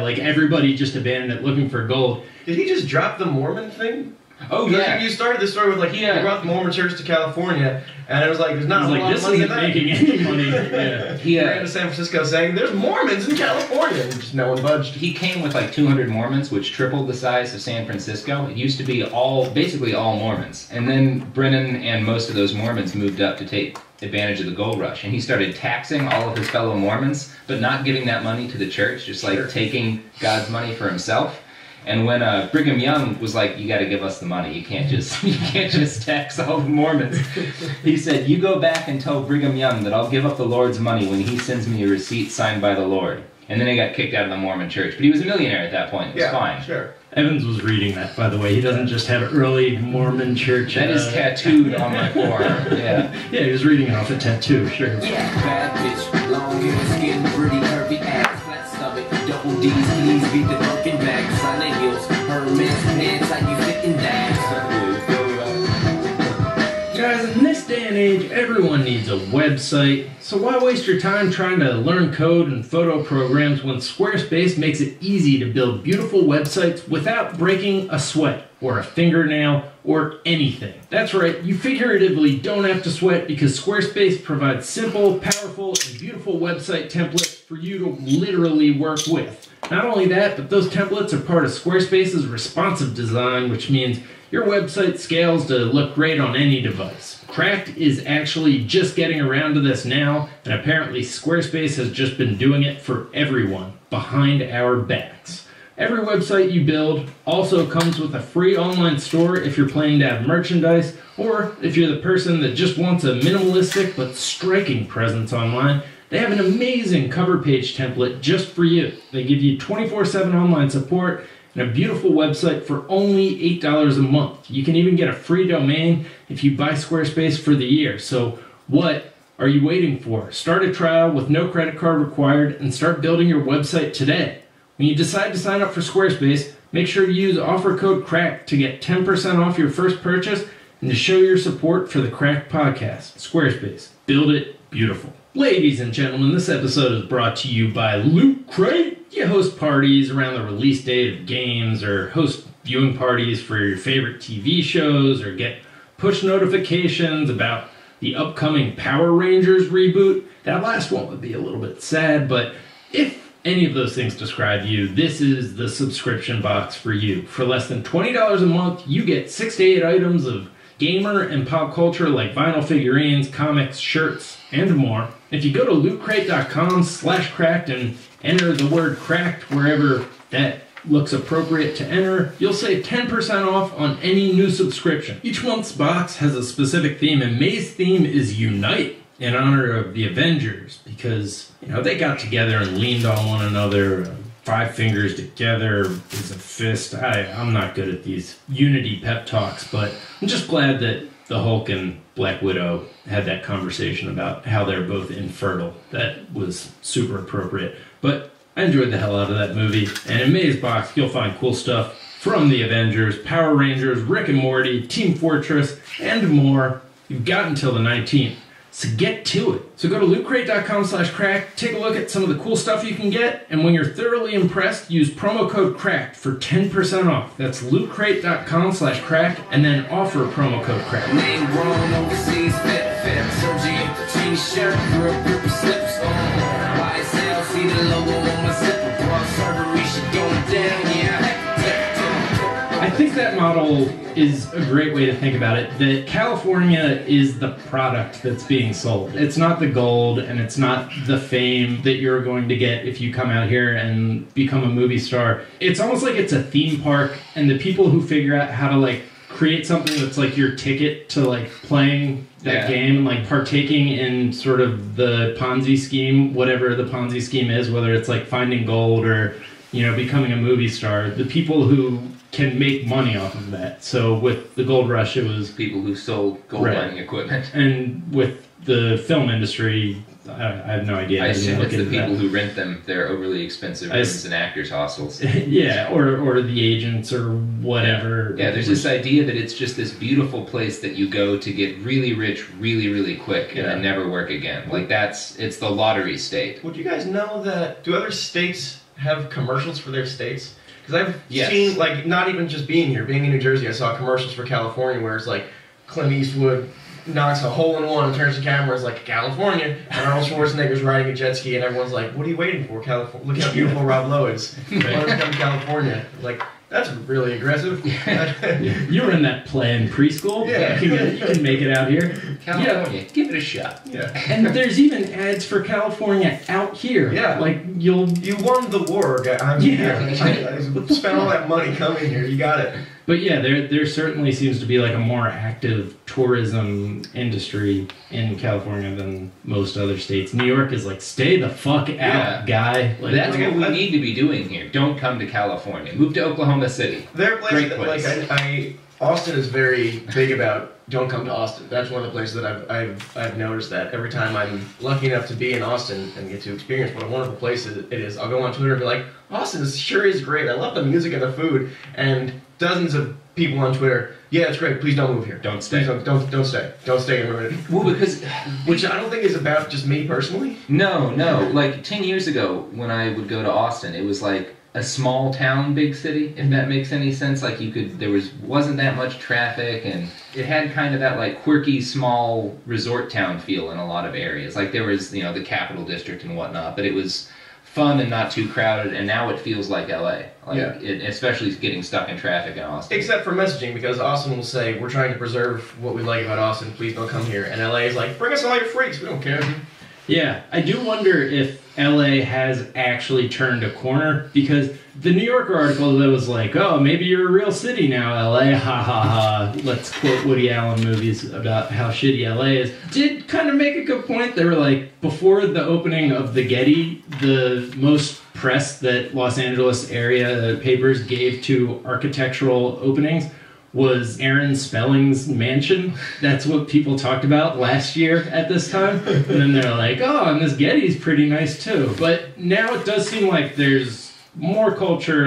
I: like everybody just abandoned it looking for gold.
G: Did he just drop the Mormon thing?
H: Oh, yeah.
G: You started this story with like, he brought the Mormon church to California, and it was like, there's not a lot of money in that.
I: Making any money.
G: He ran to San Francisco saying, there's Mormons in California, and just no one budged.
H: He came with like 200 Mormons, which tripled the size of San Francisco. It used to be basically all Mormons. And then Brennan and most of those Mormons moved up to take advantage of the gold rush, and he started taxing all of his fellow Mormons, but not giving that money to the church, just like taking God's money for himself. And when Brigham Young was like, "You got to give us the money. You can't just tax all the Mormons," he said, "You go back and tell Brigham Young that I'll give up the Lord's money when he sends me a receipt signed by the Lord." And then he got kicked out of the Mormon church. But he was a millionaire at that point. It was fine.
G: Sure.
I: Evans was reading that, by the way. He doesn't just have early Mormon church.
H: That is tattooed on my forearm. Yeah,
I: he was reading it off a tattoo. Sure.
F: Yeah, bad bitch, long hair, skin, pretty, curvy ass, flat stomach, double D's, please beat the pumpkin back, silent heels, Hermes pants, like you fit in that.
I: Guys, in this day and age, everyone needs a website. So why waste your time trying to learn code and photo programs when Squarespace makes it easy to build beautiful websites without breaking a sweat or a fingernail or anything? That's right, you figuratively don't have to sweat because Squarespace provides simple, powerful, and beautiful website templates for you to literally work with. Not only that, but those templates are part of Squarespace's responsive design, which means your website scales to look great on any device. Cracked is actually just getting around to this now, and apparently Squarespace has just been doing it for everyone behind our backs. Every website you build also comes with a free online store if you're planning to have merchandise, or if you're the person that just wants a minimalistic but striking presence online. They have an amazing cover page template just for you. They give you 24/7 online support and a beautiful website for only $8 a month. You can even get a free domain if you buy Squarespace for the year. So what are you waiting for? Start a trial with no credit card required and start building your website today. When you decide to sign up for Squarespace, make sure to use offer code CRACK to get 10% off your first purchase and to show your support for the Cracked podcast. Squarespace. Build it beautiful. Ladies and gentlemen, this episode is brought to you by Loot Crate. You host parties around the release date of games, or host viewing parties for your favorite TV shows, or get push notifications about the upcoming Power Rangers reboot. That last one would be a little bit sad, but if any of those things describe you, this is the subscription box for you. For less than $20 a month, you get 6 to 8 items of gamer and pop culture like vinyl figurines, comics, shirts, and more. If you go to lootcrate.com/cracked and enter the word cracked wherever that looks appropriate to enter, you'll save 10% off on any new subscription. Each month's box has a specific theme, and May's theme is Unite, in honor of the Avengers, because, you know, they got together and leaned on one another, 5 fingers together is a fist. I'm not good at these unity pep talks, but I'm just glad that the Hulk and Black Widow had that conversation about how they're both infertile. That was super appropriate. But I enjoyed the hell out of that movie. And in May's box, you'll find cool stuff from the Avengers, Power Rangers, Rick and Morty, Team Fortress, and more. You've got until the 19th. So get to it. So go to lootcrate.com/cracked, take a look at some of the cool stuff you can get, and when you're thoroughly impressed, use promo code CRACKED for 10% off. That's lootcrate.com/cracked, and then offer promo code CRACKED.
F: Name grown overseas, fat surgery, t-shirt, grip slips on. YSL, see the logo on my zipper, bra surgery, she going down, yeah.
I: I think that model is a great way to think about it, that California is the product that's being sold. It's not the gold, and it's not the fame that you're going to get if you come out here and become a movie star. It's almost like it's a theme park, and the people who figure out how to like create something that's like your ticket to like playing that game and like partaking in sort of the Ponzi scheme, whatever the Ponzi scheme is, whether it's like finding gold or, you know, becoming a movie star, the people who can make money off of that. So with the gold rush, it was
H: People who sold gold mining equipment.
I: and with the film industry, I have no idea.
H: I assume
I: didn't
H: it's
I: look
H: the
I: into
H: people
I: that.
H: who rent them their overly expensive rooms in actors' hostels.
I: Yeah, or the agents or whatever.
H: Yeah, there's this idea that it's just this beautiful place that you go to get really rich really, really quick and then never work again. Like it's the lottery state.
G: Would you guys know that, do other states have commercials for their states? Because I've seen, like, not even just being here, being in New Jersey, I saw commercials for California where it's like Clint Eastwood knocks a hole-in-one and turns the camera, it's like, California, and Arnold Schwarzenegger's riding a jet ski, and everyone's like, what are you waiting for, California? Look how beautiful Rob Lowe is. Why don't you come to California? Like, that's really aggressive.
I: You were in that play in preschool.
G: Yeah.
I: You can make it out here.
H: California, give it a shot.
G: Yeah.
I: And there's even ads for California out here.
G: Yeah.
I: Like, you
G: won the war, guy. I spent all that money coming here. You got it.
I: But yeah, there certainly seems to be like a more active tourism industry in California than most other states. New York is like, stay the fuck out, guy. Like,
H: That's what we need to be doing here. Don't come to California. Move to Oklahoma City.
G: There are places
H: Great place.
G: like Austin is very big about don't come to Austin. That's one of the places that I've noticed that every time I'm lucky enough to be in Austin and get to experience what a wonderful place it is, I'll go on Twitter and be like, Austin sure is great. I love the music and the food. And dozens of people on Twitter, yeah, it's great. Please don't move here.
H: Don't stay.
G: Please don't stay. Don't stay and ruin it.
H: Well, because
G: Which I don't think is about just me personally.
H: No. Like 10 years ago, when I would go to Austin, it was like a small town, big city. If that makes any sense, like wasn't that much traffic, and it had kind of that like quirky small resort town feel in a lot of areas. Like there was, the Capital District and whatnot, but it was fun and not too crowded. And now it feels like LA. Especially getting stuck in traffic in Austin.
G: Except for messaging, because Austin will say, we're trying to preserve what we like about Austin, please don't come here. And LA is like, bring us all your freaks, we don't care.
I: Yeah, I do wonder if LA has actually turned a corner, because the New Yorker article that was like, oh, maybe you're a real city now, LA, ha ha ha, let's quote Woody Allen movies about how shitty LA is, did kind of make a good point. They were like, before the opening of the Getty, the most press that Los Angeles area papers gave to architectural openings was Aaron Spelling's mansion. That's what people talked about last year at this time. And then they're like, oh, and this Getty's pretty nice too. But now it does seem like there's more culture,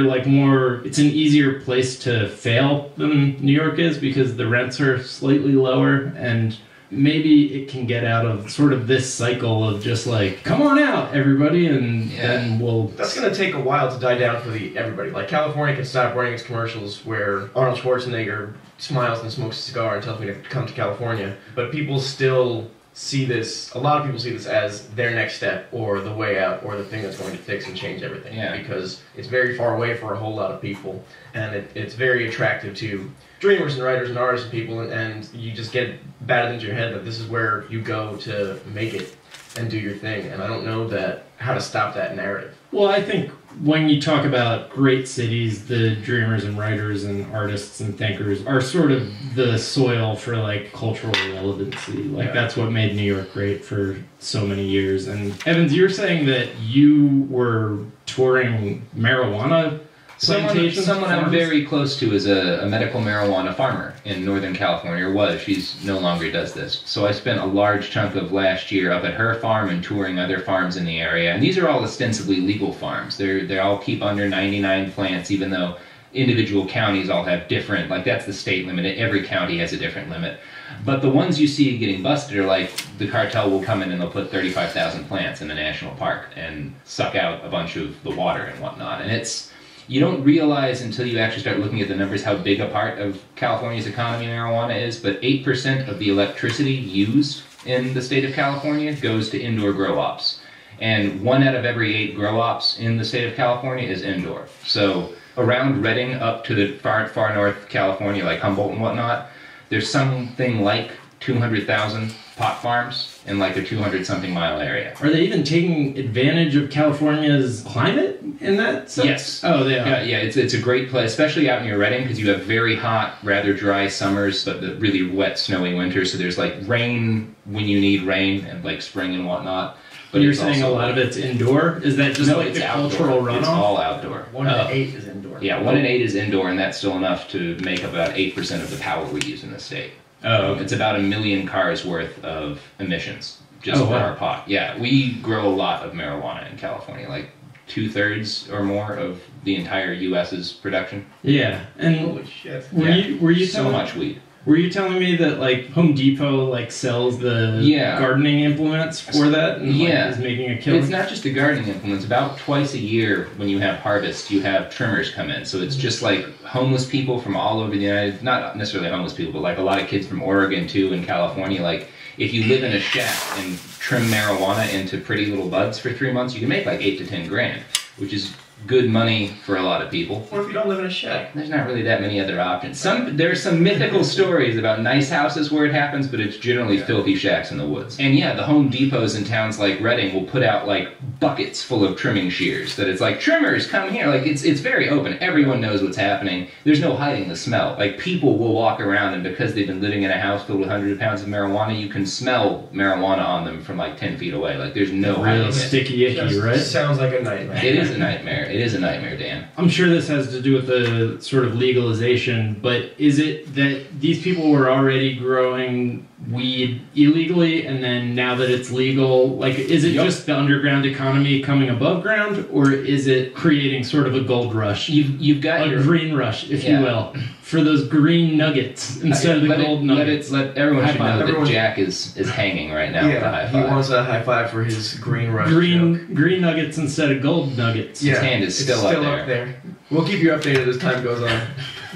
I: it's an easier place to fail than New York is, because the rents are slightly lower, and maybe it can get out of sort of this cycle of just like, come on out, everybody, and then we'll...
G: That's going to take a while to die down for everybody. Like, California can stop running its commercials where Arnold Schwarzenegger smiles and smokes a cigar and tells me to come to California. But people still see this, a lot of people see this as their next step, or the way out, or the thing that's going to fix and change everything.
H: Yeah.
G: Because it's very far away for a whole lot of people, and it's very attractive to dreamers and writers and artists and people, and you just get batted into your head that this is where you go to make it and do your thing. And I don't know how to stop that narrative.
I: Well, I think when you talk about great cities, the dreamers and writers and artists and thinkers are sort of the soil for like cultural relevancy. Like that's what made New York great for so many years. And Evans, you're saying that you were touring marijuana plantations?
H: Someone I'm very close to is a medical marijuana farmer in Northern California, or was. She's no longer does this. So I spent a large chunk of last year up at her farm and touring other farms in the area. And these are all ostensibly legal farms. They all keep under 99 plants, even though individual counties all have different, like that's the state limit. Every county has a different limit. But the ones you see getting busted are like the cartel will come in and they'll put 35,000 plants in a national park and suck out a bunch of the water and whatnot. And it's, you don't realize until you actually start looking at the numbers how big a part of California's economy marijuana is, but 8% of the electricity used in the state of California goes to indoor grow ops. And 1 out of every 8 grow ops in the state of California is indoor. So around Redding up to the far north California, like Humboldt and whatnot, there's something like 200,000 pot farms in like a 200-something mile area.
I: Are they even taking advantage of California's climate in that sense?
H: Yes.
I: Oh, they are.
H: Yeah, it's a great place, especially out near Redding, because you have very hot, rather dry summers, but the really wet, snowy winters. So there's like rain when you need rain, and like spring and whatnot.
I: But you're saying a lot of it's indoor? Is that just like
H: it's
I: the
H: outdoor.
I: cultural runoff?
H: It's all outdoor.
C: 1 in 8 is indoor.
H: Yeah, 1 in 8 is indoor, and that's still enough to make up about 8% of the power we use in the state.
I: Oh, okay.
H: It's about 1 million cars worth of emissions just for
I: wow.
H: our pot. Yeah, we grow a lot of marijuana in California, like 2/3 or more of the entire U.S.'s production.
I: Yeah, and
G: Holy shit.
I: were you
H: so
I: telling,
H: much weed?
I: Were you telling me that like Home Depot like sells the gardening implements for that and like, is making a killing?
H: It's not just the gardening implements. About twice a year when you have harvest, you have trimmers come in. So it's just like homeless people from all over the United, not necessarily homeless people, but like a lot of kids from Oregon too and California. Like if you live in a shack and trim marijuana into pretty little buds for 3 months, you can make like 8 to 10 grand, which is good money for a lot of people.
G: What if you don't live in a shack?
H: There's not really that many other options. There's some mythical stories about nice houses where it happens, but it's generally filthy shacks in the woods. And yeah, the Home Depots in towns like Redding will put out like buckets full of trimming shears. That it's like, trimmers, come here. Like it's very open. Everyone knows what's happening. There's no hiding the smell. Like people will walk around, and because they've been living in a house filled with hundreds of pounds of marijuana, you can smell marijuana on them from like 10 feet away. Like there's no hiding
I: real
H: it.
I: sticky icky, right?
G: Sounds like a nightmare.
H: It is a nightmare. It is a nightmare, Dan.
I: I'm sure this has to do with the sort of legalization, but is it that these people were already growing weed illegally, and then now that it's legal, like, is it just the underground economy coming above ground, or is it creating sort of a gold rush?
H: You've got
I: a green rush, if you will, for those green nuggets instead of the gold nuggets.
H: Let everyone should know that Jack is hanging right now with a high five.
G: He wants a high five for his green rush.
I: Green nuggets instead of gold nuggets.
H: His hand is still up there.
G: We'll keep you updated as time goes on.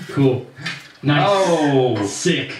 I: Cool. Nice.
H: Oh,
I: sick.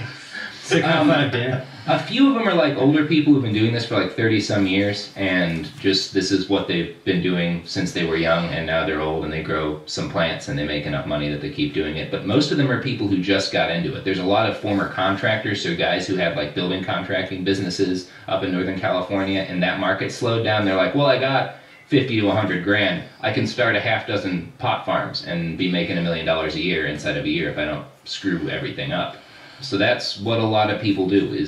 I: Sick high five, Dan.
H: A few of them are like older people who've been doing this for like 30-some years, and just this is what they've been doing since they were young, and now they're old and they grow some plants and they make enough money that they keep doing it. But most of them are people who just got into it. There's a lot of former contractors, so guys who have like building contracting businesses up in Northern California, and that market slowed down. They're like, well, I got 50 to 100 grand. I can start a half dozen pot farms and be making $1 million a year inside of a year if I don't screw everything up. So that's what a lot of people do. It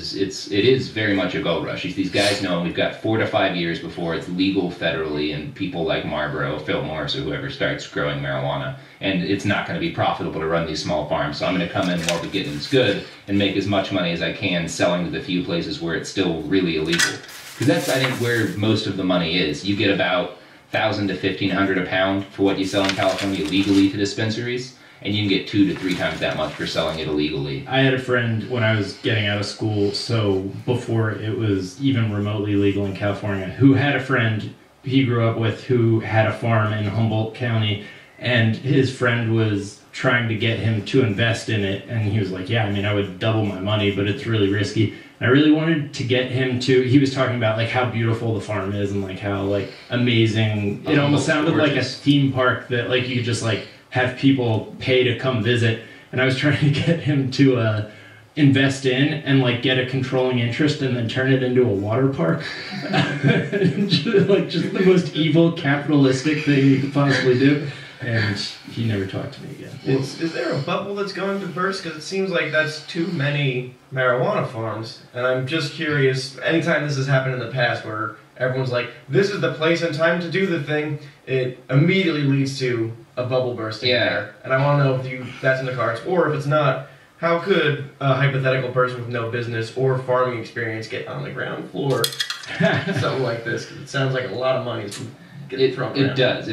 H: is very much a gold rush. These guys know we've got 4 to 5 years before it's legal federally, and people like Marlboro, Phil Morris, or whoever starts growing marijuana, and it's not going to be profitable to run these small farms. So I'm going to come in while the getting's good and make as much money as I can selling to the few places where it's still really illegal. Because that's, I think, where most of the money is. You get about $1,000 to $1,500 a pound for what you sell in California legally to dispensaries, and you can get 2 to 3 times that much for selling it illegally.
I: I had a friend when I was getting out of school, so before it was even remotely legal in California, who had a friend he grew up with who had a farm in Humboldt County, and his friend was trying to get him to invest in it, and he was like, yeah, I mean, I would double my money, but it's really risky. And I really wanted to get him to, he was talking about like how beautiful the farm is and like how like amazing, it almost sounded like a theme park that like you could just like have people pay to come visit. And I was trying to get him to invest in and like get a controlling interest and then turn it into a water park. just the most evil capitalistic thing you could possibly do. And he never talked to me again.
G: Is there a bubble that's going to burst? Because it seems like that's too many marijuana farms. And I'm just curious, anytime this has happened in the past where everyone's like, this is the place and time to do the thing, it immediately leads to a bubble bursting there. And I want to know if that's in the cards, or if it's not, how could a hypothetical person with no business or farming experience get on the ground floor something like this? Because it sounds like a lot of money is getting thrown around.
H: It does.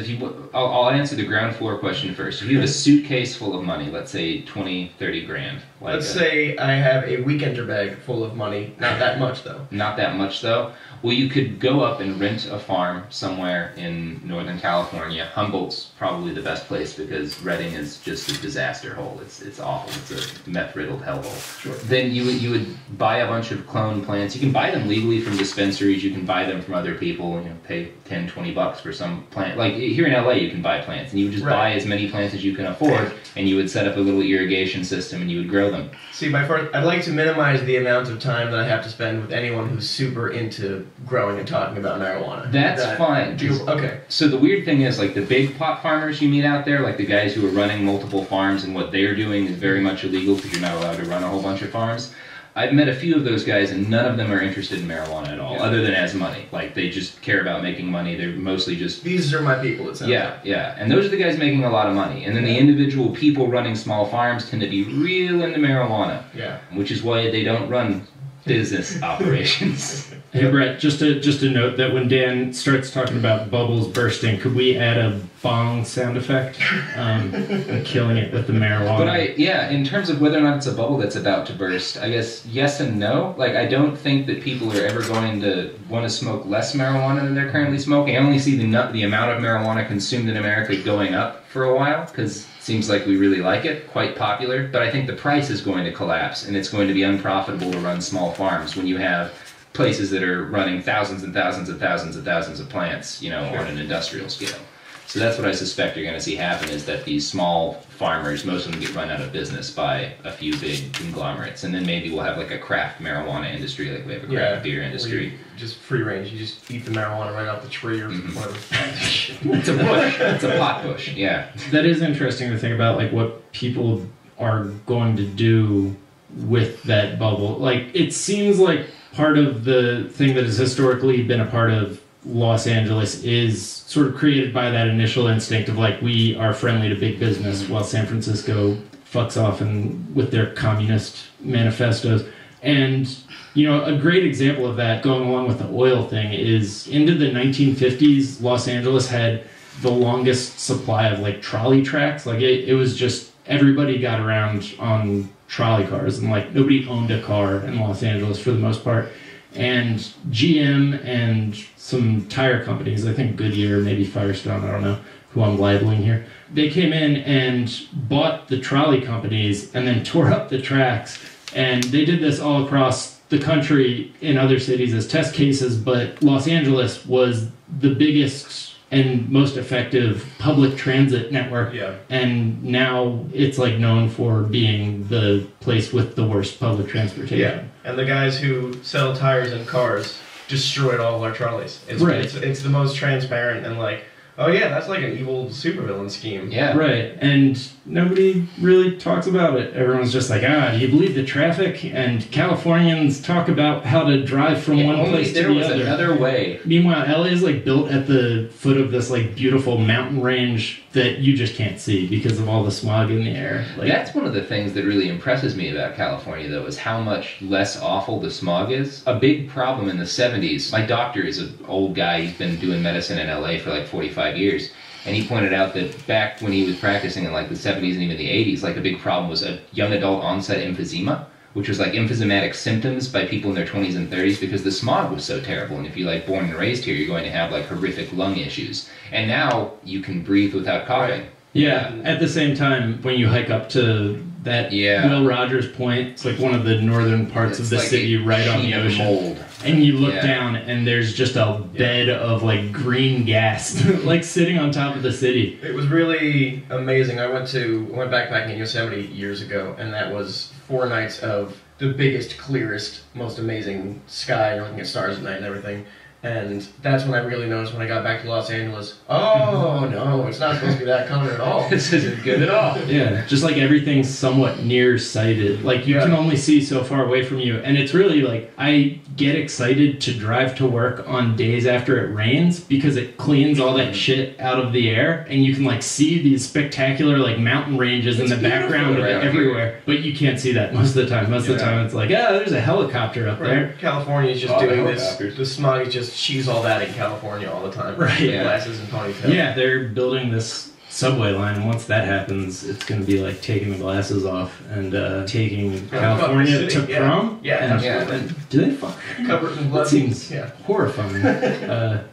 H: I'll answer the ground floor question first. If you have a suitcase full of money, let's say 20, 30 grand.
G: Let's say I have a weekender bag full of money. Not that much, though.
H: Not that much, though. Well, you could go up and rent a farm somewhere in Northern California. Humboldt's probably the best place because Redding is just a disaster hole. It's awful. It's a meth-riddled hellhole. Sure. Then you would buy a bunch of clone plants. You can buy them legally from dispensaries. You can buy them from other people. Pay $10, $20 for some plant. Like here in LA, you can buy plants, and you would just buy as many plants as you can afford, and you would set up a little irrigation system, and you would grow them.
G: See, I'd like to minimize the amount of time that I have to spend with anyone who's super into growing and talking about marijuana.
H: That's fine.
G: Okay.
H: So the weird thing is, like the big pot farmers you meet out there, like the guys who are running multiple farms, and what they're doing is very much illegal because you're not allowed to run a whole bunch of farms. I've met a few of those guys, and none of them are interested in marijuana at all, other than as money. Like, they just care about making money. They're mostly just...
G: These are my people, it sounds like.
H: Yeah. And those are the guys making a lot of money. And then the individual people running small farms tend to be real into marijuana.
G: Yeah.
H: Which is why they don't run business operations.
I: Hey, Brett, just a note that when Dan starts talking about bubbles bursting, could we add a bong sound effect? I'm killing it with the marijuana.
H: But in terms of whether or not it's a bubble that's about to burst, I guess yes and no. Like, I don't think that people are ever going to want to smoke less marijuana than they're currently smoking. I only see the amount of marijuana consumed in America going up for a while, because it seems like we really like it, quite popular. But I think the price is going to collapse, and it's going to be unprofitable to run small farms when you have places that are running thousands and thousands and thousands and thousands of plants, on an industrial scale. So that's what I suspect you're going to see happen, is that these small farmers, most of them get run out of business by a few big conglomerates, and then maybe we'll have like a craft marijuana industry, like we have a craft beer industry.
G: Just free range. You just eat the marijuana right off the tree or whatever.
H: It's a bush. It's a pot bush. Yeah.
I: That is interesting to think about, like what people are going to do with that bubble. Like, it seems like part of the thing that has historically been a part of Los Angeles is sort of created by that initial instinct of like, we are friendly to big business, while San Francisco fucks off and with their communist manifestos. And a great example of that, going along with the oil thing, is into the 1950s, Los Angeles had the longest supply of like trolley tracks. Like it was just, everybody got around on trolley cars, and like nobody owned a car in Los Angeles for the most part. And GM and some tire companies, I think Goodyear, maybe Firestone, I don't know who I'm libeling here, they came in and bought the trolley companies and then tore up the tracks. And they did this all across the country in other cities as test cases, but Los Angeles was the biggest and most effective public transit network. Yeah. And now it's like known for being the place with the worst public transportation.
G: Yeah. And the guys who sell tires and cars destroyed all our trolleys. It's the most transparent and like, oh yeah, that's like an evil supervillain scheme.
H: Yeah.
I: Right. And nobody really talks about it. Everyone's just like, do you believe the traffic? And Californians talk about how to drive from one place to the other.
H: There was another way.
I: Meanwhile, LA is like built at the foot of this like beautiful mountain range that you just can't see because of all the smog in the air. Like,
H: that's one of the things that really impresses me about California, though, is how much less awful the smog is. A big problem in the 70s, my doctor is an old guy, he's been doing medicine in LA for like 45 years, and he pointed out that back when he was practicing in like the 70s and even the 80s, like a big problem was a young adult onset emphysema, which was like emphysematic symptoms by people in their 20s and 30s because the smog was so terrible. And if you're like born and raised here, you're going to have like horrific lung issues. And now you can breathe without coughing.
I: Yeah. At the same time, when you hike up to that Will Rogers Point, it's like one of the northern parts of the city right on the ocean.
H: Mold.
I: And you look down and there's just a bed of like green gas like sitting on top of the city.
G: It was really amazing. I went backpacking in Yosemite years ago, and that was 4 nights of the biggest, clearest, most amazing sky. You're looking at stars at night and everything. And that's when I really noticed when I got back to Los Angeles. Oh no, it's not supposed to be that color at all.
H: This isn't good at all.
I: Yeah, just like everything's somewhat nearsighted. Like you can only see so far away from you. And it's really like, I get excited to drive to work on days after it rains because it cleans all that shit out of the air and you can like see these spectacular like mountain ranges in the background of it everywhere. But you can't see that most of the time. Most of the time it's like, there's a helicopter up there.
G: California is just doing this. The smog is just, she's all that in California all the time.
I: Right.
G: Yeah. Glasses and ponytails.
I: Yeah, they're building this subway line, and once that happens, it's going to be like taking the glasses off and taking California to prom.
G: Yeah,
I: absolutely. And do they fuck?
G: Covered in blood.
I: That seems horrifying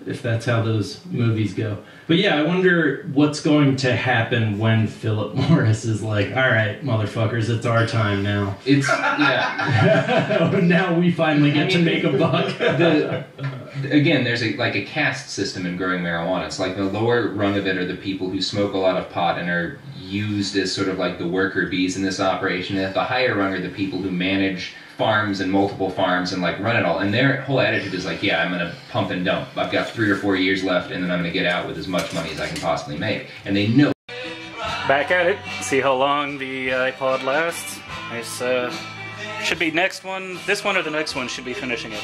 I: if that's how those movies go. But yeah, I wonder what's going to happen when Philip Morris is like, all right, motherfuckers, it's our time now.
H: It's, yeah.
I: Now we finally get to make a buck.
H: Again, there's a caste system in growing marijuana. It's like the lower rung of it are the people who smoke a lot of pot and are used as sort of like the worker bees in this operation. And at the higher rung are the people who manage farms and multiple farms and like run it all. And their whole attitude is like, yeah, I'm going to pump and dump. I've got 3 or 4 years left and then I'm going to get out with as much money as I can possibly make. And they know.
A: Back at it. See how long the iPod lasts. Nice, should be next one. This one or the next one should be finishing it.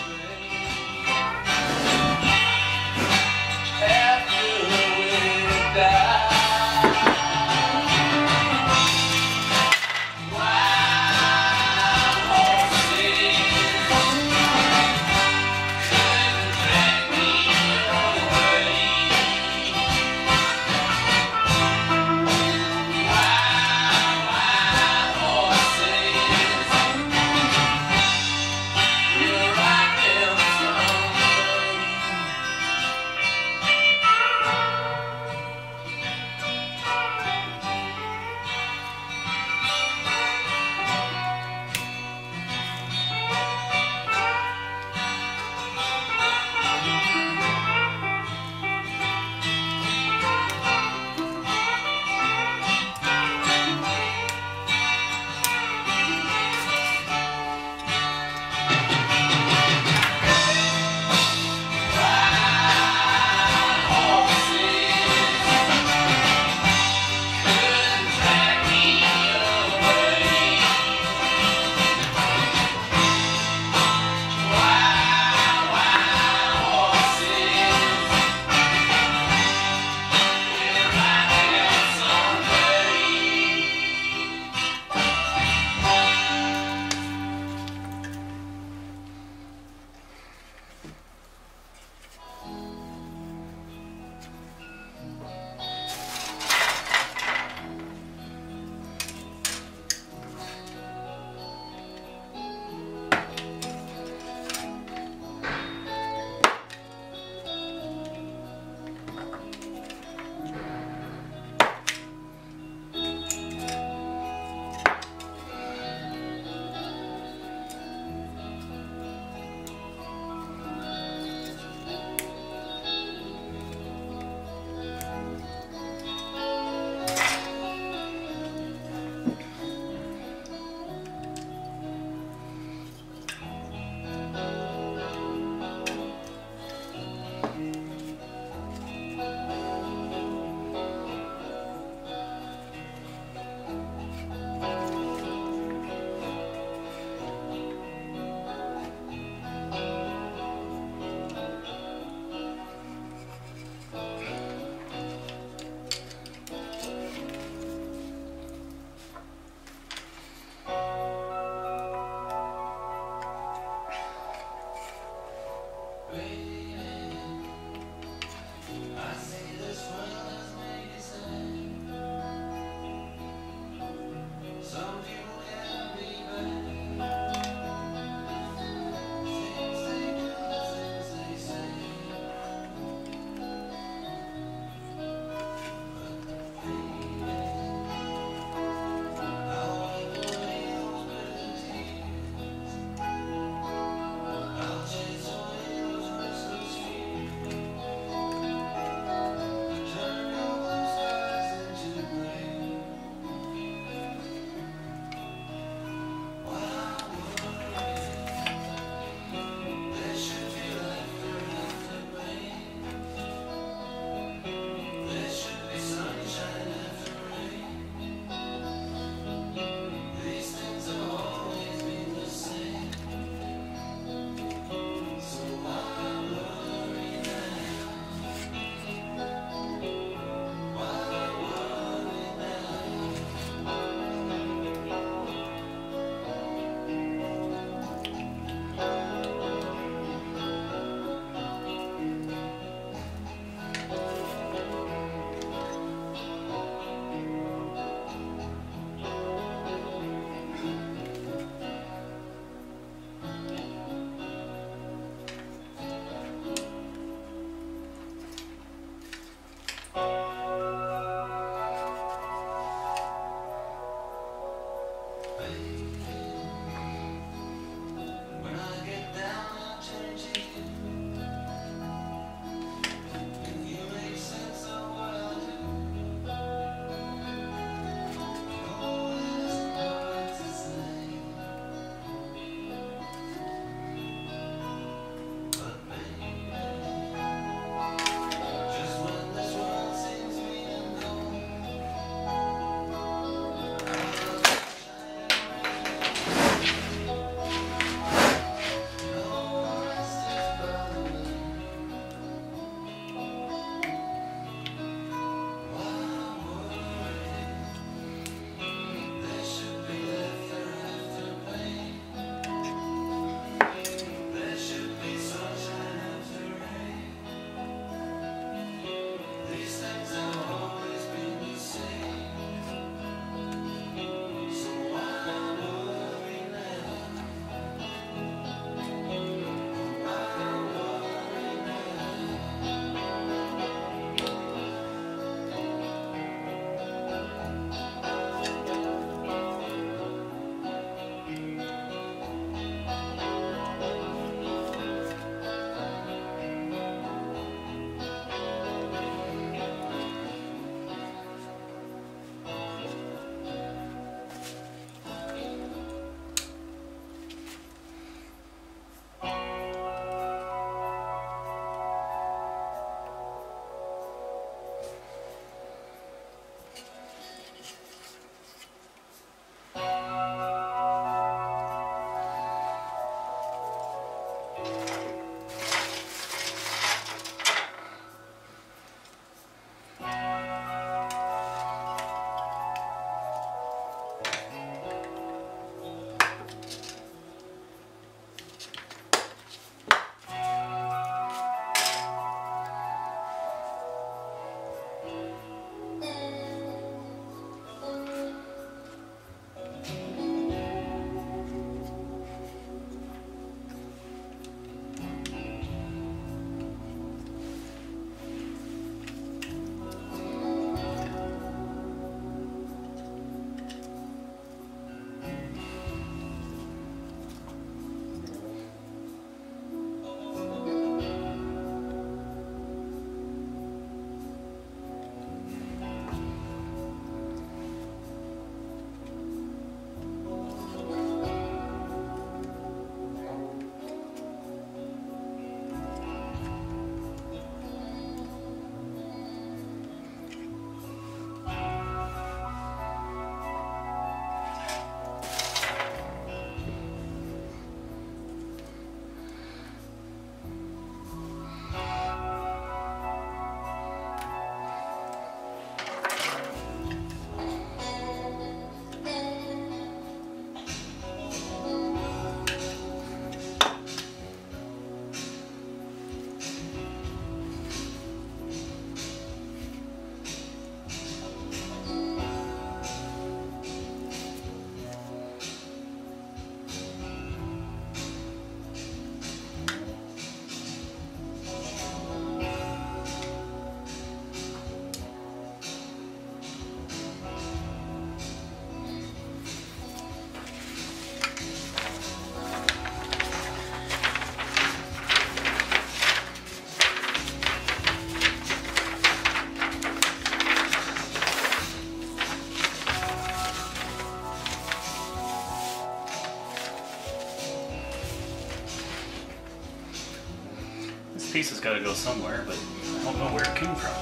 A: piece has got to go somewhere, but I don't know where it came from.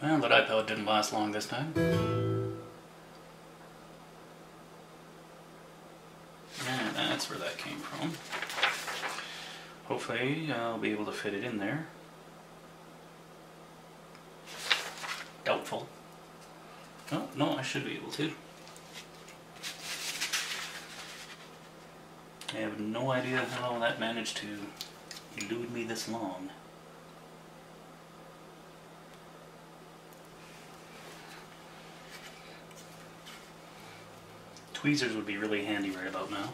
A: Well, that iPod didn't last long this time. And that's where that came from. Hopefully I'll be able to fit it in there. Doubtful. Oh, no, I should be able to. I have no idea how that managed to elude me this long. Tweezers would be really handy right about now.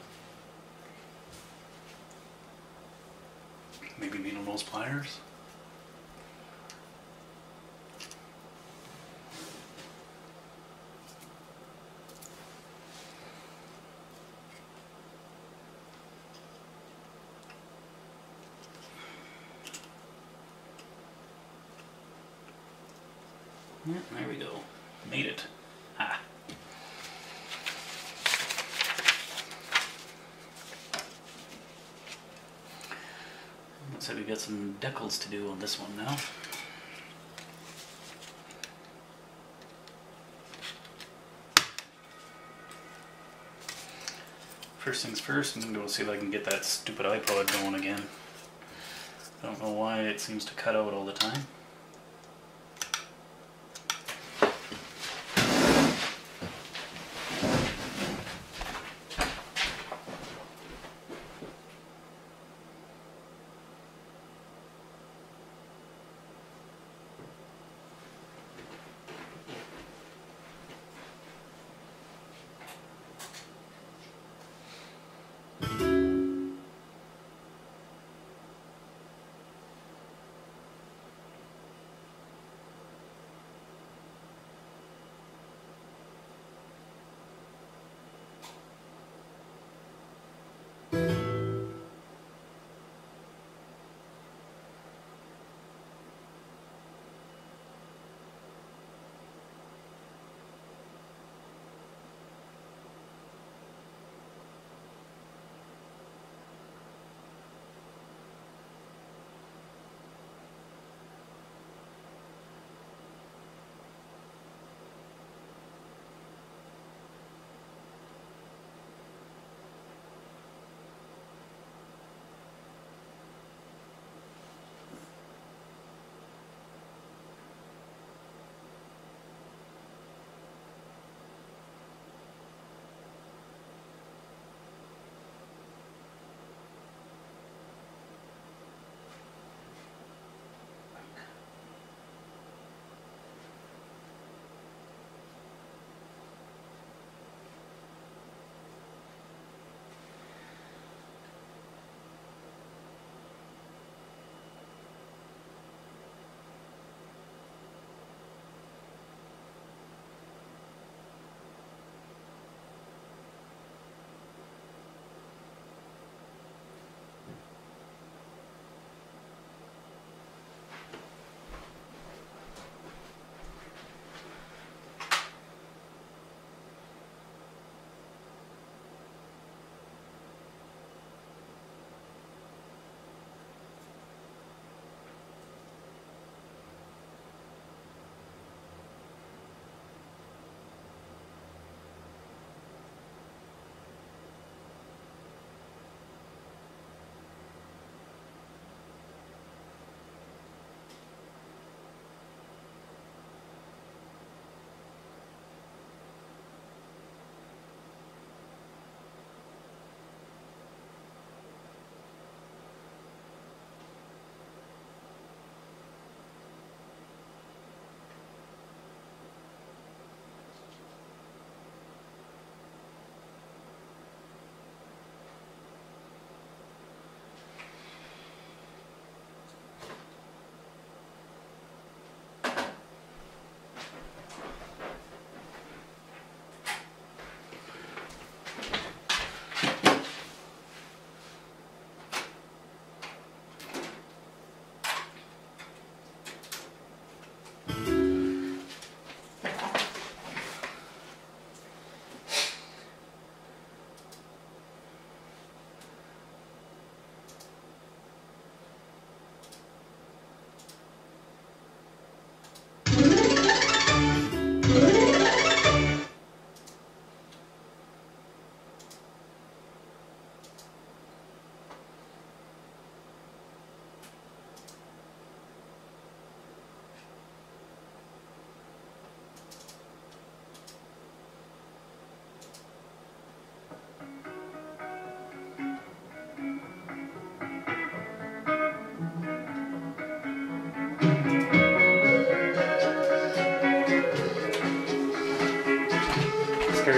A: Maybe needle nose pliers. Yeah, there we go. Made it. Ah. Looks like we've got some decals to do on this one now. First things first, I'm going to go see if I can get that stupid iPod going again. I don't know why it seems to cut out all the time.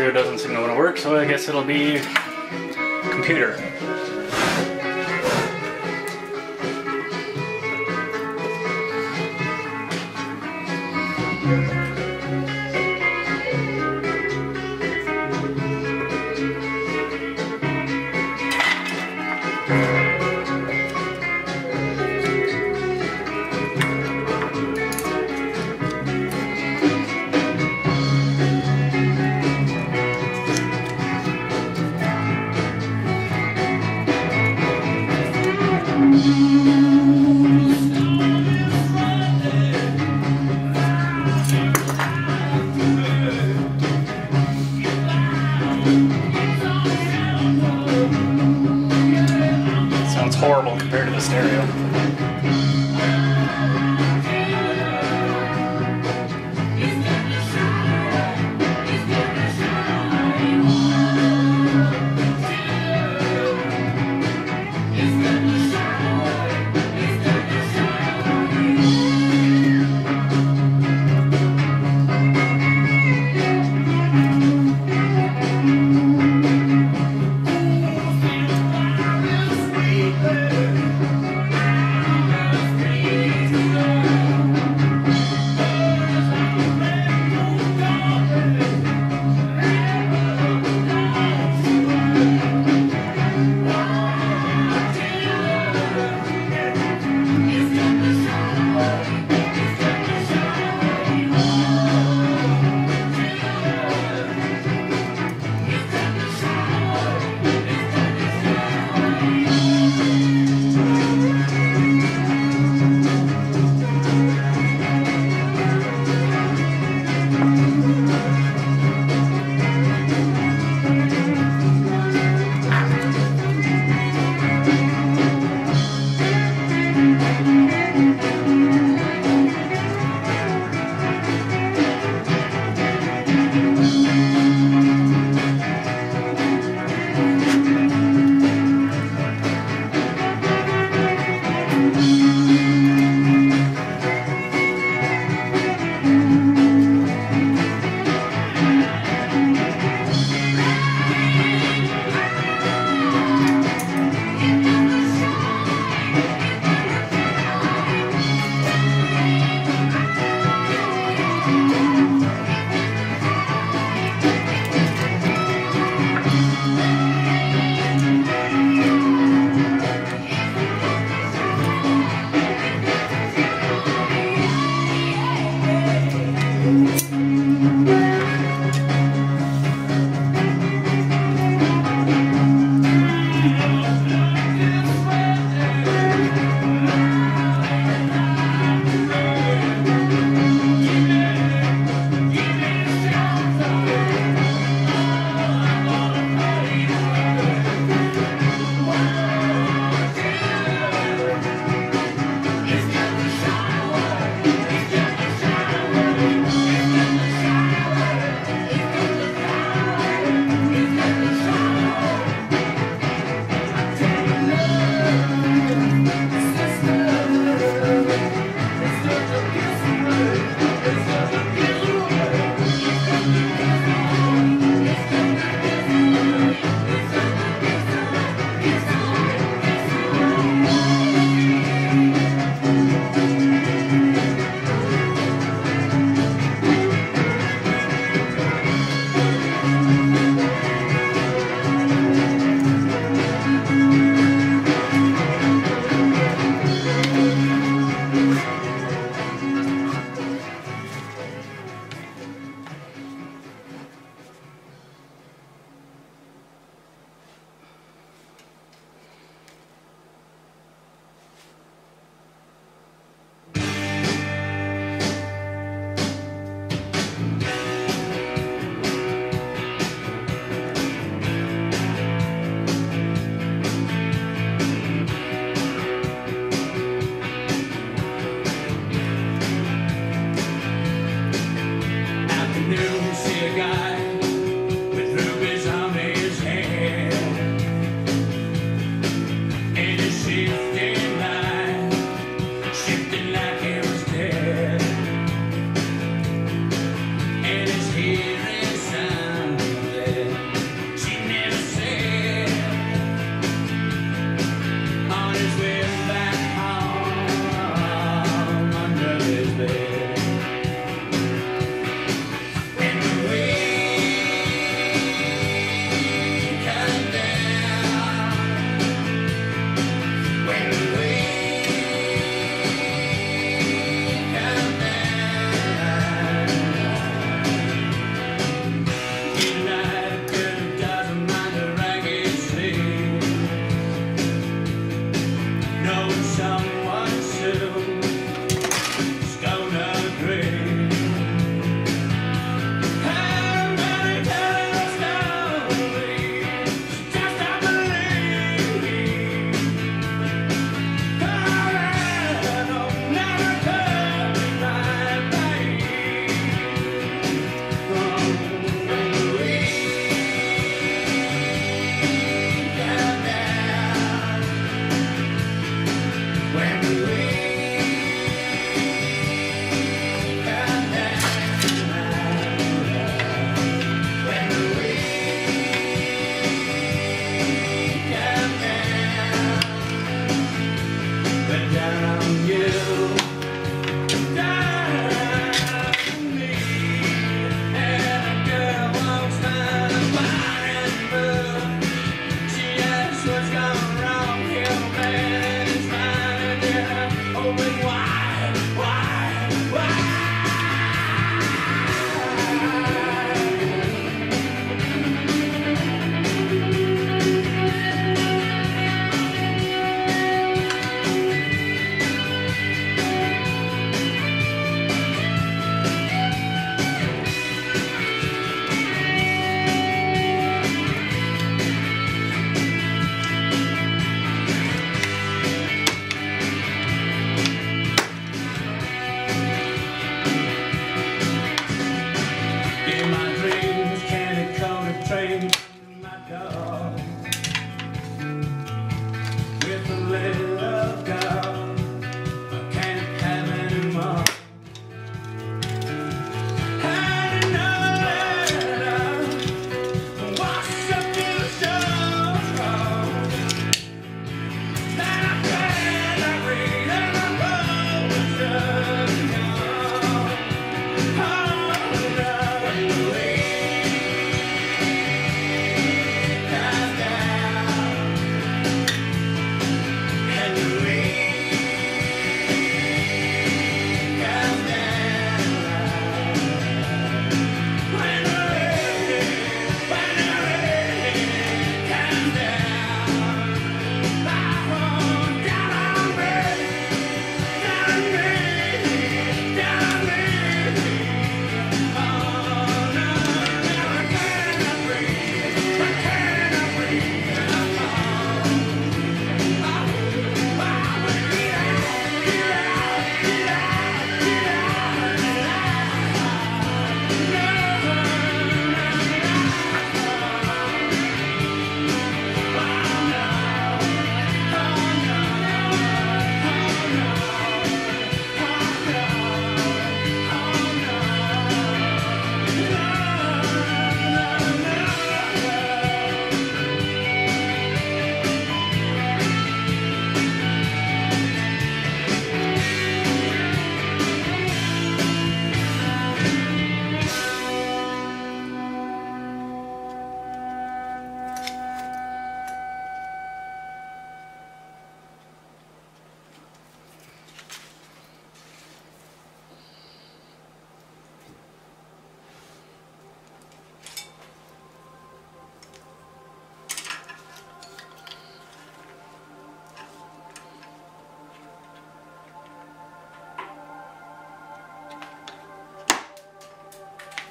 A: stereo doesn't seem to want to work, so I guess it'll be computer. Sounds horrible compared to the stereo.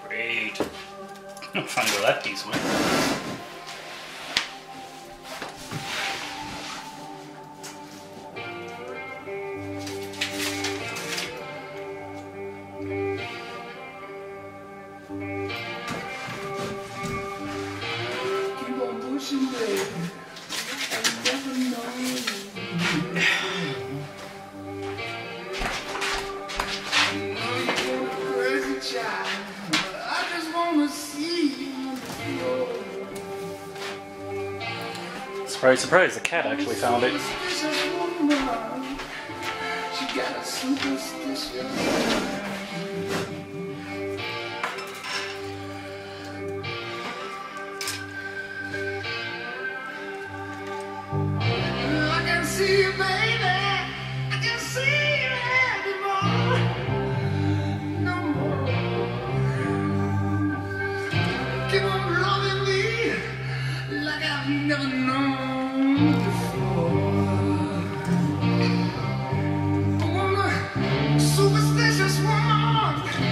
A: Great. Fun to let these with.
E: Keep on pushing, baby. I never know. You're a crazy child. I just wanna see you.
A: Surprise, surprise, the cat actually found it.
E: Superstitious woman. She got a superstitious. I can see you, baby. I can see you anymore. No more. Keep on loving me like I've never known before. I'm a superstitious woman.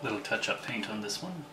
A: Little touch-up paint on this one.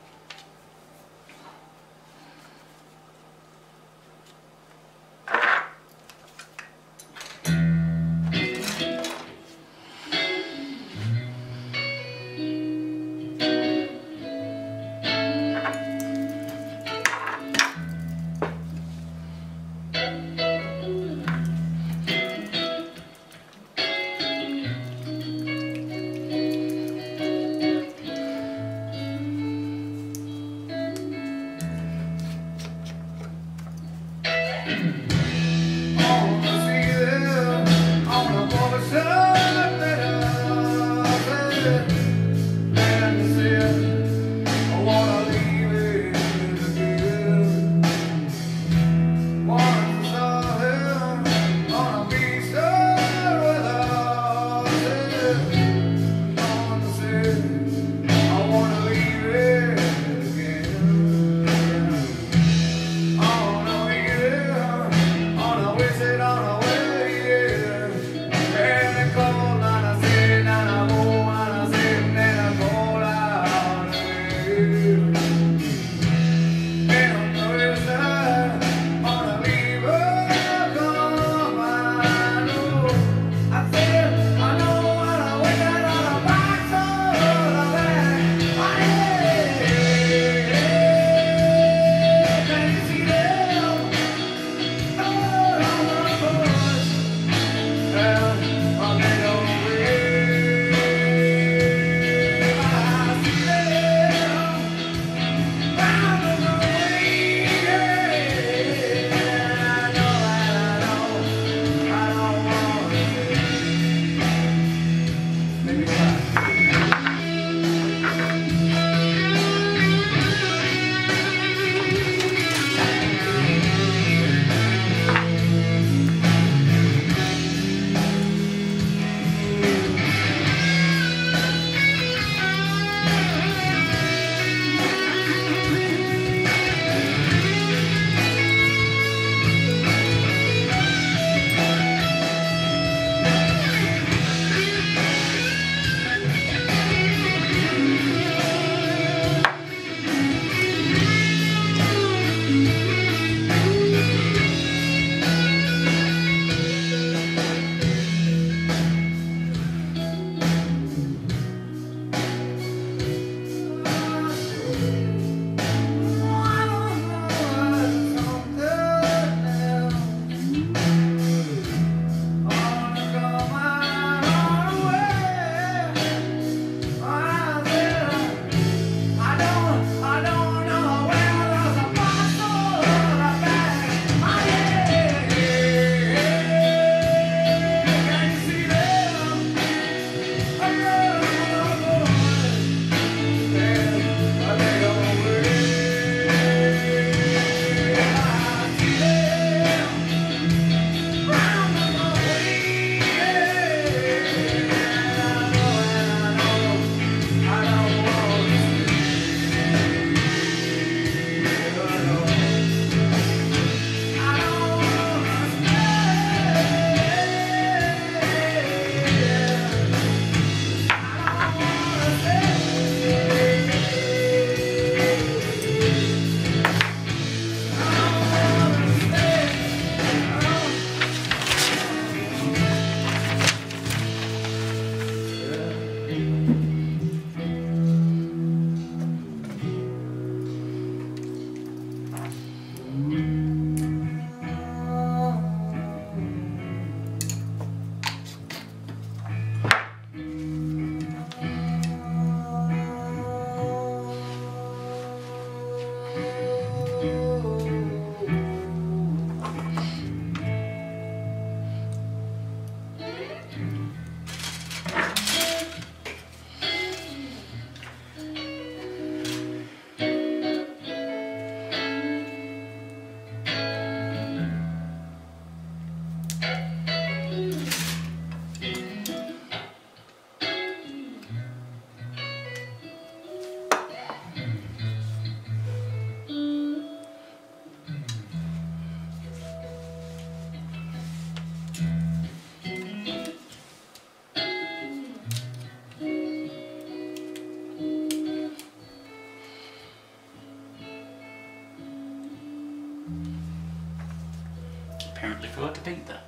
A: forgot to paint that.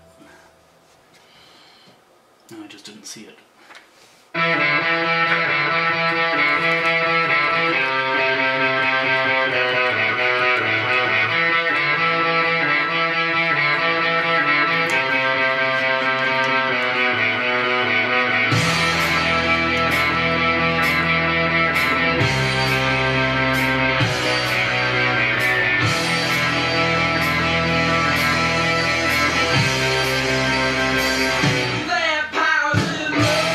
A: No, I just didn't see it.
F: Vampires in love.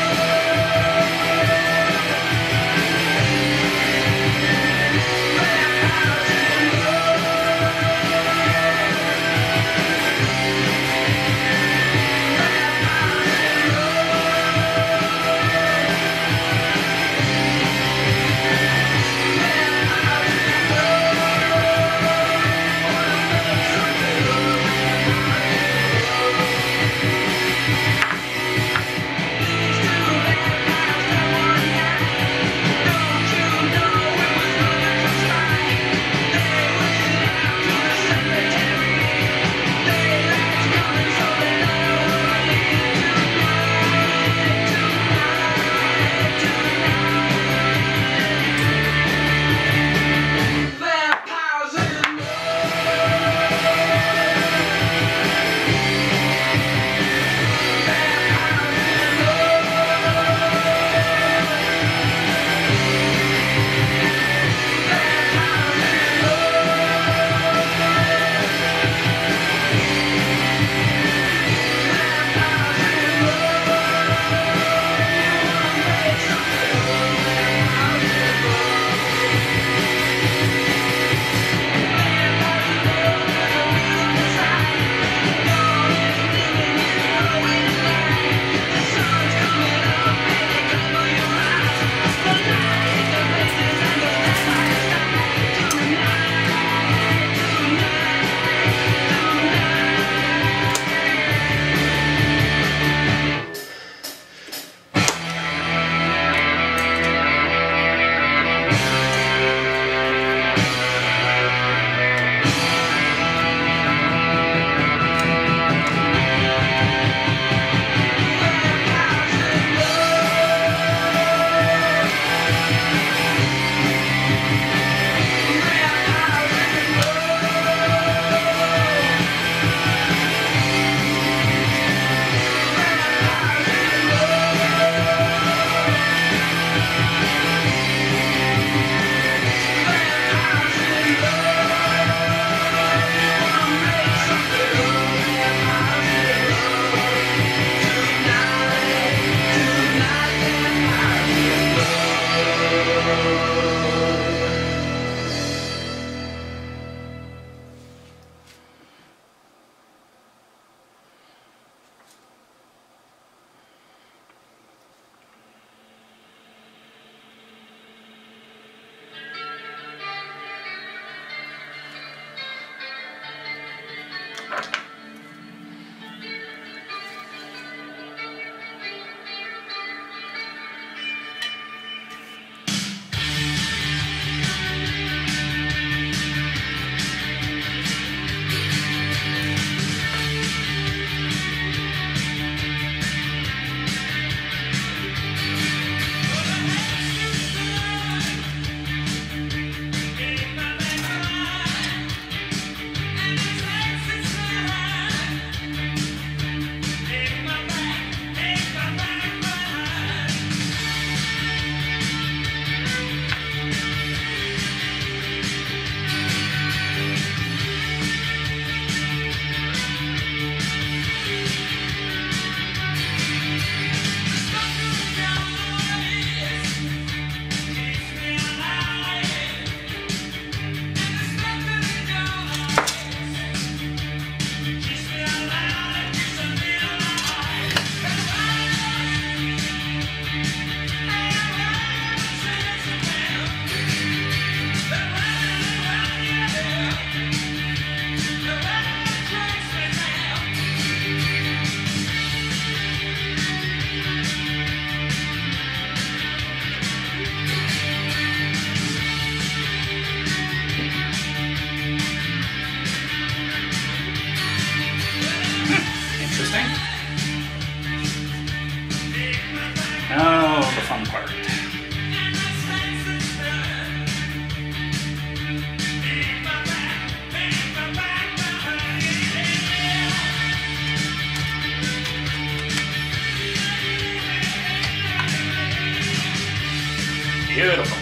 A: Beautiful.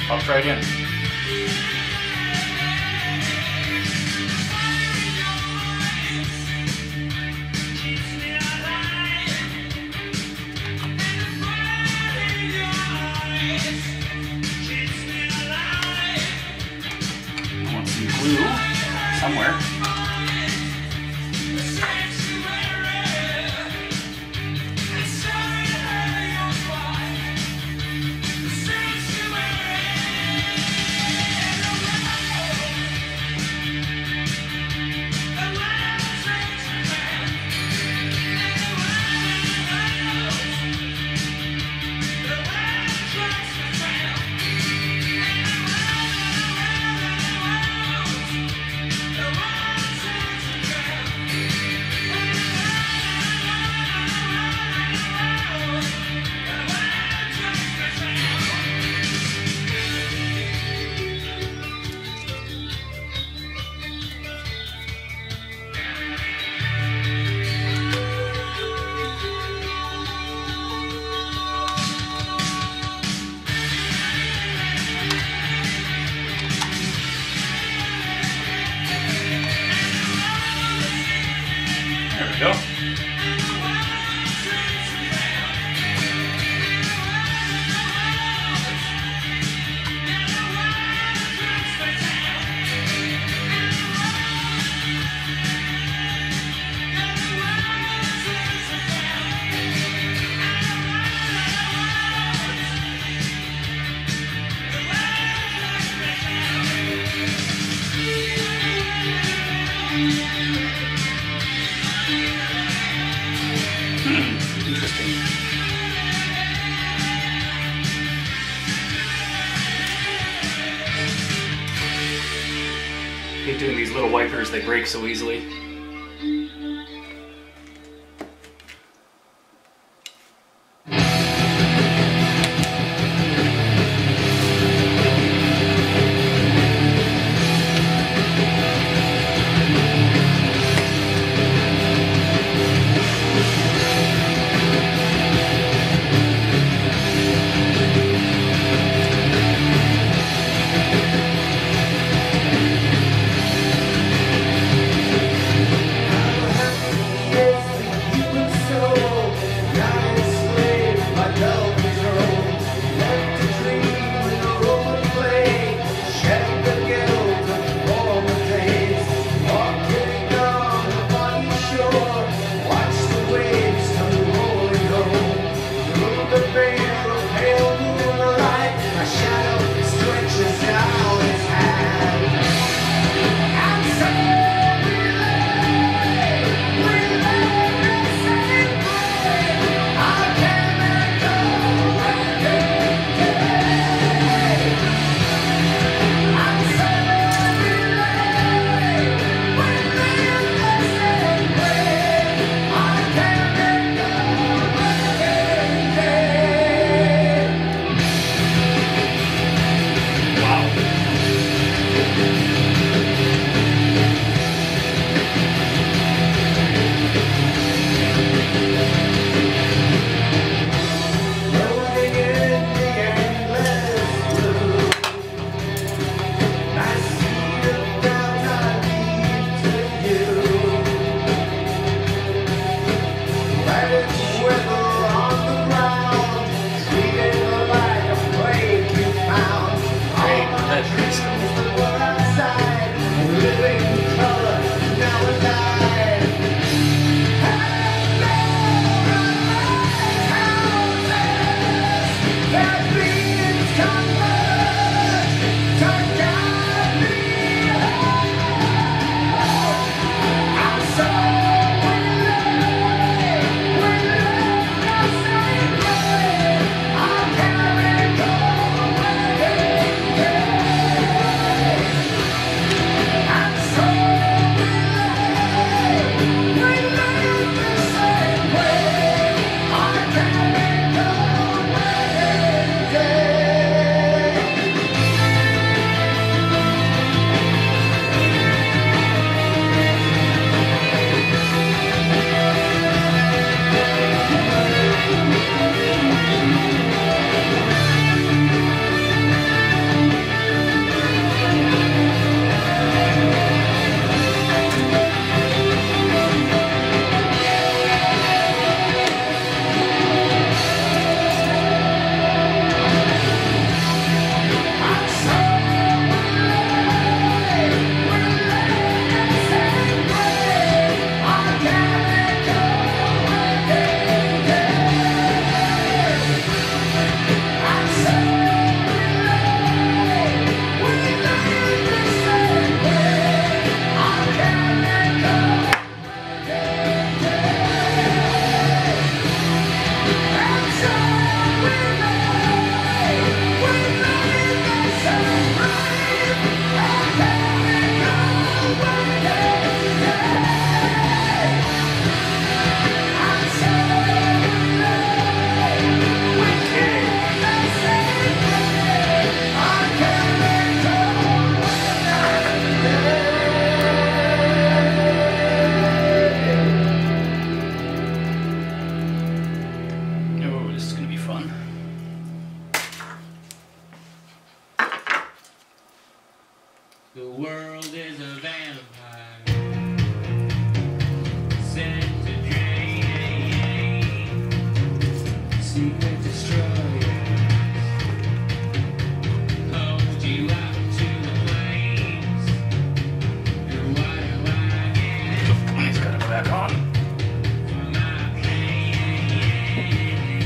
A: Popped right in. I want some glue somewhere. There we go. Interesting. Hate doing these little wipers, they break so easily.
F: The world is a vampire set to drain. Secret destroyers hold you out to the flames. And what do I get?
A: It's gotta go back on.
F: For my pain?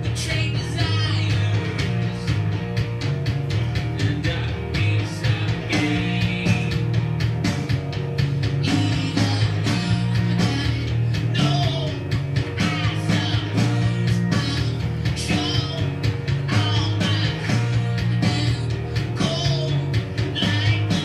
F: Betrayed desires and dark beats of gain. Even no, I suppose I'll show all my cold like the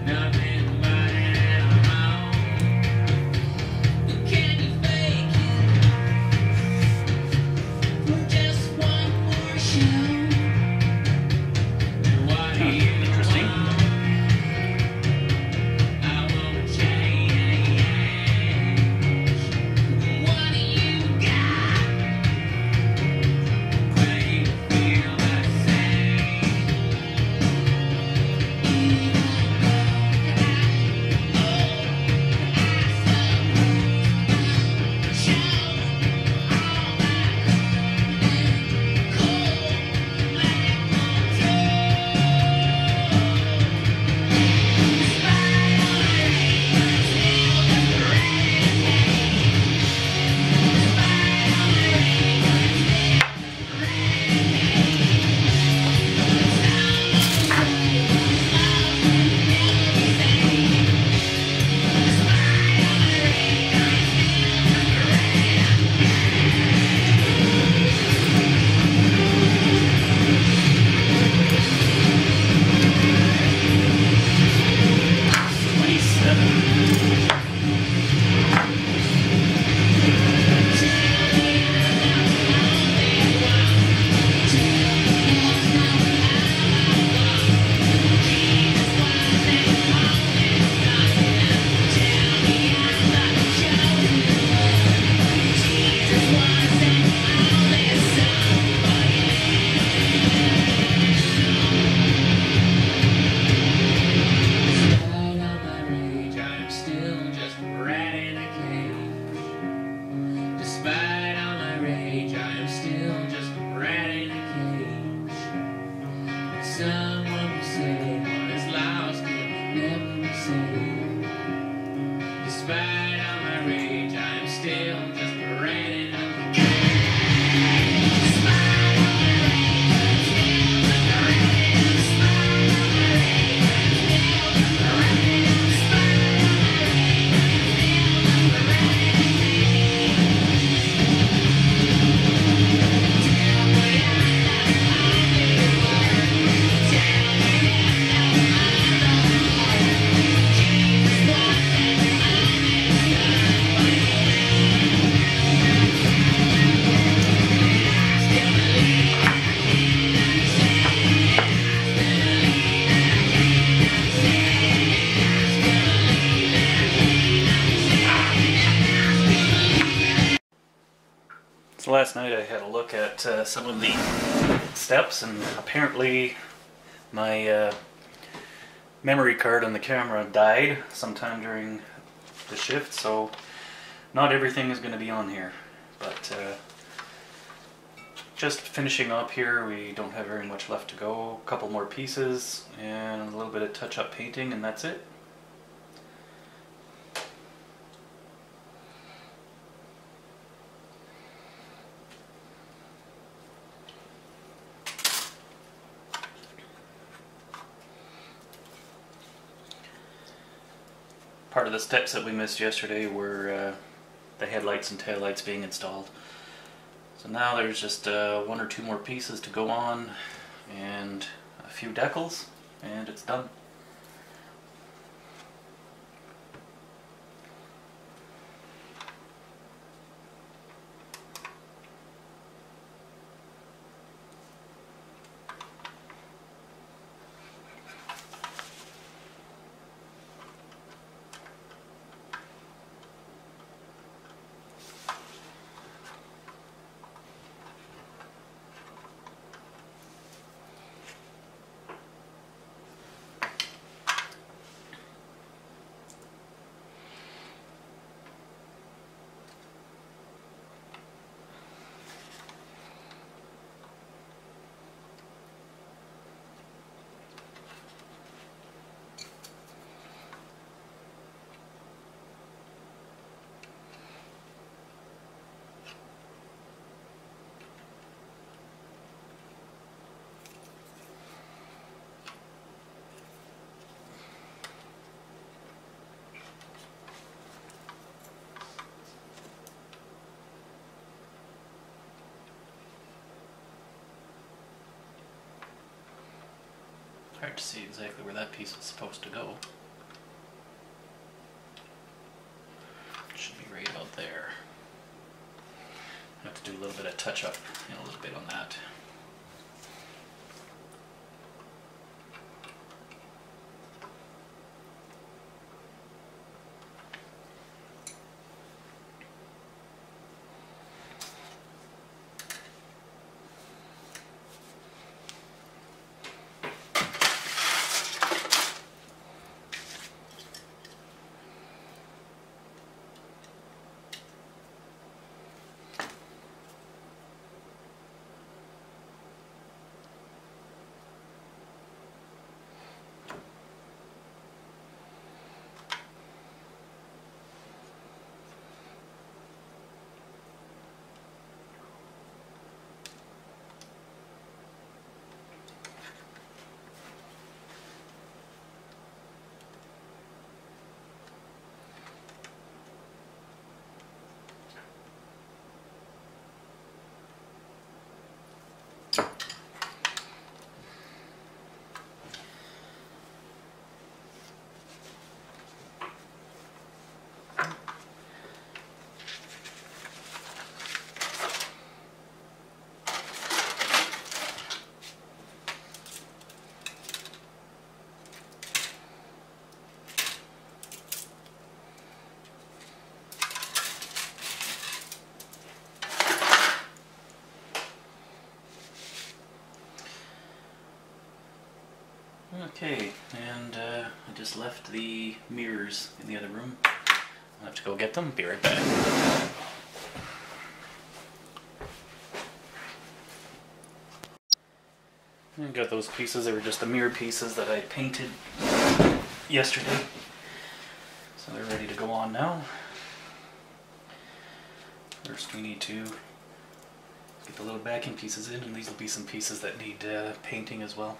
F: nothing but an animal. But can you fake it for just one more show? And what do you
A: Interesting.
F: want? I won't change. What do you got? Claim to feel the same. Despite all my rage, I'm still just a rat in a cage. Despite all my rage, I'm still just a rat in a cage. Someone will say what is lost will never be saved. Despite all my rage, I'm still just a rat in a cage. Despite all my rage, I'm still just a rat in a cage. Despite all my rage, I'm still just a rat in a cage. Despite all my rage, I'm still just a rat in a
A: So last night I had a look at some of the steps, and apparently my memory card on the camera died sometime during the shift, so not everything is going to be on here. But just finishing up here, we don't have very much left to go. A couple more pieces and a little bit of touch-up painting, and that's it. Part of the steps that we missed yesterday were the headlights and taillights being installed. So now there's just one or two more pieces to go on, and a few decals, and it's done. Hard to see exactly where that piece is supposed to go. It should be right about there. I have to do a little bit of touch up and a little bit on that. Okay, and I just left the mirrors in the other room. I'll have to go get them. Be right back. I got those pieces. They were just the mirror pieces that I painted yesterday. So they're ready to go on now. First we need to get the little backing pieces in, and these will be some pieces that need painting as well.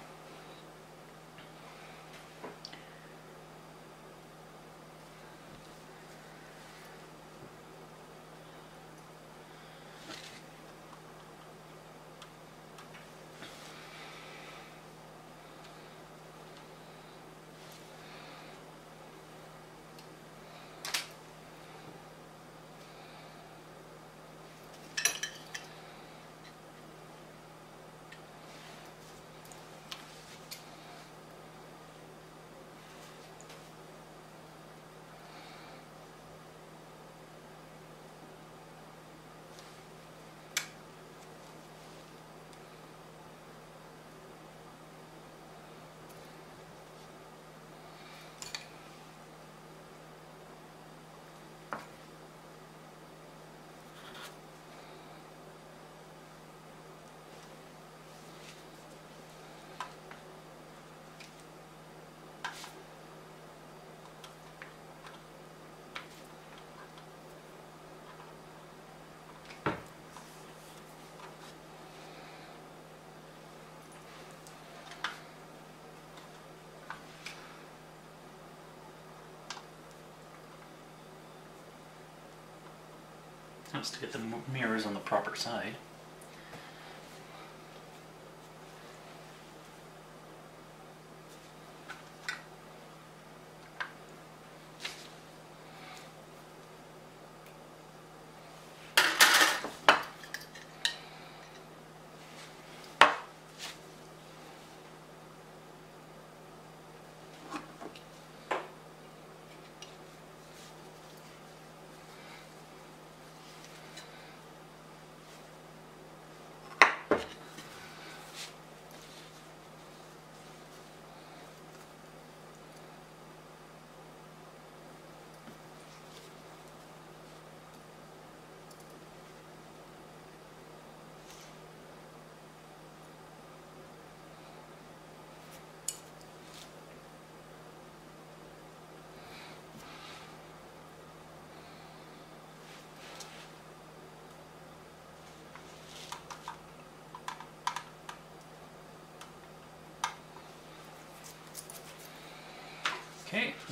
A: Helps to get the mirrors on the proper side.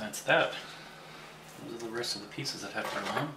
A: That's that. Those are the rest of the pieces that have to run on.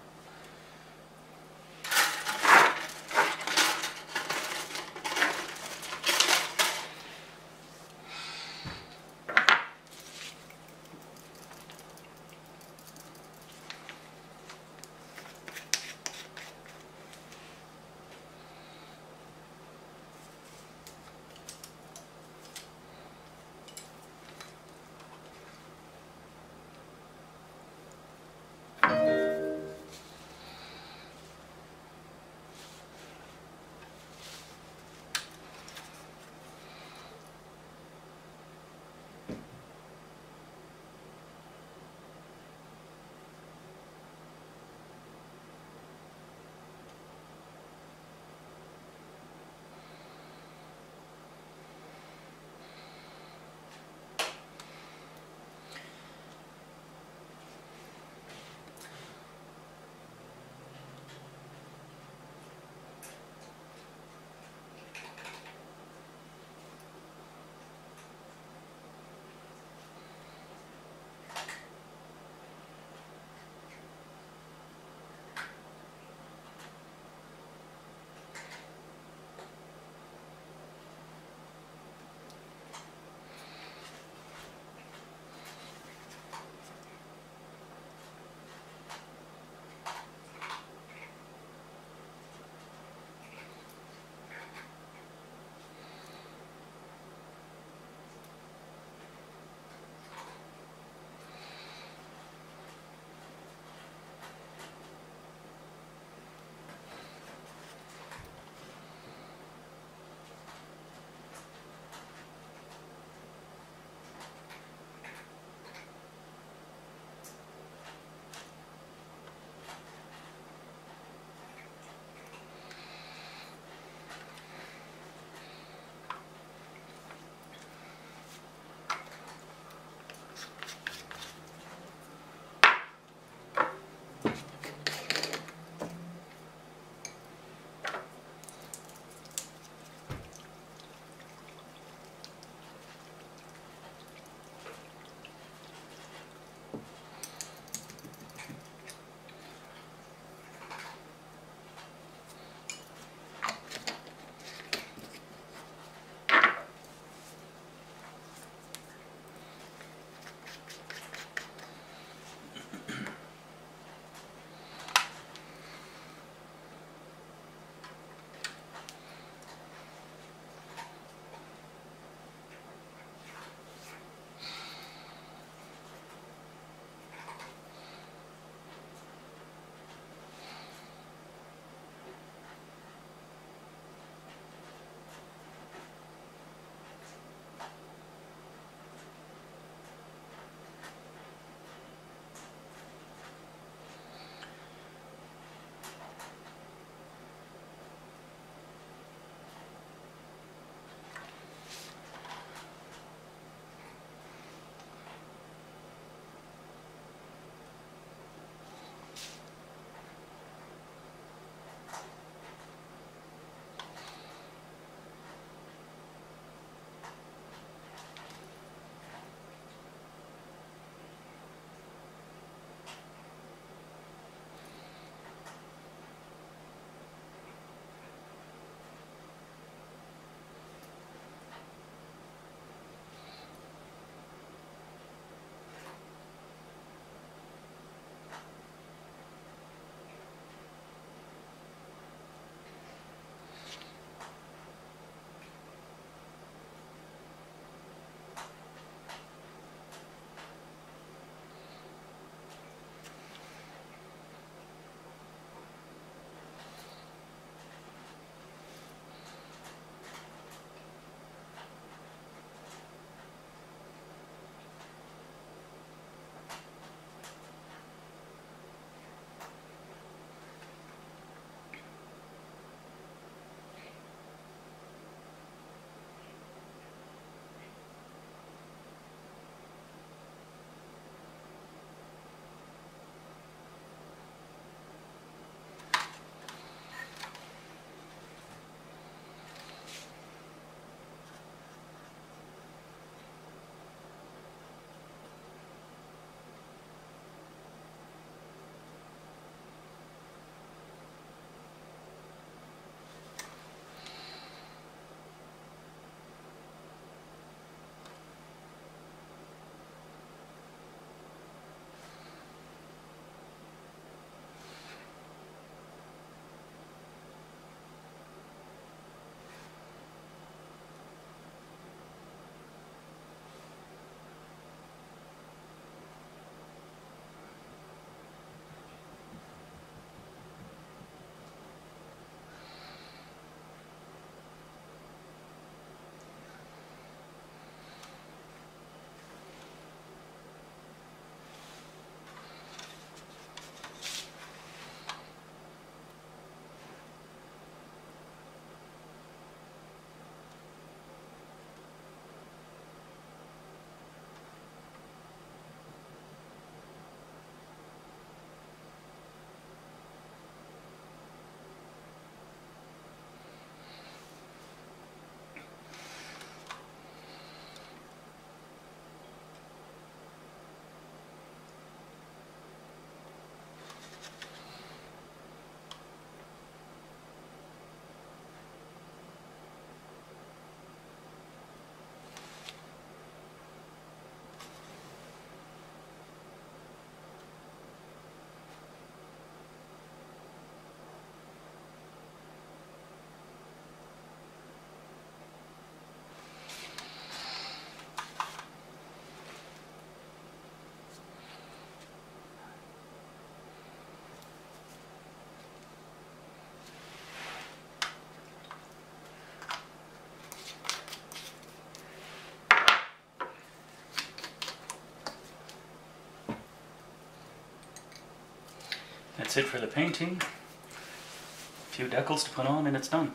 A: that's it for the painting. A few decals to put on and it's done.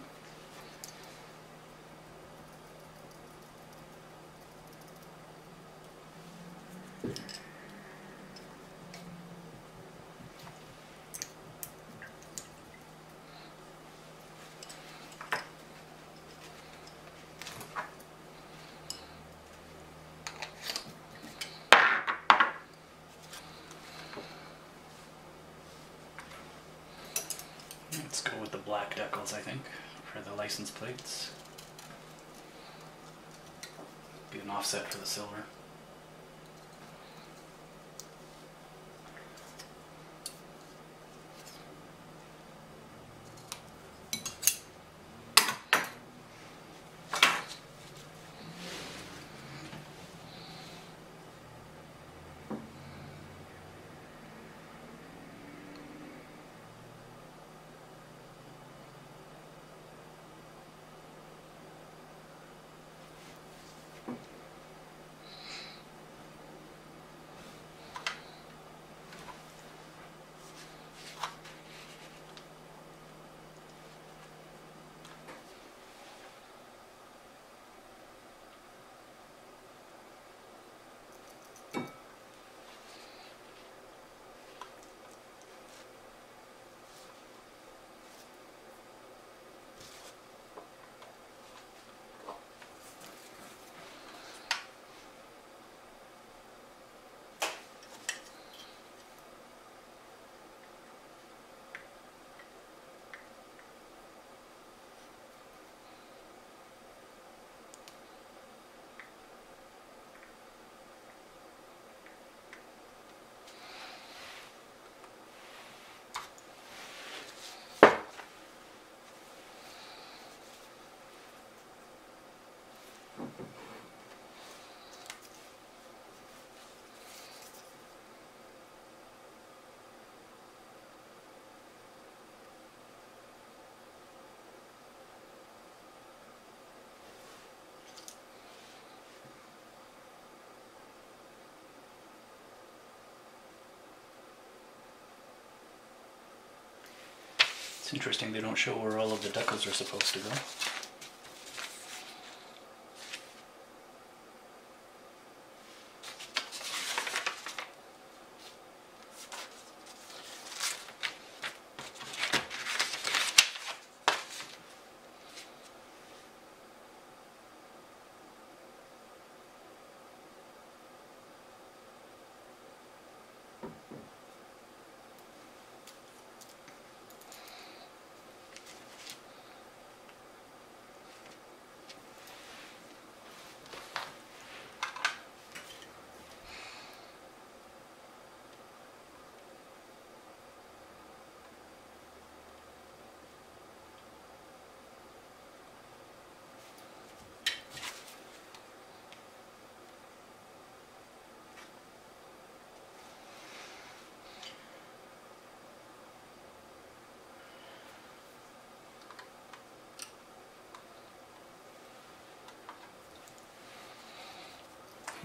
A: Let's go with the black decals, I think, for the license plates. Be an offset for the silver. It's interesting they don't show where all of the decals are supposed to go.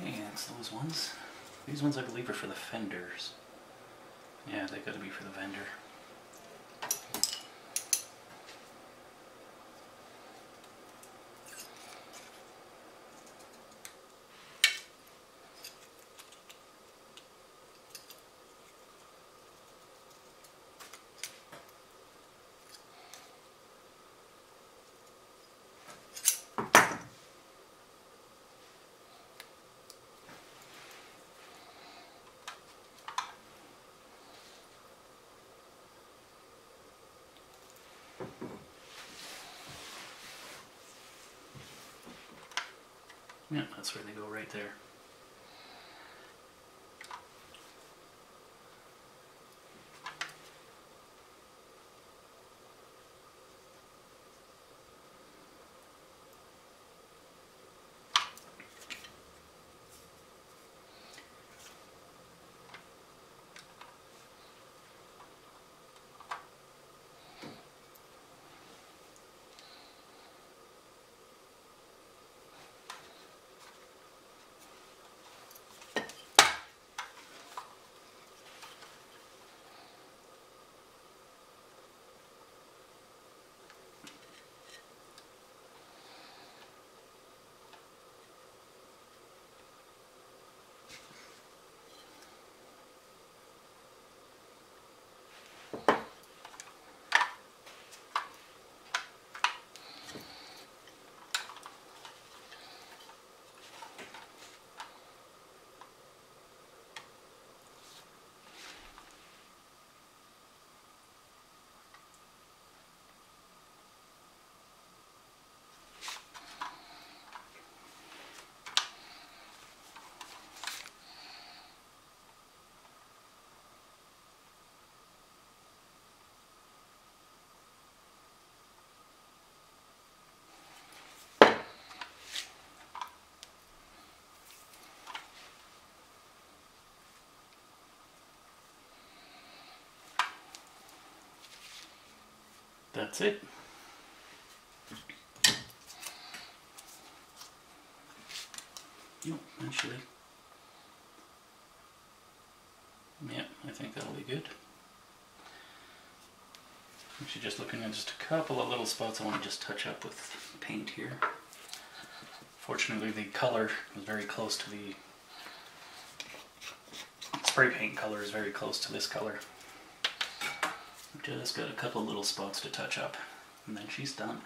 A: Okay, that's those ones. These ones I believe are for the fenders. Yeah, they gotta be for the fender. Yeah, that's where they go right there. that's it. Yep, actually. Yep, I think that'll be good. Actually, just looking at just a couple of little spots I want to just touch up with paint here. Fortunately, the color is very close to the spray paint color is very close to this color. Just got a couple of little spots to touch up, and then she's done.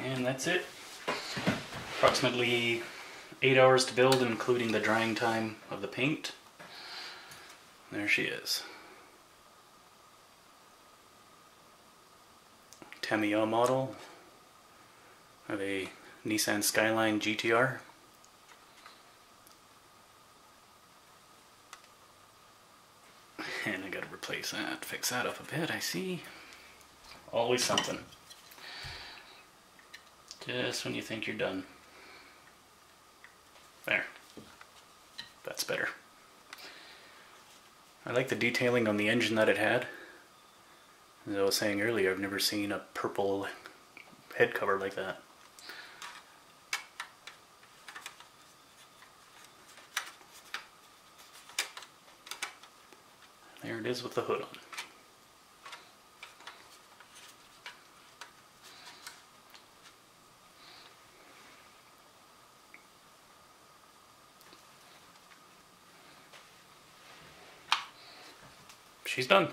A: And that's it. Approximately 8 hours to build, including the drying time of the paint. There she is. Tamiya model of a Nissan Skyline GTR. And I gotta replace that, fix that up a bit, I see. Always something. Just when you think you're done. There. That's better. I like the detailing on the engine that it had. As I was saying earlier, I've never seen a purple head cover like that. There it is with the hood on. She's done.